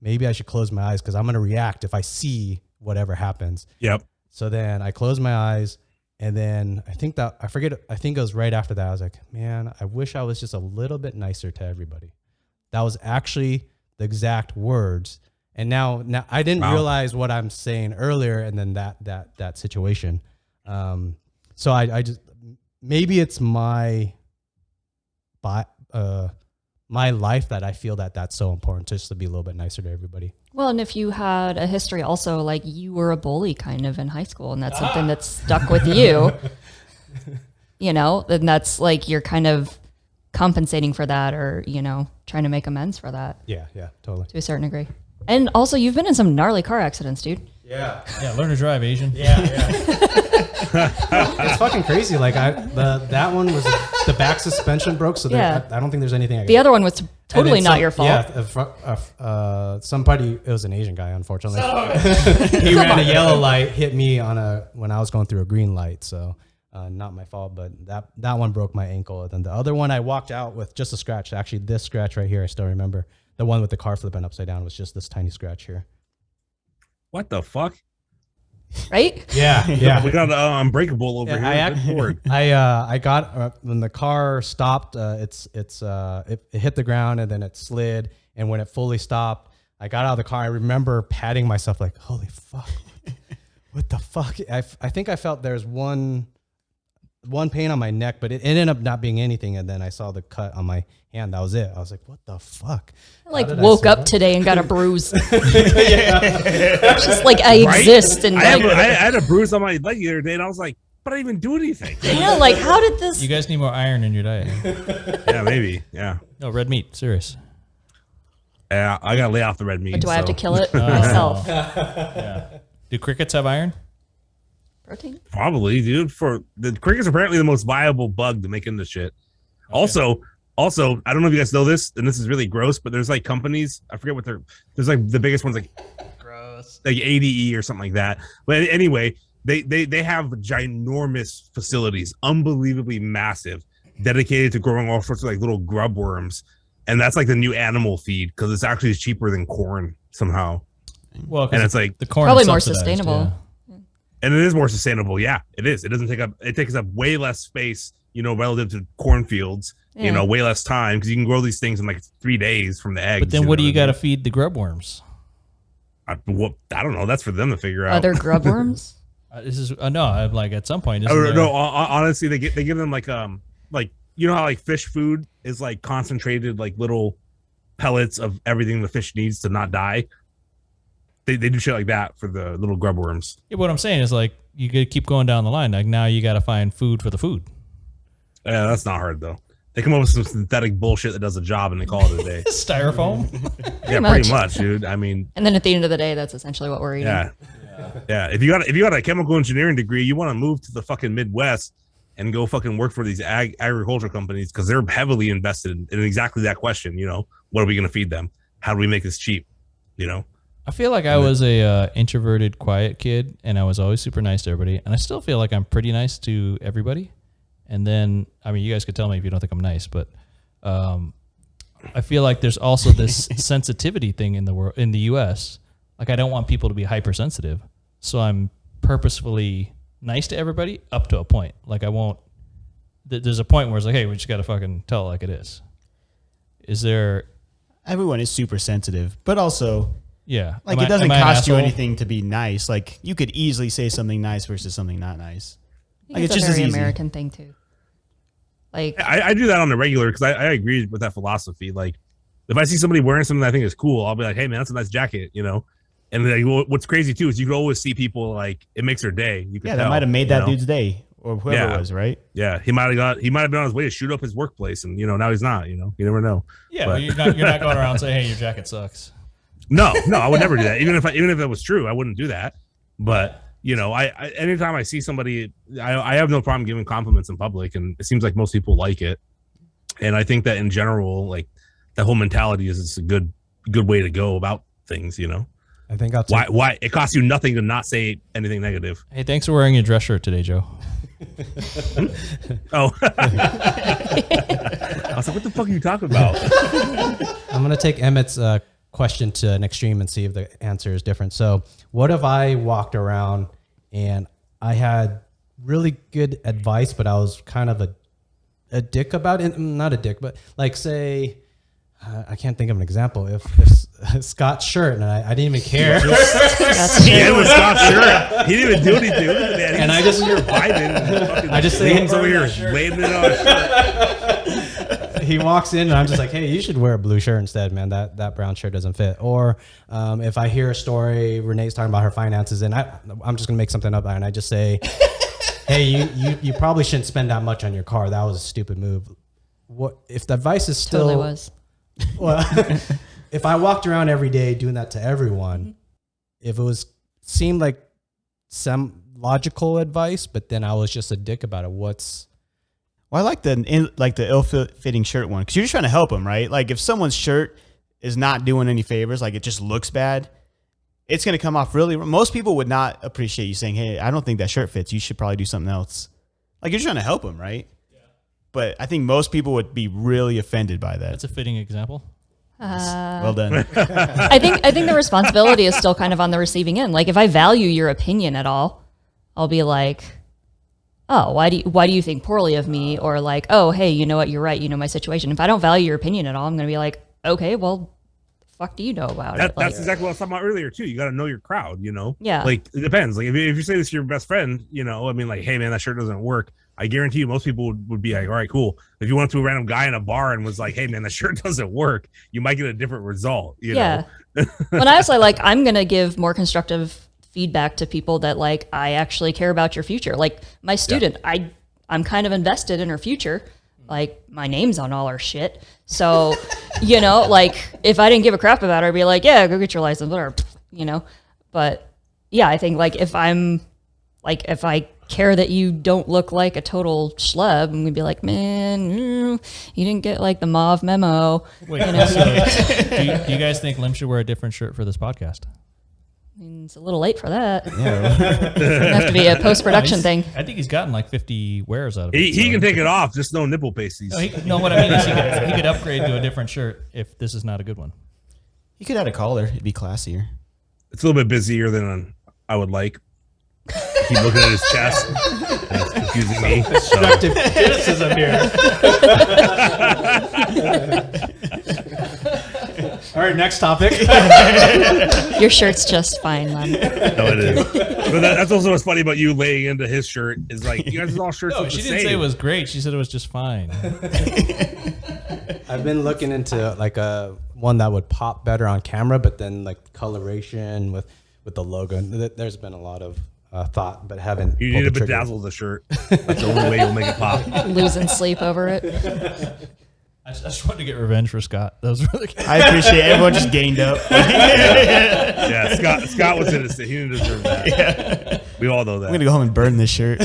Maybe I should close my eyes because I'm going to react if I see whatever happens. Yep. So then I closed my eyes. And then I think it was right after that. I was like, man, I wish I was just a little bit nicer to everybody. That was actually the exact words. And now I didn't realize what I'm saying earlier. And then that situation. So I just, maybe it's my life that I feel that's so important just to be a little bit nicer to everybody. Well, and if you had a history also, like you were a bully kind of in high school and that's something that's stuck with you, then that's like you're kind of compensating for that or, trying to make amends for that. Yeah, totally. To a certain degree. And also you've been in some gnarly car accidents, dude. Yeah. Yeah, learn to drive, Asian. Yeah. It's fucking crazy. Like that one was the back suspension broke, so I don't think there's anything I can do. The other one was totally not your fault. Yeah, somebody, it was an Asian guy, unfortunately. He ran a yellow light, hit me when I was going through a green light, so not my fault, but that one broke my ankle. And then the other one I walked out with just a scratch. Actually, this scratch right here, I still remember. The one with the car flipping upside down was just this tiny scratch here. What the fuck? Right? Yeah. We got Unbreakable over here. I got when the car stopped. It hit the ground and then it slid. And when it fully stopped, I got out of the car. I remember patting myself like, "Holy fuck, what the fuck?" I think I felt there's one pain on my neck, but it ended up not being anything. And then I saw the cut on my hand. That was it. I was like, "What the fuck?" I woke up today and got a bruise. Just like I exist and I had a bruise on my leg the other day, and I was like, "But I didn't even do anything." Yeah, like how did this? You guys need more iron in your diet. Yeah, maybe. Yeah. No, red meat. Serious. Yeah, I gotta lay off the red meat. Or do I have to kill it myself? Yeah. Do crickets have iron? Protein? Probably, dude. For the cricket's apparently the most viable bug to make into shit. Okay. Also, I don't know if you guys know this, and this is really gross, but there's like companies, I forget what there's like the biggest ones like gross, like ADE or something like that. But anyway, they have ginormous facilities, unbelievably massive, dedicated to growing all sorts of like little grub worms. And that's like the new animal feed because it's actually cheaper than corn somehow. Well, and it's like the corn probably is more subsidized, sustainable. yeah. And it is more sustainable. Yeah, it is. It takes up way less space, relative to cornfields, way less time because you can grow these things in like 3 days from the eggs. But then what do you got to feed the grub worms? I don't know. That's for them to figure out. Other grub worms? This is no. I'm like at some point. No, honestly, they give them like you know how like fish food is like concentrated like little pellets of everything the fish needs to not die. They do shit like that for the little grub worms. Yeah, what I'm saying is like you could keep going down the line. Like now you got to find food for the food. Yeah, that's not hard though. They come up with some synthetic bullshit that does a job and they call it a day. Styrofoam. Yeah, pretty much, dude. I mean, And then at the end of the day, that's essentially what we're eating. yeah. If you got a chemical engineering degree, you want to move to the fucking Midwest and go fucking work for these agriculture companies because they're heavily invested in exactly that question. You know, what are we going to feed them? How do we make this cheap? You know. I feel like I was a introverted, quiet kid, and I was always super nice to everybody. And I still feel like I'm pretty nice to everybody. And then, I mean, you guys could tell me if you don't think I'm nice, but I feel like there's also this sensitivity thing in the world, in the U.S. Like I don't want people to be hypersensitive, so I'm purposefully nice to everybody up to a point. Like I won't. There's a point where it's like, hey, we just got to fucking tell it like it is. Is there? Everyone is super sensitive, but also. Yeah. Like it doesn't cost you anything to be nice. Like you could easily say something nice versus something not nice. Like it's just a very as easy. American thing too. Like I do that on the regular because I agree with that philosophy. Like if I see somebody wearing something that I think is cool, I'll be like, hey man, that's a nice jacket, you know? And like, what's crazy too is you can always see people like it makes their day. You can that tell, might have made that know? dude's day or whoever it was, right? Yeah. He might have been on his way to shoot up his workplace and now he's not, you never know. Yeah, but you're not going around saying, hey, your jacket sucks. No, I would never do that. Even if that was true, I wouldn't do that. But I anytime I see somebody, I have no problem giving compliments in public, and it seems like most people like it. And I think that in general, like that whole mentality is a good way to go about things. I think I'll take Why it costs you nothing to not say anything negative. Hey, thanks for wearing your dress shirt today, Joe. Oh, I was like, what the fuck are you talking about? I'm gonna take Emmett's question to an extreme and see if the answer is different. So what if I walked around and I had really good advice, but I was kind of a dick about it? Not a dick, but like say, I can't think of an example. If Scott's shirt and I didn't even care. Yeah, with Scott's shirt. He didn't even do anything, man. And I just here vibing. I just say Liam's over here laying it on his shirt. He walks in and I'm just like, hey, you should wear a blue shirt instead, man. That brown shirt doesn't fit. Or if I hear a story, Renee's talking about her finances, and I'm just gonna make something up, and I just say, hey, you probably shouldn't spend that much on your car. That was a stupid move. What if the advice is still? totally was. Well, if I walked around every day doing that to everyone, if it seemed like some logical advice, but then I was just a dick about it. Well, I like the ill-fitting shirt one because you're just trying to help them, right? Like if someone's shirt is not doing any favors, like it just looks bad, it's going to come off really. Most people would not appreciate you saying, "Hey, I don't think that shirt fits. You should probably do something else." Like you're trying to help them, right? Yeah. But I think most people would be really offended by that. That's a fitting example. Well done. I think the responsibility is still kind of on the receiving end. Like if I value your opinion at all, I'll be like, oh, why do you think poorly of me? Or like, oh, hey, you know what? You're right. You know my situation. If I don't value your opinion at all, I'm going to be like, okay, well, the fuck do you know about it? That's exactly what I was talking about earlier too. You got to know your crowd, Yeah. Like it depends. Like if you say this to your best friend, I mean like, hey man, that shirt doesn't work. I guarantee you most people would be like, all right, cool. If you went to a random guy in a bar and was like, hey man, that shirt doesn't work, you might get a different result. You know? When I was like, I'm going to give more constructive feedback to people that like I actually care about your future. Like my student, I'm kind of invested in her future. Like my name's on all her shit. So, like if I didn't give a crap about her, I'd be like, yeah, go get your license, whatever, But yeah, I think like if I care that you don't look like a total schlub, I'm gonna be like, man, you didn't get like the mauve memo. Wait, so do you guys think Liem should wear a different shirt for this podcast? It's a little late for that. Yeah. It'll have to be a post-production thing. I think he's gotten like 50 wears out of it. He can take it off, just no nipple pasties. No, what I mean is he could upgrade to a different shirt if this is not a good one. You could add a collar. It'd be classier. It's a little bit busier than I would like. Keep looking at his chest. That's confusing me. Constructive criticism here. All right, next topic. Your shirt's just fine, Lem. No, it is. But that's also what's funny about you laying into his shirt is like you guys all shirts. No, look she the didn't same. say it was great. She said it was just fine. I've been looking into like a one that would pop better on camera, but then like coloration with the logo. There's been a lot of thought, but haven't. You pulled need to the trigger. bedazzle the shirt. That's the only way you'll make it pop. Losing sleep over it. I just wanted to get revenge for Scott. That was really good. I appreciate everyone just gained up. Yeah, Scott was innocent. He didn't deserve that. Yeah. We all know that. I'm gonna go home and burn this shirt.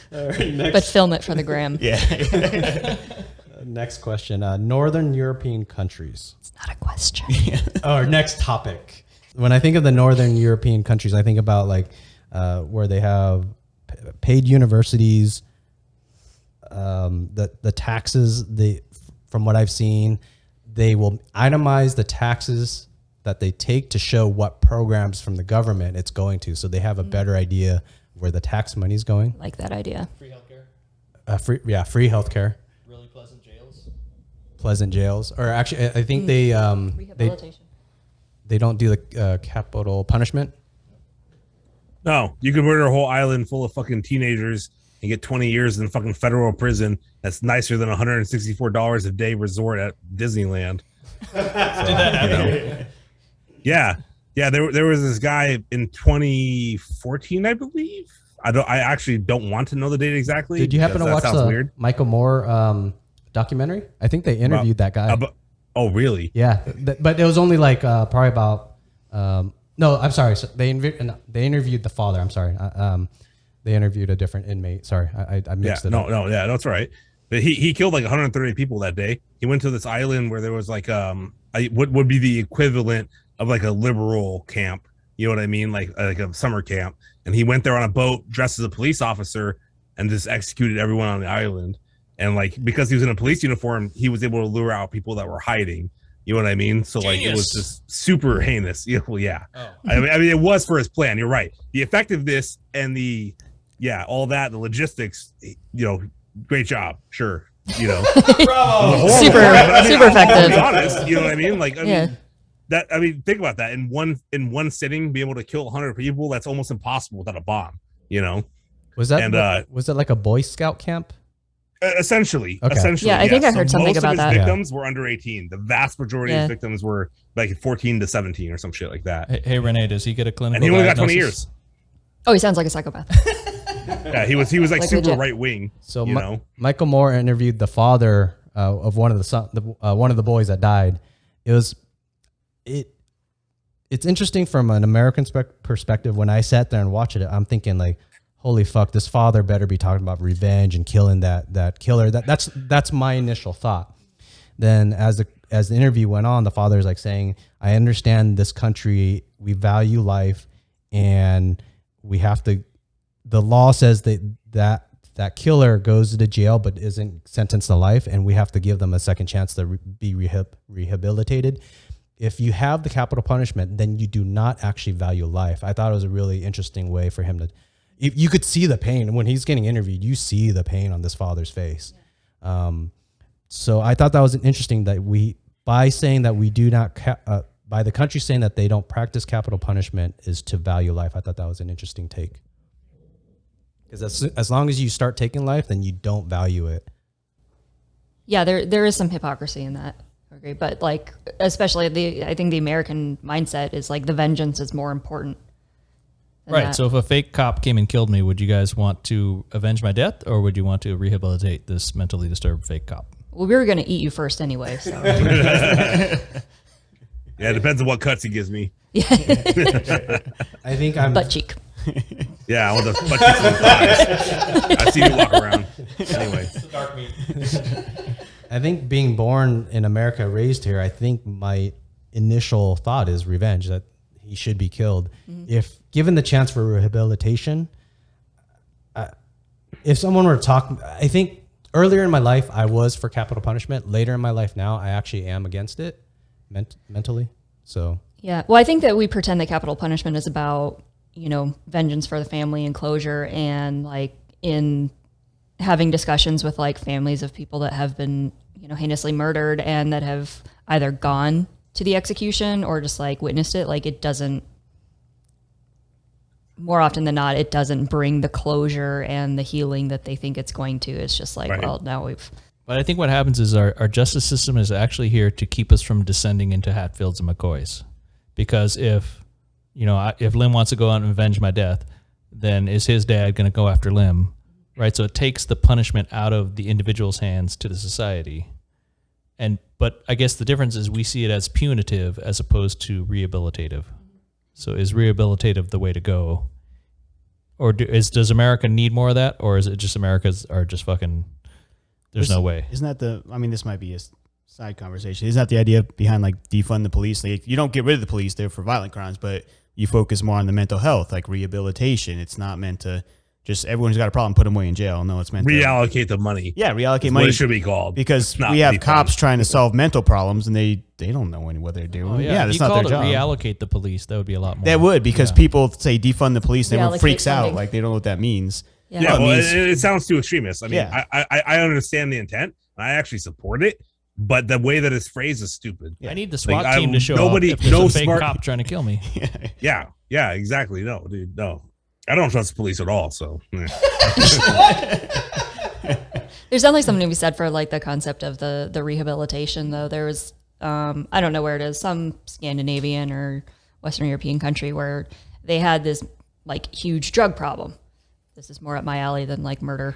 But film it for the gram. Yeah. Next question. Northern European countries. It's not a question. Or next topic. When I think of the Northern European countries, I think about like where they have paid universities. The taxes, from what I've seen, they will itemize the taxes that they take to show what programs from the government it's going to. So they have a better idea where the tax money is going. Like that idea. Free healthcare, Free healthcare, really pleasant jails. pleasant jails, or actually, I think they Rehabilitation. they don't do the capital punishment. No, you could murder a whole island full of fucking teenagers and get 20 years in fucking federal prison. That's nicer than $164 a day resort at Disneyland. So, yeah. There was this guy in 2014, I believe. I actually don't want to know the date exactly. Did you happen to because watch that sounds the weird. Michael Moore documentary? I think they interviewed that guy. Oh, really? Yeah, but it was only like probably about. No, I'm sorry. So they interviewed the father. I'm sorry. They interviewed a different inmate. Sorry, I mixed it up. No, that's right. But he killed like 130 people that day. He went to this island where there was like what would be the equivalent of like a liberal camp. You know what I mean? Like a summer camp. And he went there on a boat dressed as a police officer and just executed everyone on the island. And like because he was in a police uniform, he was able to lure out people that were hiding. You know what I mean? So like it was just super heinous. Yeah. Oh. I mean it was for his plan. You're right. The effectiveness and all that, the logistics, great job. Sure. Bravo. Super effective. To be honest, you know what I mean? Like think about that. In one sitting, be able to kill 100 people, that's almost impossible without a bomb, Was that was that like a Boy Scout camp? Essentially. Yeah, I think I heard something about that. Most of his victims were under 18. The vast majority of his victims were like 14 to 17 or some shit like that. Hey, Renee, does he get a clinical And he only got 20 diagnosis? years. Oh, he sounds like a psychopath. Yeah, he was like super legit. right wing. So Michael Moore interviewed the father of one of the boys that died. It's interesting from an American perspective. When I sat there and watched it, I'm thinking like, holy fuck, this father better be talking about revenge and killing that killer. That's my initial thought. Then as the interview went on, the father is like saying, I understand this country, we value life, and we have to, the law says that killer goes to jail but isn't sentenced to life, and we have to give them a second chance to be rehabilitated. If you have the capital punishment, then you do not actually value life. I thought it was a really interesting way for him to, you could see the pain when he's getting interviewed. You see the pain on this father's face. So I thought that was interesting that by saying that we do not, by the country saying that they don't practice capital punishment is to value life. I thought that was an interesting take. Because as long as you start taking life, then you don't value it. Yeah, there is some hypocrisy in that. I agree, but like especially I think the American mindset is like the vengeance is more important. Right. That. So if a fake cop came and killed me, would you guys want to avenge my death, or would you want to rehabilitate this mentally disturbed fake cop? Well, we were going to eat you first anyway. So. Yeah, it depends on what cuts he gives me. Yeah. I think I'm butt cheek. Yeah, I want the butt cheeks and thighs. I see you walk around. Anyway. It's the dark meat. I think being born in America, raised here, I think my initial thought is revenge, that he should be killed. Mm-hmm. If given the chance for rehabilitation, if someone were to talk, I think earlier in my life, I was for capital punishment. Later in my life now, I actually am against it mentally. So yeah, well, I think that we pretend that capital punishment is about, vengeance for the family and closure, and like in having discussions with like families of people that have been, heinously murdered and that have either gone to the execution or just like witnessed it, like it doesn't, more often than not, it doesn't bring the closure and the healing that they think it's going to. It's just like, well, now we've. But I think what happens is our justice system is actually here to keep us from descending into Hatfields and McCoys. Because if Liem wants to go out and avenge my death, then is his dad going to go after Liem? Right? So it takes the punishment out of the individual's hands to the society. But I guess the difference is we see it as punitive as opposed to rehabilitative. So is rehabilitative the way to go? Or does America need more of that? Or is it just Americans are just fucking, there's no way? Isn't that this might be a side conversation. Isn't that the idea behind like defund the police? Like, you don't get rid of the police, they're for violent crimes, but you focus more on the mental health, like rehabilitation. It's not meant to just everyone's got a problem, put them away in jail. No, it's meant reallocate the money. Yeah, reallocate That's money. what it should be called. Because we have cops trying to solve mental problems and they don't know what they're doing. Oh, yeah, that's not their job. Reallocate the police. That would be a lot more. That would, because people say defund the police, and everyone freaks funding. out. Like, they don't know what that means. Yeah, it sounds too extremist. I mean, I understand the intent, and I actually support it, but the way that it's phrased is stupid. I need the SWAT team to show up if there's a fake cop trying to kill me. Yeah, exactly. No, dude, no. I don't trust the police at all, so. There's definitely something to be said for like the concept of the rehabilitation, though. There was, I don't know where it is, some Scandinavian or Western European country where they had this like huge drug problem. This is more up my alley than like murder.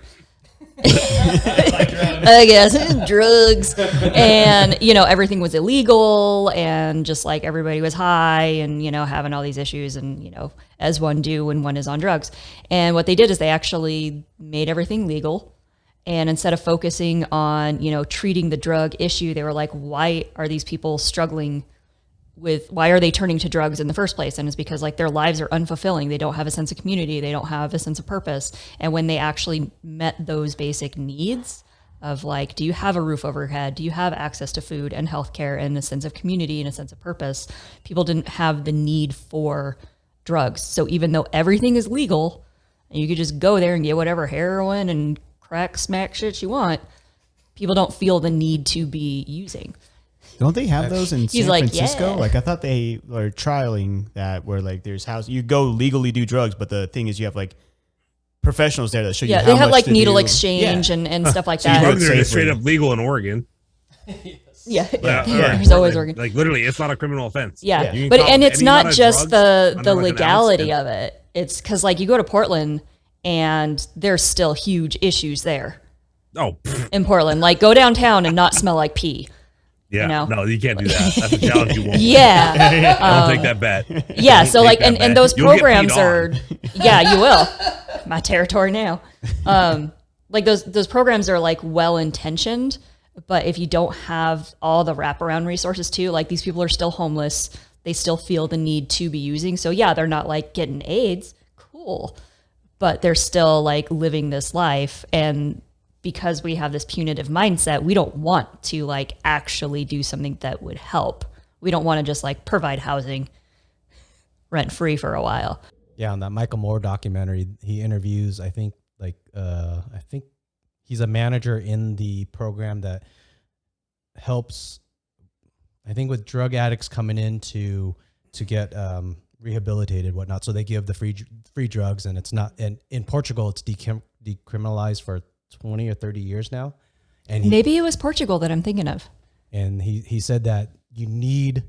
I guess drugs, and everything was illegal, and just like everybody was high, and having all these issues, and as one do when one is on drugs. And what they did is they actually made everything legal, and instead of focusing on treating the drug issue, they were like, why are these people struggling with, why are they turning to drugs in the first place? And it's because like their lives are unfulfilling. They don't have a sense of community. They don't have a sense of purpose. And when they actually met those basic needs of like, do you have a roof over your head? Do you have access to food and healthcare and a sense of community and a sense of purpose? People didn't have the need for drugs. So even though everything is legal and you could just go there and get whatever heroin and crack smack shit you want, people don't feel the need to be using. Don't they have those in San Francisco? Yeah. Like, I thought they were trialing that where like there's you go legally do drugs, but the thing is you have like professionals there that show you how much they have like to needle do. exchange and stuff like So that. drugs are straight up legal in Oregon. There's always Oregon. Like literally, it's not a criminal offense. Yeah. You can But cop and it's any not amount of just drugs the under, like, an legality ounce, of it. It's because like you go to Portland and there's still huge issues there Oh, pfft. in Portland. Like go downtown and not smell like pee. Yeah, no, you can't do that. That's a challenge you won't. Yeah. Don't take that bet. Yeah. So like, that and bet. those You'll get programs peed are, yeah, you will. My territory now. Like those programs are like well intentioned, but if you don't have all the wraparound resources too, like these people are still homeless. They still feel the need to be using. So yeah, they're not like getting AIDS. Cool. But they're still like living this life. And because we have this punitive mindset, we don't want to like actually do something that would help. We don't want to just like provide housing rent free for a while. Yeah, on that Michael Moore documentary, he interviews, I think he's a manager in the program that helps, I think, with drug addicts coming in to get rehabilitated, whatnot. So they give the free drugs, and it's not, and in Portugal, it's decriminalized for 20 or 30 years now. And Maybe it was Portugal that I'm thinking of. And he said that you need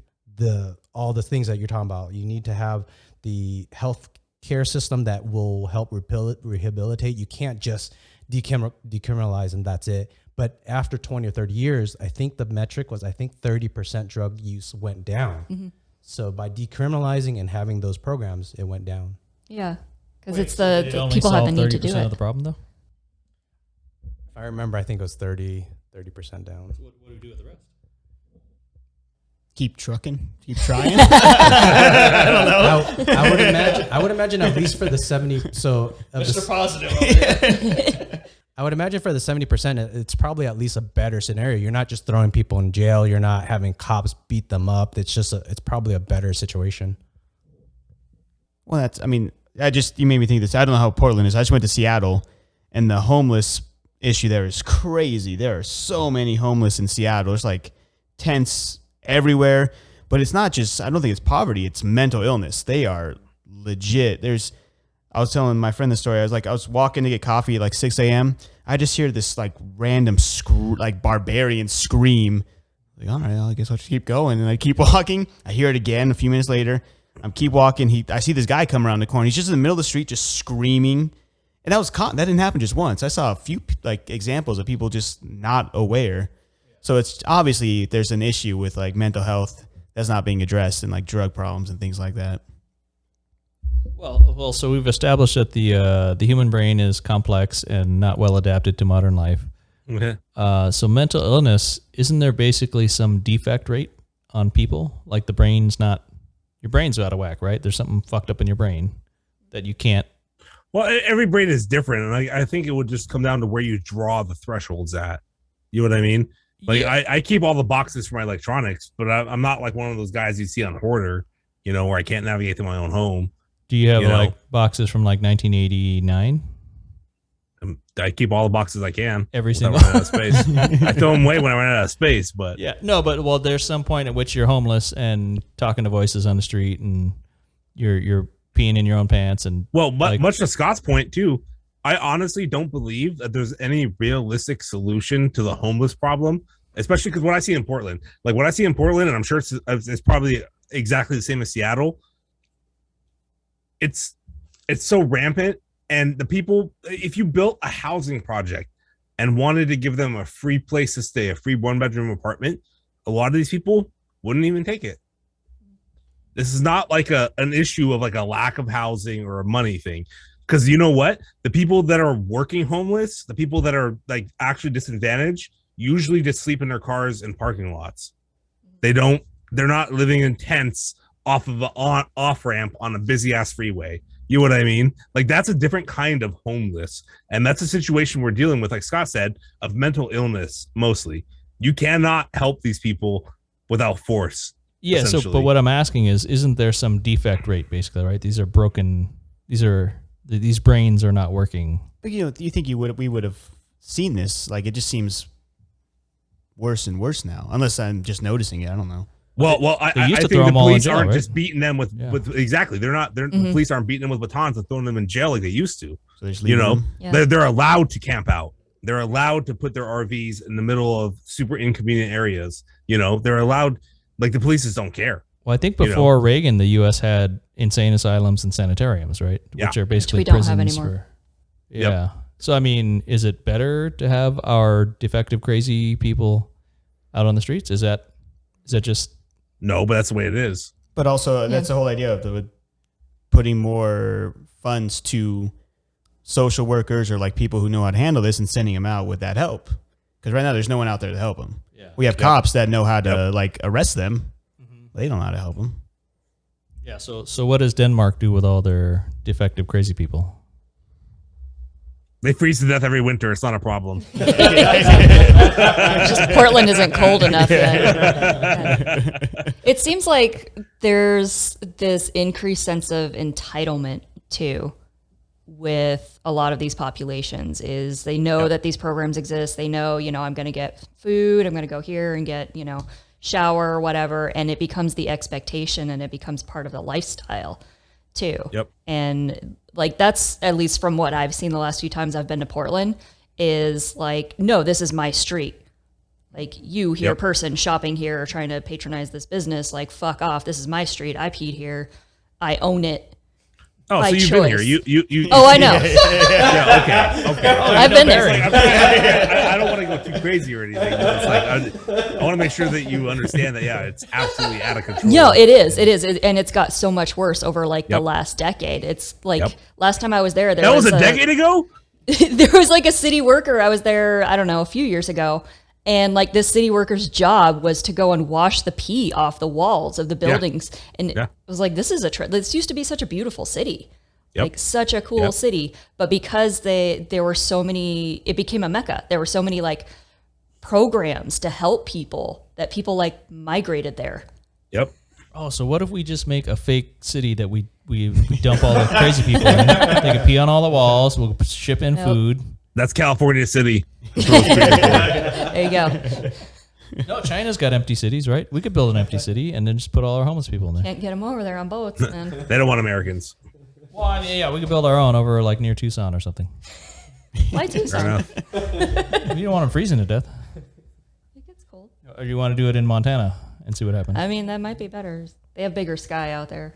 all the things that you're talking about. You need to have the health care system that will help rehabilitate. You can't just decriminalize and that's it. But after 20 or 30 years, I think the metric was 30% drug use went down. Mm-hmm. So by decriminalizing and having those programs, it went down. Yeah, because it's the people have the need to do it. Of the problem though. If I remember, I think it was 30% down. What do we do with the rest? Keep trucking, keep trying. I don't know. I would imagine at least for the 70. So Mr. Positive. I would imagine for the 70%, it's probably at least a better scenario. You're not just throwing people in jail. You're not having cops beat them up. It's probably a better situation. Well, you made me think of this. I don't know how Portland is. I just went to Seattle, and the homeless issue there is crazy. There are so many homeless in Seattle. There's like tents everywhere, but it's not just, I don't think it's poverty, it's mental illness. They are legit. I was telling my friend the story. I was walking to get coffee at like 6 a.m. I just hear this like random like barbarian scream. Like, all right, I guess I'll just keep going. And I keep walking. I hear it again a few minutes later. I keep walking. I see this guy come around the corner. He's just in the middle of the street, just screaming. And that didn't happen just once. I saw a few like examples of people just not aware. So it's obviously there's an issue with like mental health that's not being addressed and like drug problems and things like that. Well, so we've established that the human brain is complex and not well adapted to modern life. Okay. So mental illness, isn't there basically some defect rate on people? Like your brain's out of whack, right? There's something fucked up in your brain that you can't. Well, every brain is different, and I think it would just come down to where you draw the thresholds at. You know what I mean? Like yeah. I keep all the boxes for my electronics, but I'm not like one of those guys you see on Hoarder, where I can't navigate to my own home. Do you have like boxes from like 1989? I keep all the boxes I can. Every single out of space. I throw them away when I run out of space, but yeah, no, but there's some point at which you're homeless and talking to voices on the street, and you're peeing in your own pants, and much to Scott's point too. I honestly don't believe that there's any realistic solution to the homeless problem, especially because what I see in Portland, and I'm sure it's probably exactly the same as Seattle. It's so rampant, and the people, if you built a housing project and wanted to give them a free place to stay, a free 1-bedroom apartment, a lot of these people wouldn't even take it. This is not like an issue of like a lack of housing or a money thing. Because you know what? The people that are working homeless, the people that are like actually disadvantaged, usually just sleep in their cars in parking lots. They're not living in tents off of an off-ramp on a busy-ass freeway. You know what I mean? Like, that's a different kind of homeless. And that's a situation we're dealing with, like Scott said, of mental illness mostly. You cannot help these people without force. Yeah, but what I'm asking is, isn't there some defect rate, basically, right? These are broken, these brains are not working. But, do you think we would have seen this? Like, it just seems worse and worse now, unless I'm just noticing it. I don't know. Well, I think the police aren't just beating them with exactly. The police aren't beating them with batons and throwing them in jail like they used to. So they just leave them. They're allowed to camp out. They're allowed to put their RVs in the middle of super inconvenient areas. They're allowed. Like, the police just don't care. Well, I think before Reagan, the U.S. had insane asylums and sanitariums, right? Yeah. Which are basically which we don't prisons have anymore. Yeah. So I mean, is it better to have our defective, crazy people out on the streets? Is that just no? But that's the way it is. But also, that's the whole idea of putting more funds to social workers or like people who know how to handle this and sending them out with that help. Because right now, there's no one out there to help them. Yeah. We have cops that know how to like arrest them. Mm-hmm. They don't know how to help them. Yeah. So what does Denmark do with all their defective, crazy people? They freeze to death every winter. It's not a problem. Just Portland isn't cold enough yet. It seems like there's this increased sense of entitlement too with a lot of these populations. Is they know that these programs exist. They know, I'm going to get food. I'm going to go here and get, shower or whatever. And it becomes the expectation and it becomes part of the lifestyle too. Yep. And like, that's at least from what I've seen the last few times I've been to Portland is like, no, this is my street. Like, you here, person shopping here or trying to patronize this business, like, fuck off. This is my street. I peed here. I own it. Oh, so you've been here. You. Oh, I know. Yeah. Okay. I've been there. I don't want to go too crazy or anything. But it's like I want to make sure that you understand that. Yeah, it's absolutely out of control. No, it is, and it's got so much worse over like the last decade. It's like last time I was there, that was a decade ago. There was like a city worker. I was there, I don't know, a few years ago. And like this city worker's job was to go and wash the pee off the walls of the buildings. And it was like, this used to be such a beautiful city, like such a cool city. But because there were so many, it became a mecca. There were so many like programs to help people that people like migrated there. Yep. Oh, so what if we just make a fake city that we dump all the crazy people in? They can pee on all the walls. We'll ship in food. That's California City. There you go. No, China's got empty cities, right? We could build an empty city and then just put all our homeless people in there. Can't get them over there on boats, man. They don't want Americans. Well, I mean, yeah, we could build our own over like near Tucson or something. Why Fair Tucson? enough. You don't want them freezing to death. It gets cold. Or you want to do it in Montana and see what happens? I mean, that might be better. They have bigger sky out there.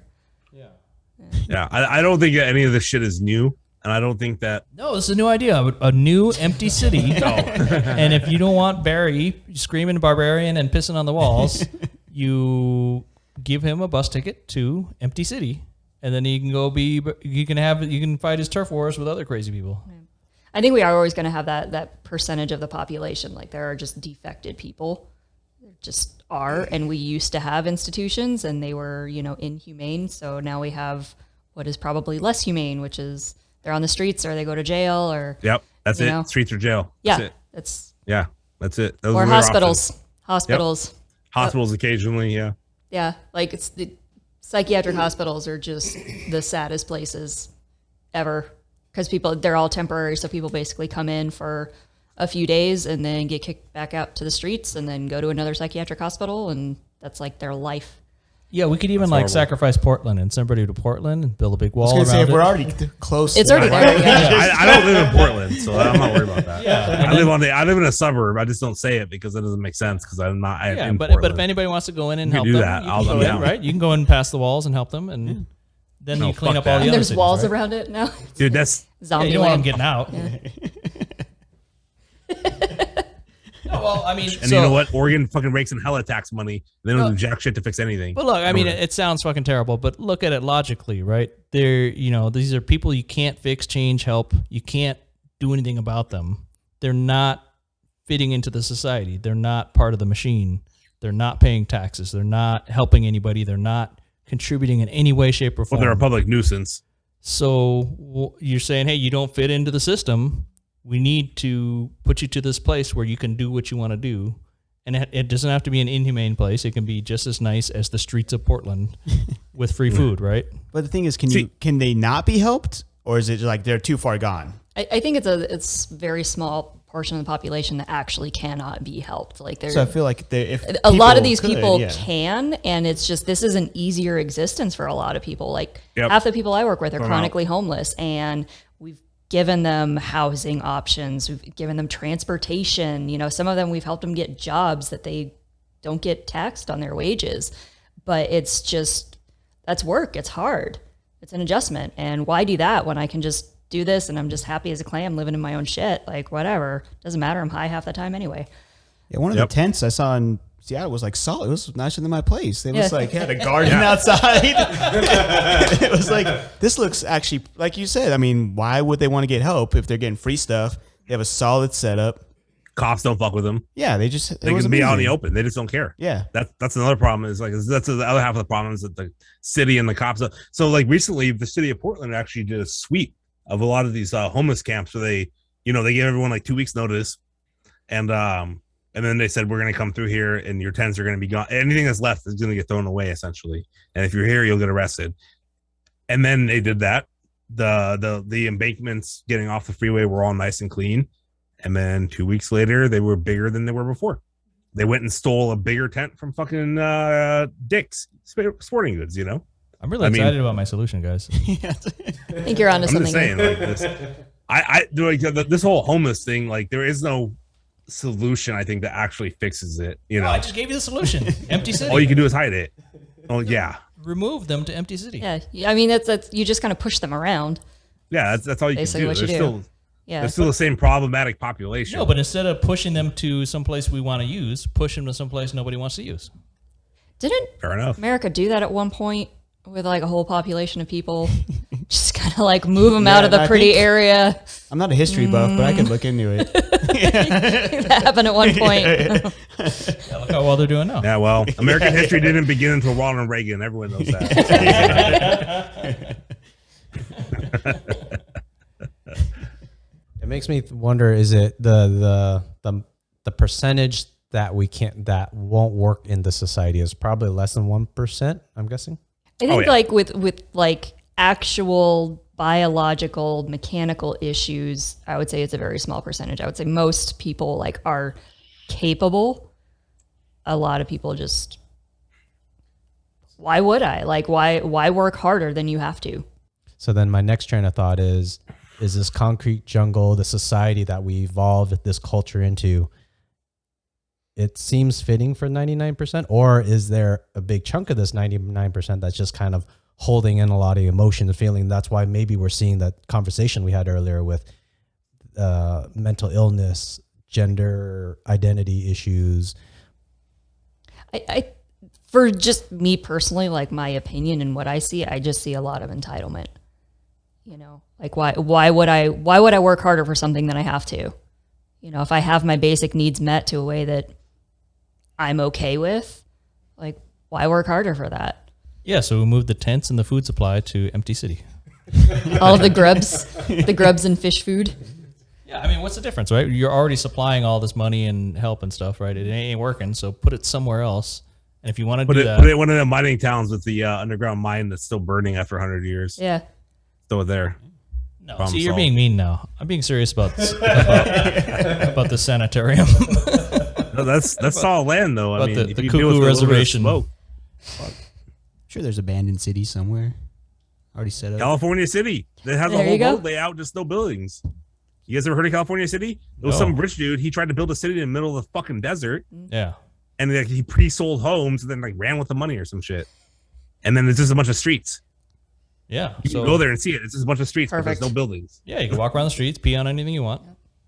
Yeah, I don't think any of this shit is new, and I don't think that. No, this is a new idea. A new empty city. And if you don't want Barry screaming barbarian and pissing on the walls, you give him a bus ticket to empty city, and then he can go be. You can fight his turf wars with other crazy people. I think we are always going to have that percentage of the population. Like there are just defected people. There just are. And we used to have institutions and they were, inhumane. So now we have what is probably less humane, which is they're on the streets or they go to jail or. Yep, that's you it. know. Streets or jail. Yeah. That's it. That's. Yeah, that's it. Those Or are their hospitals. options. Hospitals. Hospitals occasionally, yeah. Yeah. Like it's the psychiatric hospitals are just the saddest places ever. Because they're all temporary, so people basically come in for a few days and then get kicked back out to the streets and then go to another psychiatric hospital, and that's like their life. Yeah, we could even horrible. sacrifice Portland and send everybody to Portland and build a big I was wall gonna around say if it. we're already close. It's to already that, there. Yeah. I don't live in Portland, so I'm not worried about that. Yeah, I live in a suburb. I just don't say it because it doesn't make sense because I'm not. Yeah, in but if Portland. anybody wants to go in and You help can do them, that. you I'll can go let in, them. right? You can go in past the walls and help them, and then No, you clean fuck up all that. the And other there's cities, walls right? around it now. Dude, that's Yeah, Zombie you don't want them land. getting out. No, well, I mean, and you know what? Oregon fucking rakes in hella tax money. They don't do jack shit to fix anything. But look, I mean, it sounds fucking terrible, but look at it logically, right? These are people you can't fix, change, help. You can't do anything about them. They're not fitting into the society. They're not part of the machine. They're not paying taxes. They're not helping anybody. They're not contributing in any way, shape, or form. Well, they're a public nuisance. So you're saying, hey, you don't fit into the system. We need to put you to this place where you can do what you want to do. And it doesn't have to be an inhumane place. It can be just as nice as the streets of Portland with free food, right? But the thing is, can they not be helped, or is it like they're too far gone? I think it's a very small portion of the population that actually cannot be helped. Like So I feel like if a lot of these could, people yeah. can, and it's just this is an easier existence for a lot of people. Like Yep. half the people I work with are Burn out. chronically homeless, and we've given them housing options. We've given them transportation. Some of them we've helped them get jobs that they don't get taxed on their wages. But it's just that's work. It's hard. It's an adjustment. And why do that when I can just do this and I'm just happy as a clam living in my own shit? Like whatever. Doesn't matter. I'm high half the time anyway. Yeah, one of Yep. the tents I saw in Seattle was like solid. It was nicer than my place. It was Yeah. like had a garden outside. It was like this looks actually like you said. I mean, why would they want to get help if they're getting free stuff? They have a solid setup. Cops don't fuck with them. Yeah, they Can be out in the open. They just don't care. Yeah, That's another problem. Is like that's the other half of the problem is that the city and the cops. So like recently, the city of Portland actually did a sweep of a lot of these homeless camps where they gave everyone like 2 weeks notice, and then they said we're going to come through here and your tents are going to be gone. Anything that's left is going to get thrown away essentially. And if you're here, you'll get arrested. And then they did that. The embankments getting off the freeway were all nice and clean. And then 2 weeks later, they were bigger than they were before. They went and stole a bigger tent from fucking Dick's Sporting Goods, I'm really I mean- excited about my solution, guys. I think you're onto I'm something. just saying, like this. I do like this whole homeless thing. Like there is no solution, I think, that actually fixes it. I just gave you the solution. Empty city. All you can do is hide it. Oh yeah, Remove them to empty city. Yeah, I mean that's you just kind of push them around. yeah. That's all you Basically can what do. you There's do. still Yeah, there's still the same problematic population. No, but instead of pushing them to someplace we want to use, push them to someplace nobody wants to use. didn't fair enough. America do that at one point with like a whole population of people? Just kind of like move them out of the I pretty think- area. I'm not a history buff, but I could look into it. That happened at one point. Yeah, look how well they're doing now. Yeah, well, American history didn't begin until Ronald Reagan. Everyone knows that. It makes me wonder: is it the percentage that won't work in the society is probably less than 1%? I'm guessing. I think yeah. like with like actual biological, mechanical issues, I would say it's a very small percentage. I would say most people like are capable. A lot of people just, why would I? Like, why work harder than you have to? So then my next train of thought is this concrete jungle, the society that we evolved this culture into, it seems fitting for 99%? Or is there a big chunk of this 99% that's just kind of holding in a lot of emotion and feeling? That's why maybe we're seeing that conversation we had earlier with mental illness, gender identity issues. I for just me personally, like my opinion and what I see, I just see a lot of entitlement. You know, like why would I work harder for something than I have to? You know, if I have my basic needs met to a way that I'm okay with, like, why work harder for that? Yeah, so we moved the tents and the food supply to Empty City. All of the grubs and fish food. Yeah, I mean, what's the difference, right? You're already supplying all this money and help and stuff, right? It ain't working, so put it somewhere else. And if you want to do that, put it in one of the mining towns with the underground mine that's still burning after 100 years. Yeah. Still there. no. Problem See, you're solved. being mean now. I'm being serious about the sanitarium. No, that's all land though. I About mean, the if you Cuckoo deal with a little bit of Reservation. smoke. Sure, there's abandoned cities somewhere. Already set up. California City. That has There a whole you go. road layout, just no buildings. You guys ever heard of California City? There was No. some rich dude. He tried to build a city in the middle of the fucking desert, Yeah. and like, he pre-sold homes and then like ran with the money or some shit. And then there's just a bunch of streets. Yeah. You So can go there and see it. It's just a bunch of streets, but Perfect. there's no buildings. yeah, you can walk around the streets, pee on anything you want,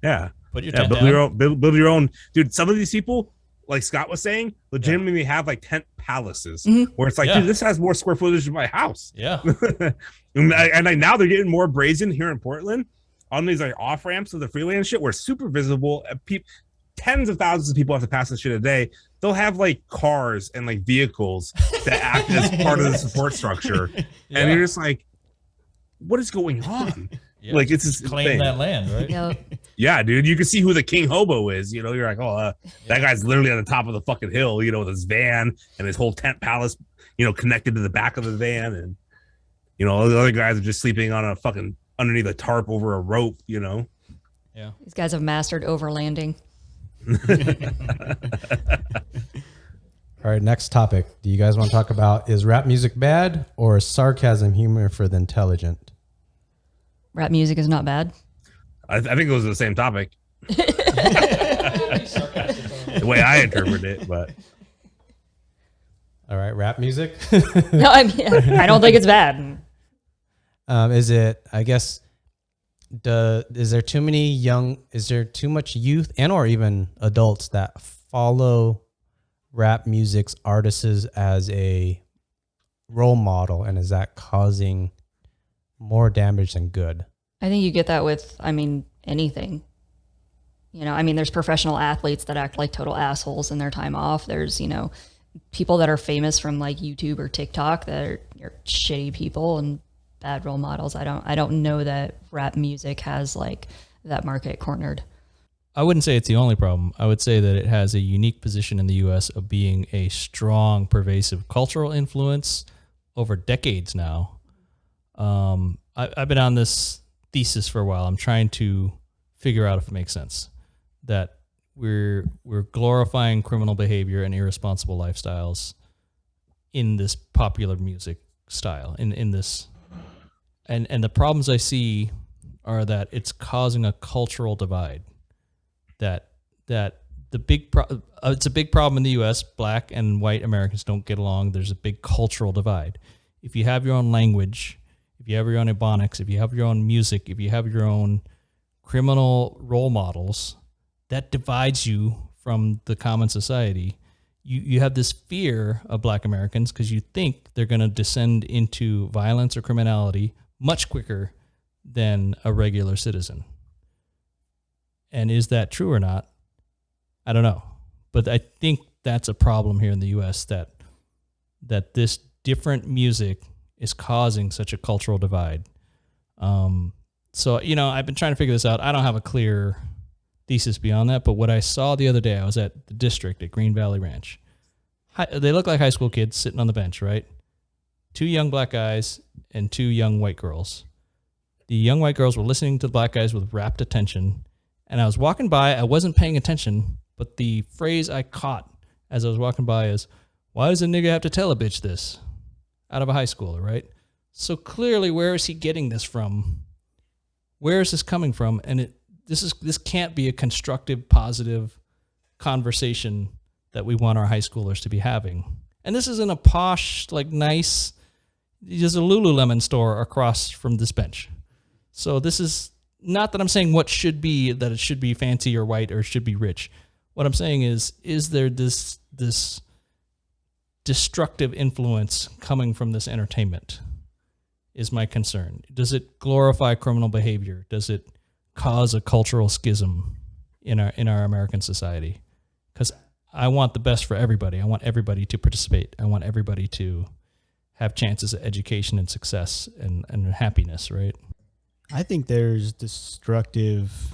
Yeah. put your Yeah, tent build down. your own. Build your own, dude. Some of these people, like Scott was saying, legitimately have like tent palaces where it's like, Yeah. dude, this has more square footage than my house. Yeah. and like now they're getting more brazen here in Portland on these like off ramps of the freelance shit where it's super visible. Tens of thousands of people have to pass this shit a day. They'll have like cars and like vehicles that act as part of the support structure, Yeah. and you're just like, what is going on? Yeah, Like it's just claim insane. that land, right? Yep. Yeah, dude, you can see who the king hobo is. You know, you're like, oh, that guy's literally on the top of the fucking hill, you know, with his van and his whole tent palace, you know, connected to the back of the van. And, you know, all the other guys are just sleeping on a fucking underneath a tarp over a rope, you know. Yeah. These guys have mastered overlanding. All right, next topic. Do you guys want to talk about, is rap music bad or is sarcasm humor for the intelligent? Rap music is not bad. I think it was the same topic. The way I interpret it, but All right, rap music. No, I mean, I don't think it's bad. Is it, I guess, is there too much youth and or even adults that follow rap music's artists as a role model, and is that causing more damage than good? I think you get that with, I mean, anything. You know, I mean, there's professional athletes that act like total assholes in their time off. There's, you know, people that are famous from like YouTube or TikTok that are shitty people and bad role models. I don't know that rap music has like that market cornered. I wouldn't say it's the only problem. I would say that it has a unique position in the U.S. of being a strong, pervasive cultural influence over decades now. I've been on this thesis for a while. I'm trying to figure out if it makes sense that we're glorifying criminal behavior and irresponsible lifestyles in this popular music style, in this, and the problems I see are that it's causing a cultural divide. That the it's a big problem in the U.S. Black and white Americans don't get along. There's a big cultural divide. If you have your own language, if you have your own ebonics, if you have your own music, if you have your own criminal role models, that divides you from the common society. You have this fear of Black Americans because you think they're going to descend into violence or criminality much quicker than a regular citizen. And is that true or not? I don't know. But I think that's a problem here in the U.S. that this different music is causing such a cultural divide. So, you know, I've been trying to figure this out. I don't have a clear thesis beyond that, but what I saw the other day, I was at the district at Green Valley Ranch. They look like high school kids sitting on the bench, right? 2 young Black guys and 2 young white girls. The young white girls were listening to the black guys with rapt attention. And I was walking by, I wasn't paying attention, but the phrase I caught as I was walking by is, why does a nigga have to tell a bitch this? Out of a high schooler, right? So clearly, where is he getting this from? Where is this coming from? And this can't be a constructive, positive conversation that we want our high schoolers to be having. And this isn't a posh, like nice, there's a Lululemon store across from this bench. So this is not that I'm saying what should be, that it should be fancy or white or it should be rich. What I'm saying is there this destructive influence coming from this entertainment is my concern. Does it glorify criminal behavior? Does it cause a cultural schism in our American society? Because I want the best for everybody. I want everybody to participate. I want everybody to have chances at education and success and happiness, right? I think there's destructive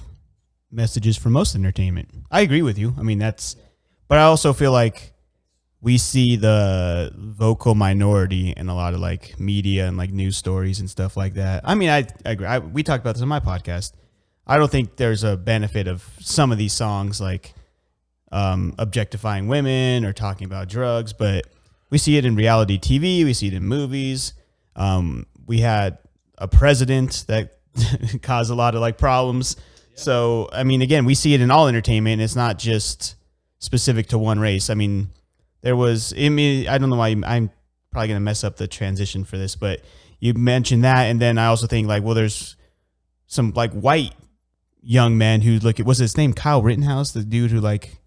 messages for most entertainment. I agree with you. I mean, but I also feel like we see the vocal minority in a lot of like media and like news stories and stuff like that. I mean, I agree. We talked about this on my podcast. I don't think there's a benefit of some of these songs like objectifying women or talking about drugs, but we see it in reality TV. We see it in movies. We had a president that caused a lot of like problems. Yeah. So, I mean, again, we see it in all entertainment. It's not just specific to one race. I mean, I don't know why I'm probably going to mess up the transition for this, but you mentioned that. And then I also think like, well, there's some like white young men who what's his name? Kyle Rittenhouse, the dude who like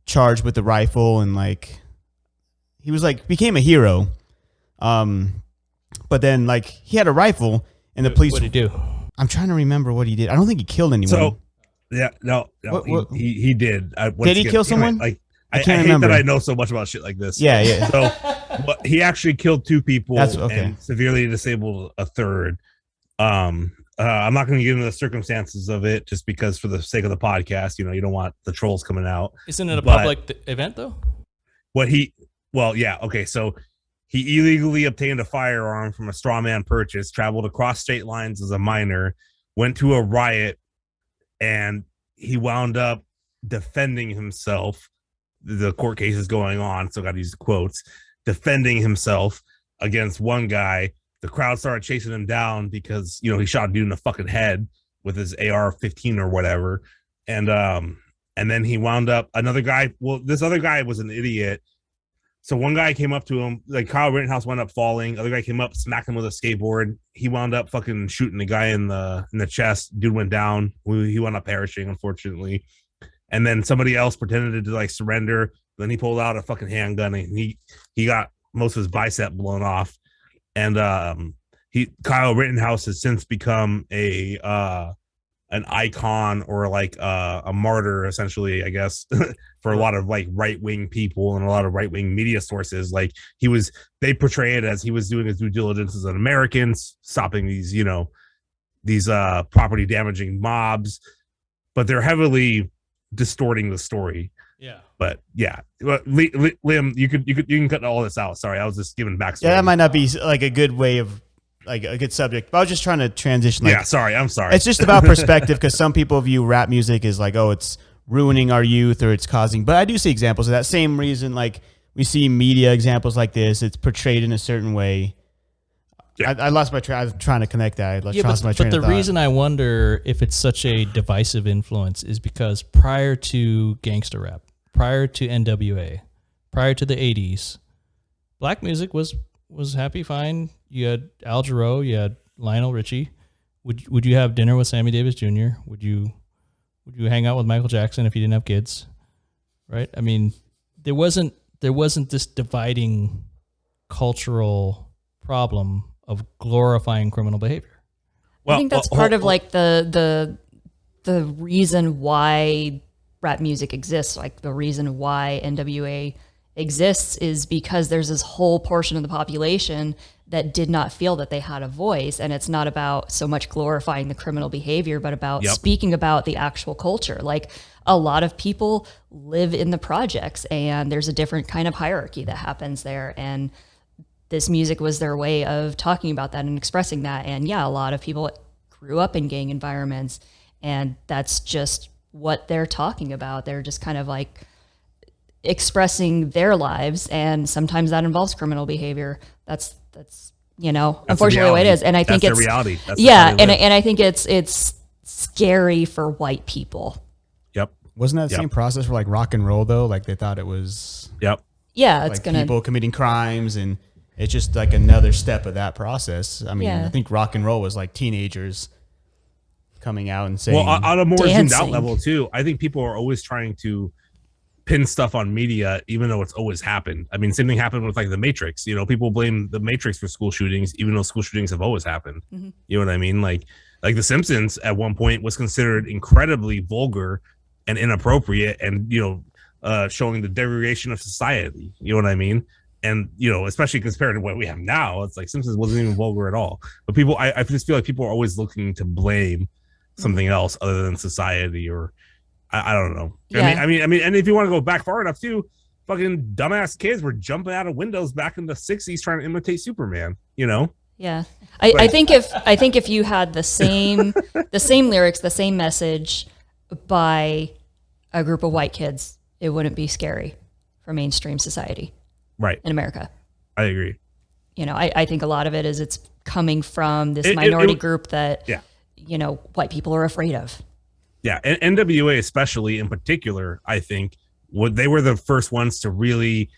charged with the rifle and like, he was like, became a hero. But then like he had a rifle and the police. What did he do? I'm trying to remember what he did. I don't think he killed anyone. So, yeah, no, he did. Did he kill someone? Like, I I can't hate remember. that I know so much about shit like this. Yeah. So, but he actually killed 2 people Okay. and severely disabled a third. I'm not going to get into the circumstances of it just because for the sake of the podcast, you don't want the trolls coming out. Isn't it a public event though? Yeah. Okay. So he illegally obtained a firearm from a straw man purchase, traveled across state lines as a minor, went to a riot, and he wound up defending himself. The court case is going on, so got to use the quotes, defending himself against one guy. The crowd started chasing him down because, he shot a dude in the fucking head with his AR-15 or whatever. And then he wound up another guy. Well, this other guy was an idiot. So one guy came up to him, like Kyle Rittenhouse wound up falling. Other guy came up, smacked him with a skateboard. He wound up fucking shooting the guy in the chest. Dude went down. He wound up perishing, unfortunately. And then somebody else pretended to like surrender. Then he pulled out a fucking handgun and he got most of his bicep blown off. And Kyle Rittenhouse has since become an icon or like a martyr, essentially, I guess, for a lot of like right-wing people and a lot of right-wing media sources. Like they portray it as he was doing his due diligence as an American, stopping these property damaging mobs, but they're heavily distorting the story. Yeah. But yeah, Liam, you can cut all this out. Sorry, I was just giving backstory. Yeah, that might not be like a good way of like a good subject, but I was just trying to transition. Like, yeah, sorry, I'm sorry. It's just about perspective because some people view rap music as like, oh, it's ruining our youth or it's causing. But I do see examples of that same reason. Like we see media examples like this. It's portrayed in a certain way. Yeah. I lost my train. I was trying to connect that. But the reason I wonder if it's such a divisive influence is because prior to gangster rap, prior to NWA, prior to the 80s, black music was happy, fine. You had Al Jarreau, you had Lionel Richie. Would you have dinner with Sammy Davis Jr.? Would you hang out with Michael Jackson if you didn't have kids? Right? I mean, there wasn't this dividing cultural problem of glorifying criminal behavior. I think that's part of like the reason why rap music exists. Like the reason why NWA exists is because there's this whole portion of the population that did not feel that they had a voice. And it's not about so much glorifying the criminal behavior, but about speaking about the actual culture. Like a lot of people live in the projects and there's a different kind of hierarchy that happens there. And this music was their way of talking about that and expressing that. And yeah, a lot of people grew up in gang environments, and that's just what they're talking about. They're just kind of like expressing their lives, and sometimes that involves criminal behavior. That's unfortunately the way it is. And I think that's it's their reality. That's and I think it's scary for white people. Yep. Wasn't that the same process for like rock and roll though? Like they thought it was Yep. Yeah, it's like gonna people committing crimes, and it's just like another step of that process. I mean, I think rock and roll was like teenagers coming out and saying, well, on a more zoomed out dancing. level too, I think people are always trying to pin stuff on media, even though it's always happened. I mean, same thing happened with like the Matrix. You know, people blame the Matrix for school shootings, even though school shootings have always happened. Mm-hmm. You know what I mean? Like The Simpsons at one point was considered incredibly vulgar and inappropriate, and showing the degradation of society. You know what I mean? And especially compared to what we have now, it's like Simpsons wasn't even vulgar at all. But people, I just feel like people are always looking to blame something else other than society, or I don't know. Yeah. I mean, and if you want to go back far enough too, fucking dumbass kids were jumping out of windows back in the 60s trying to imitate Superman. Yeah. I think if you had the same lyrics, the same message by a group of white kids, it wouldn't be scary for mainstream society. Right. In America. I agree. I think a lot of it is it's coming from this minority group that white people are afraid of. Yeah, and NWA especially in particular, I think they were the first ones to really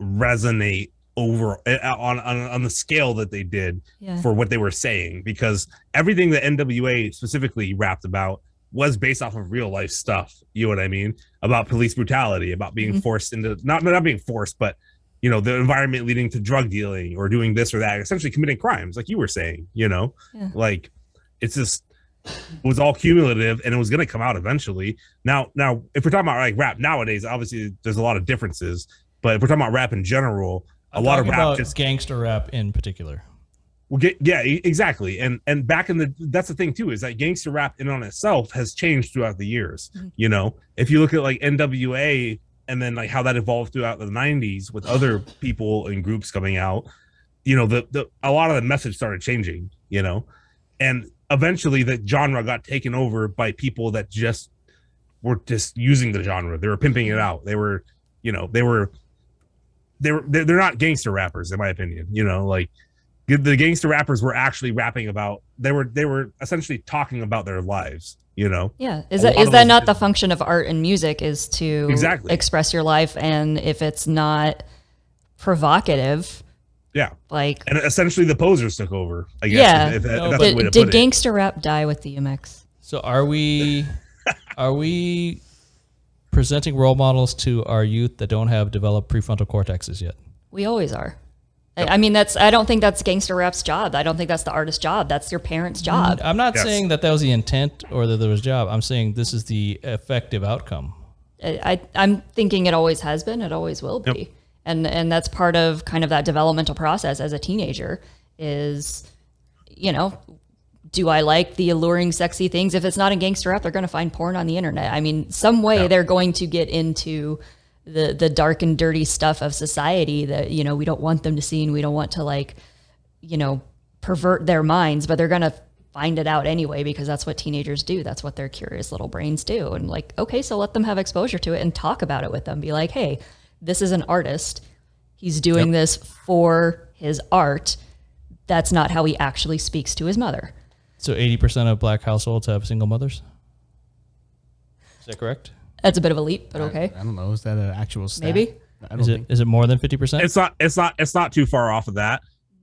resonate over on the scale that they did for what they were saying, because everything that NWA specifically rapped about was based off of real life stuff. You know what I mean? About police brutality, about being forced into not being forced, but the environment leading to drug dealing or doing this or that, essentially committing crimes, like you were saying. Like it's just. It was all cumulative, and it was going to come out eventually. Now, if we're talking about like rap nowadays, obviously there's a lot of differences. But if we're talking about rap in general, a lot of rap just gangster rap in particular. Exactly. And back in that's the thing too, is that gangster rap in on itself has changed throughout the years. If you look at like NWA and then like how that evolved throughout the 90s with other people and groups coming out, a lot of the message started changing. And eventually the genre got taken over by people that just were just using the genre. They were pimping it out. They were, they're not gangster rappers in my opinion. Like the gangster rappers were actually rapping about, they were essentially talking about their lives, Yeah. Is that not the function of art and music, is to express your life? And if it's not provocative, and essentially the posers took over, I guess. Yeah. If that's the way to put did it. gangster rap die with DMX? So are we presenting role models to our youth that don't have developed prefrontal cortexes yet? We always are. I mean, I don't think that's gangster rap's job. I don't think that's the artist's job. That's your parents' job. I'm not saying that was the intent or that there was a job. I'm saying this is the effective outcome. I'm thinking it always has been. It always will be. Yep. And that's part of kind of that developmental process as a teenager is, do I like the alluring, sexy things? If it's not in gangster rap, they're going to find porn on the internet. I mean, some way they're going to get into the dark and dirty stuff of society that, we don't want them to see, and we don't want to pervert their minds, but they're going to find it out anyway, because that's what teenagers do. That's what their curious little brains do. And okay, so let them have exposure to it and talk about it with them. Be like, hey, this is an artist. He's doing this for his art. That's not how he actually speaks to his mother. So 80% of black households have single mothers? Is that correct? That's a bit of a leap, but okay. I don't know. Is that an actual stat? Maybe. I don't think. Is it more than 50%? It's not too far off of that.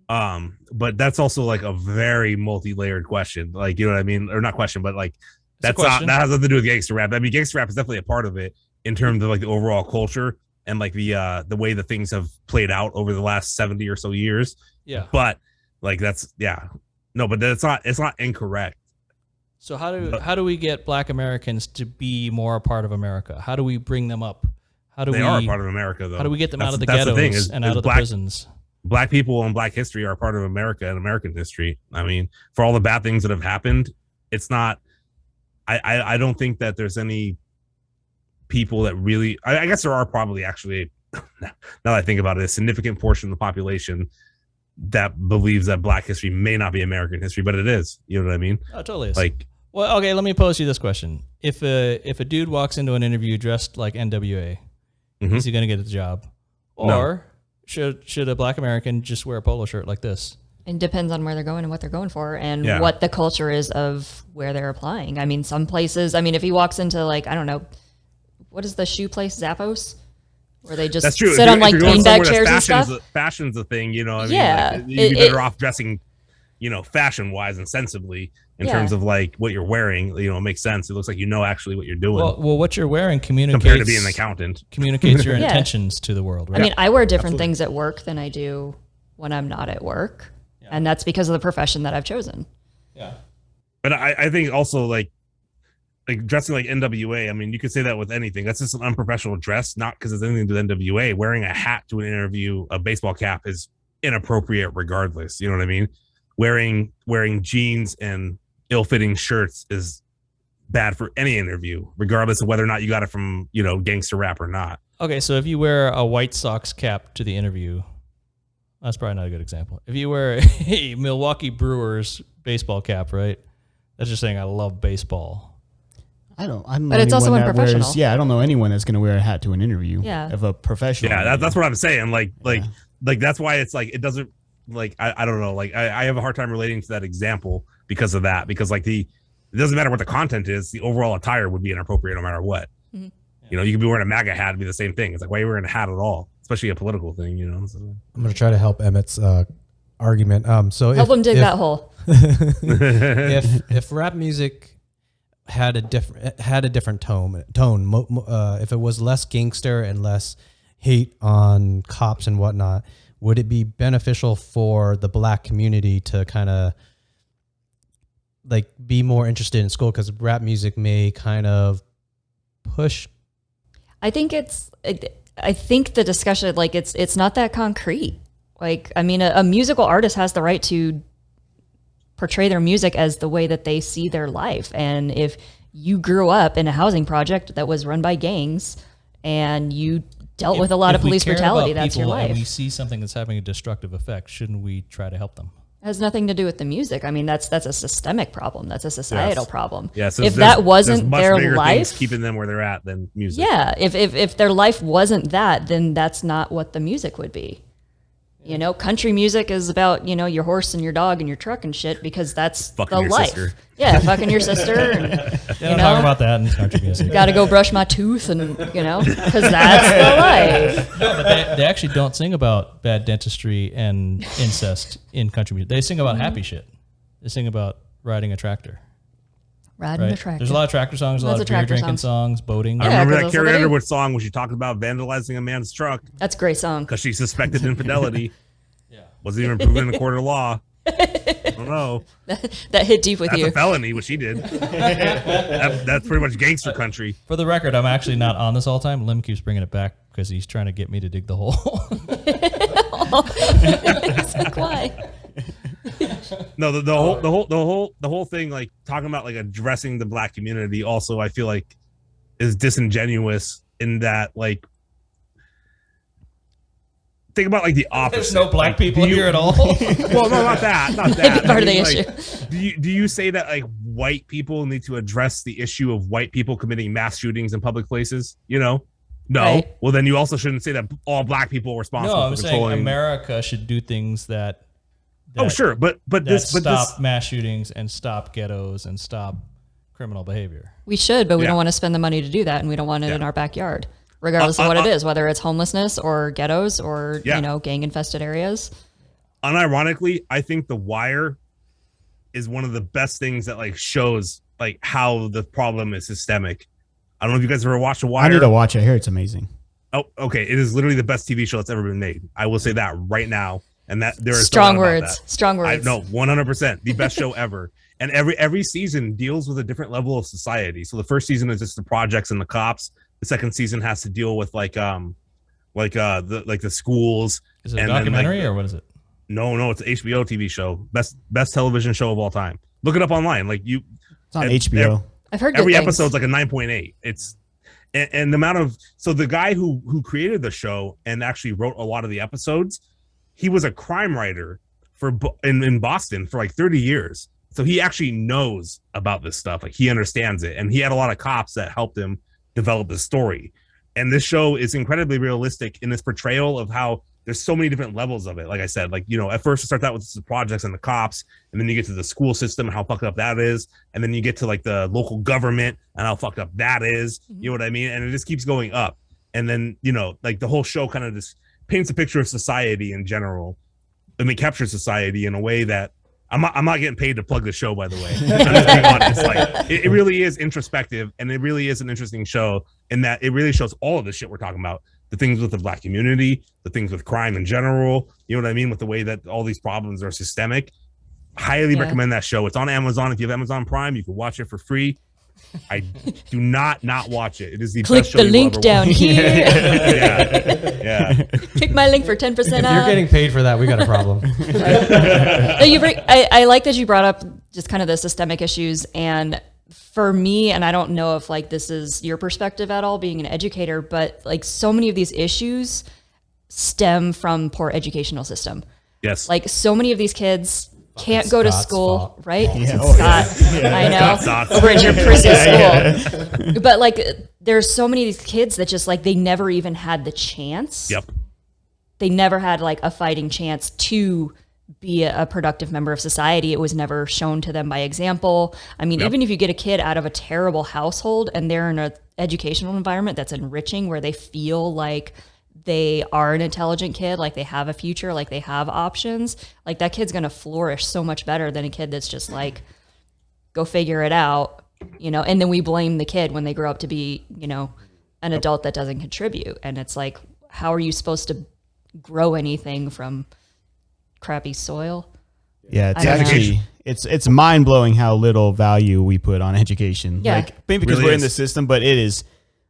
But that's also like a very multi-layered question. Like, you know what I mean? Or not question, but like that has nothing to do with gangster rap. I mean, gangster rap is definitely a part of it in terms of like the overall culture and like the way that things have played out over the last 70 or so years. Yeah. But like but it's not incorrect. So how do we get black Americans to be more a part of America? How do we bring them up? They are a part of America, though. How do we get them out of the ghettos and out of the prisons? Black people and black history are a part of America and American history. I mean, for all the bad things that have happened, it's not. I don't think that there's any people that really. I guess there are probably actually. Now that I think about it, a significant portion of the population that believes that Black history may not be American history, but it is. You know what I mean? Oh, totally is. Like, well, okay, let me pose you this question. If a dude walks into an interview dressed like NWA, is he going to get the job? Or should a Black American just wear a polo shirt like this? It depends on where they're going and what they're going for and what the culture is of where they're applying. I mean, some places, I mean, if he walks into like, I don't know, what is the shoe place, Zappos? Where they just sit on like beanbag chairs and stuff. Fashion's a thing, you know. I mean, yeah. Like, you'd be better off dressing, you know, fashion-wise and sensibly in terms of like what you're wearing. You know, it makes sense. It looks like you know actually what you're doing. Well, what you're wearing communicates compared to being an accountant. Communicates your intentions to the world, right? I mean, I wear different things at work than I do when I'm not at work. Yeah. And that's because of the profession that I've chosen. Yeah. But I think also like dressing like NWA, I mean, you could say that with anything. That's just an unprofessional dress, not because it's anything to do with NWA. Wearing a hat to an interview, a baseball cap is inappropriate regardless. You know what I mean? Wearing jeans and ill-fitting shirts is bad for any interview, regardless of whether or not you got it from, you know, gangster rap or not. Okay, so if you wear a White Sox cap to the interview, that's probably not a good example. If you wear a Milwaukee Brewers baseball cap, right? That's just saying I love baseball. I don't know. But it's also unprofessional. I don't know anyone that's going to wear a hat to an interview. Yeah. Of a professional. Yeah, that's what I'm saying. Like that's why it's like it doesn't like I don't know. Like I have a hard time relating to that example because of that. Because like it doesn't matter what the content is, the overall attire would be inappropriate no matter what. Mm-hmm. You know, you could be wearing a MAGA hat and be the same thing. It's like, why are you wearing a hat at all? Especially a political thing, you know. So, I'm going to try to help Emmett's argument. So help him dig that hole. if rap music had a different tone, if it was less gangster and less hate on cops and whatnot, would it be beneficial for the Black community to kind of like be more interested in school? Because rap music may kind of push. I think the discussion, like it's not that concrete. Like, I mean, a musical artist has the right to portray their music as the way that they see their life. And if you grew up in a housing project that was run by gangs and you dealt with a lot of police brutality, that's your life. And we see something that's having a destructive effect, shouldn't we try to help them? It has nothing to do with the music. I mean, that's a systemic problem. That's a societal problem. Yeah, so if that wasn't their life, keeping them where they're at than music. Yeah, if their life wasn't that, then that's not what the music would be. You know, country music is about, you know, your horse and your dog and your truck and shit because that's fucking the your life. Sister. Yeah, fucking your sister. And, don't talk about that in country music. Got to go brush my tooth and, you know, because that's the life. No, but they actually don't sing about bad dentistry and incest in country music. They sing about happy shit. They sing about riding a tractor. Riding a tractor. There's a lot of tractor songs, a lot of beer drinking songs, boating. I remember that Carrie Underwood song when she talked about vandalizing a man's truck. That's a great song. Because she suspected infidelity. Wasn't even proven in a court of law. I don't know. That hit deep with you. That's a felony, what she did. That's pretty much gangster country. For the record, I'm actually not on this all the time. Liem keeps bringing it back because he's trying to get me to dig the hole. It's like, why? No, the whole thing, like talking about like addressing the Black community, also I feel like is disingenuous in that, like, think about like the opposite. There's no Black people here at all. Well, no, not that. Part of the like, issue. Do you say that like white people need to address the issue of white people committing mass shootings in public places? You know, no. Right. Well, then you also shouldn't say that all Black people are responsible. No, I'm for saying controlling. America should do things that sure, but stop mass shootings and stop ghettos and stop criminal behavior. We should, but we don't want to spend the money to do that, and we don't want it in our backyard, regardless of what it is, whether it's homelessness or ghettos or you know, gang-infested areas. Unironically, I think The Wire is one of the best things that like shows like how the problem is systemic. I don't know if you guys ever watched The Wire. I need to watch it. I hear it's amazing. Oh, okay. It is literally the best TV show that's ever been made. I will say that right now. And that there is strong words. Strong words. No, 100%. The best show ever. And every season deals with a different level of society. So the first season is just the projects and the cops. The second season has to deal with the schools. Is it a documentary or what is it? No, it's an HBO TV show. Best television show of all time. Look it up online. Like it's on HBO. I've heard every good episode's things. like a 9.8. It's and the amount of the guy who created the show and actually wrote a lot of the episodes, he was a crime writer in Boston for like 30 years. So he actually knows about this stuff. Like he understands it. And he had a lot of cops that helped him develop the story. And this show is incredibly realistic in its portrayal of how there's so many different levels of it. Like I said, like, at first it starts out with the projects and the cops, and then you get to the school system and how fucked up that is. And then you get to like the local government and how fucked up that is. You know what I mean? And it just keeps going up. And then, like the whole show kind of just paints a picture of society in general. And it captures society in a way that I'm not getting paid to plug the show, by the way. I'm just being honest. Like it really is introspective, and it really is an interesting show in that it really shows all of the shit we're talking about. The things with the Black community, the things with crime in general, you know what I mean? With the way that all these problems are systemic. Highly recommend that show. It's on Amazon. If you have Amazon Prime, you can watch it for free. I do not watch it. It is the Click best show the you will link ever down watch. here. Yeah. Click my link for 10% If off. you're getting paid for that, we got a problem. No, I like that you brought up just kind of the systemic issues. And for me, and I don't know if like this is your perspective at all being an educator, but like so many of these issues stem from poor educational system. Yes. Like so many of these kids can't go to Scott's school, fault. right? Yeah. Scott, I know, Scott's. over at your prissy school. But like, there's so many of these kids that just like, they never even had the chance. Yep. They never had like a fighting chance to be a productive member of society. It was never shown to them by example. I mean, even if you get a kid out of a terrible household and they're in an educational environment that's enriching, where they feel like they are an intelligent kid, like they have a future, like they have options, like that kid's going to flourish so much better than a kid that's just like, go figure it out, and then we blame the kid when they grow up to be, an adult that doesn't contribute. And it's like, how are you supposed to grow anything from crappy soil? Yeah, it's I don't know. actually it's mind blowing how little value we put on education. Yeah. Like maybe because Really we're in is. the system, but it is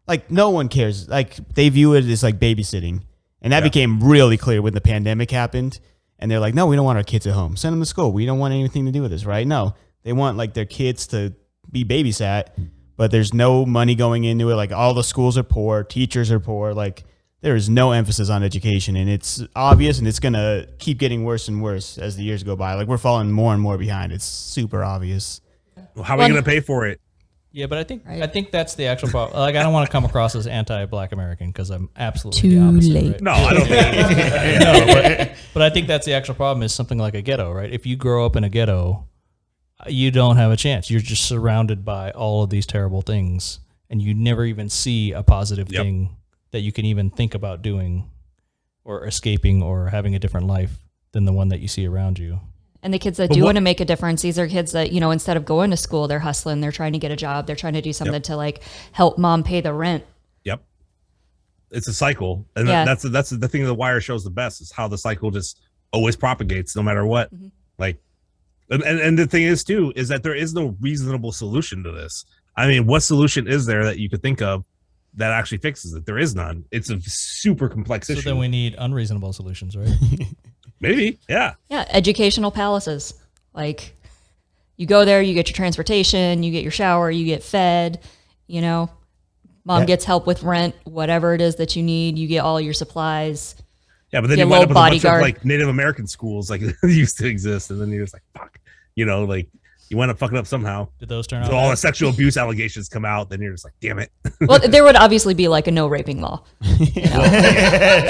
like no one cares. Like they view it as like babysitting, and that became really clear when the pandemic happened. And they're like, no, we don't want our kids at home. Send them to school. We don't want anything to do with this, right? No, they want like their kids to be babysat, but there's no money going into it. Like all the schools are poor, teachers are poor. Like there is no emphasis on education, and it's obvious, and it's going to keep getting worse and worse as the years go by. Like we're falling more and more behind. It's super obvious. Well, how are we going to pay for it? Yeah, but I think Right. I think that's the actual problem. Like, I don't want to come across as anti-Black American because I'm absolutely Too the opposite. late. Right? No, I don't think No, but I think that's the actual problem is something like a ghetto, right? If you grow up in a ghetto, you don't have a chance. You're just surrounded by all of these terrible things, and you never even see a positive thing that you can even think about doing or escaping or having a different life than the one that you see around you. And the kids that But do what- want to make a difference, these are kids that, instead of going to school, they're hustling, they're trying to get a job, they're trying to do something to like help mom pay the rent. Yep. It's a cycle. And Yeah. that's the thing The Wire shows the best is how the cycle just always propagates no matter what. Like, and the thing is too, is that there is no reasonable solution to this. I mean, what solution is there that you could think of that actually fixes it? There is none. It's a super complex So issue. then we need unreasonable solutions, right? Maybe. Yeah. Yeah, educational palaces. Like you go there, you get your transportation, you get your shower, you get fed, mom gets help with rent, whatever it is that you need, you get all your supplies. Yeah, but then Get you a wind up with little a bunch of bodyguard. like Native American schools like used to exist, and then you're just like, fuck, like you wind up fucking up somehow. Did those turn out? So all bad? the sexual abuse allegations come out, then you're just like, damn it. Well, there would obviously be like a no raping law. I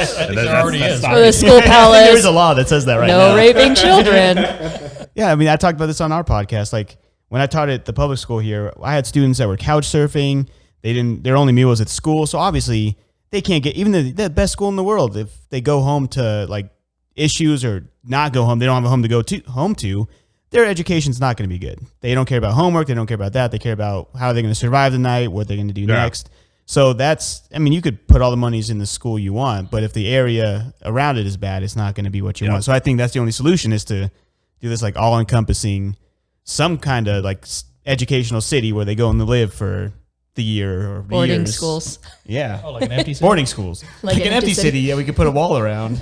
think there already is. For the school There's palace, a law that says that right no now. raping children. Yeah, I mean, I talked about this on our podcast. Like when I taught at the public school here, I had students that were couch surfing. Their only meal was at school, so obviously they can't get even the best school in the world. If they go home to like issues or not go home, they don't have a home to go to. Their education's not going to be good. They don't care about homework. They don't care about that. They care about how they're going to survive the night, what they're going to do next. So you could put all the monies in the school you want, but if the area around it is bad, it's not going to be what you want. So I think that's the only solution is to do this like all encompassing, some kind of like educational city where they go and live for the year or Boarding years. schools. Yeah. Oh, like an empty city? Boarding schools. Like Like an an empty empty city. city. Yeah, we could put a wall around.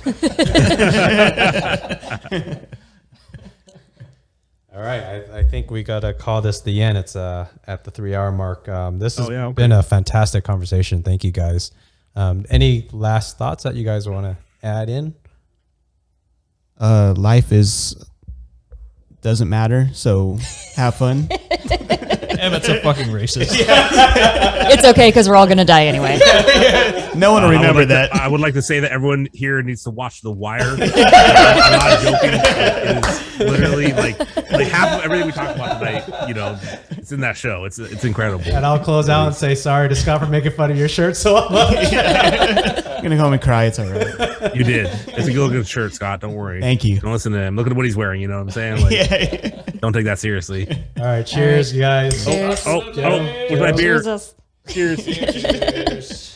All right, I think we got to call this the end. It's at the 3-hour mark. This has been a fantastic conversation. Thank you, guys. Any last thoughts that you guys want to add in? Life is doesn't matter. So have fun. Emmett's a fucking racist. It's okay because we're all gonna die anyway. No one will remember that. I would like to say that everyone here needs to watch The Wire. I'm not joking. It is literally like half of everything we talk about tonight. It's in that show. It's incredible. And I'll close out and say sorry to Scott for making fun of your shirt so much. I'm gonna go home and cry. It's all right. You did. It's a good shirt, Scott. Don't worry. Thank you. Don't listen to him. Look at what he's wearing. You know what I'm saying? Like, don't take that seriously. All right, cheers, you guys. Cheers. Oh, where's my beer? Jesus. Cheers.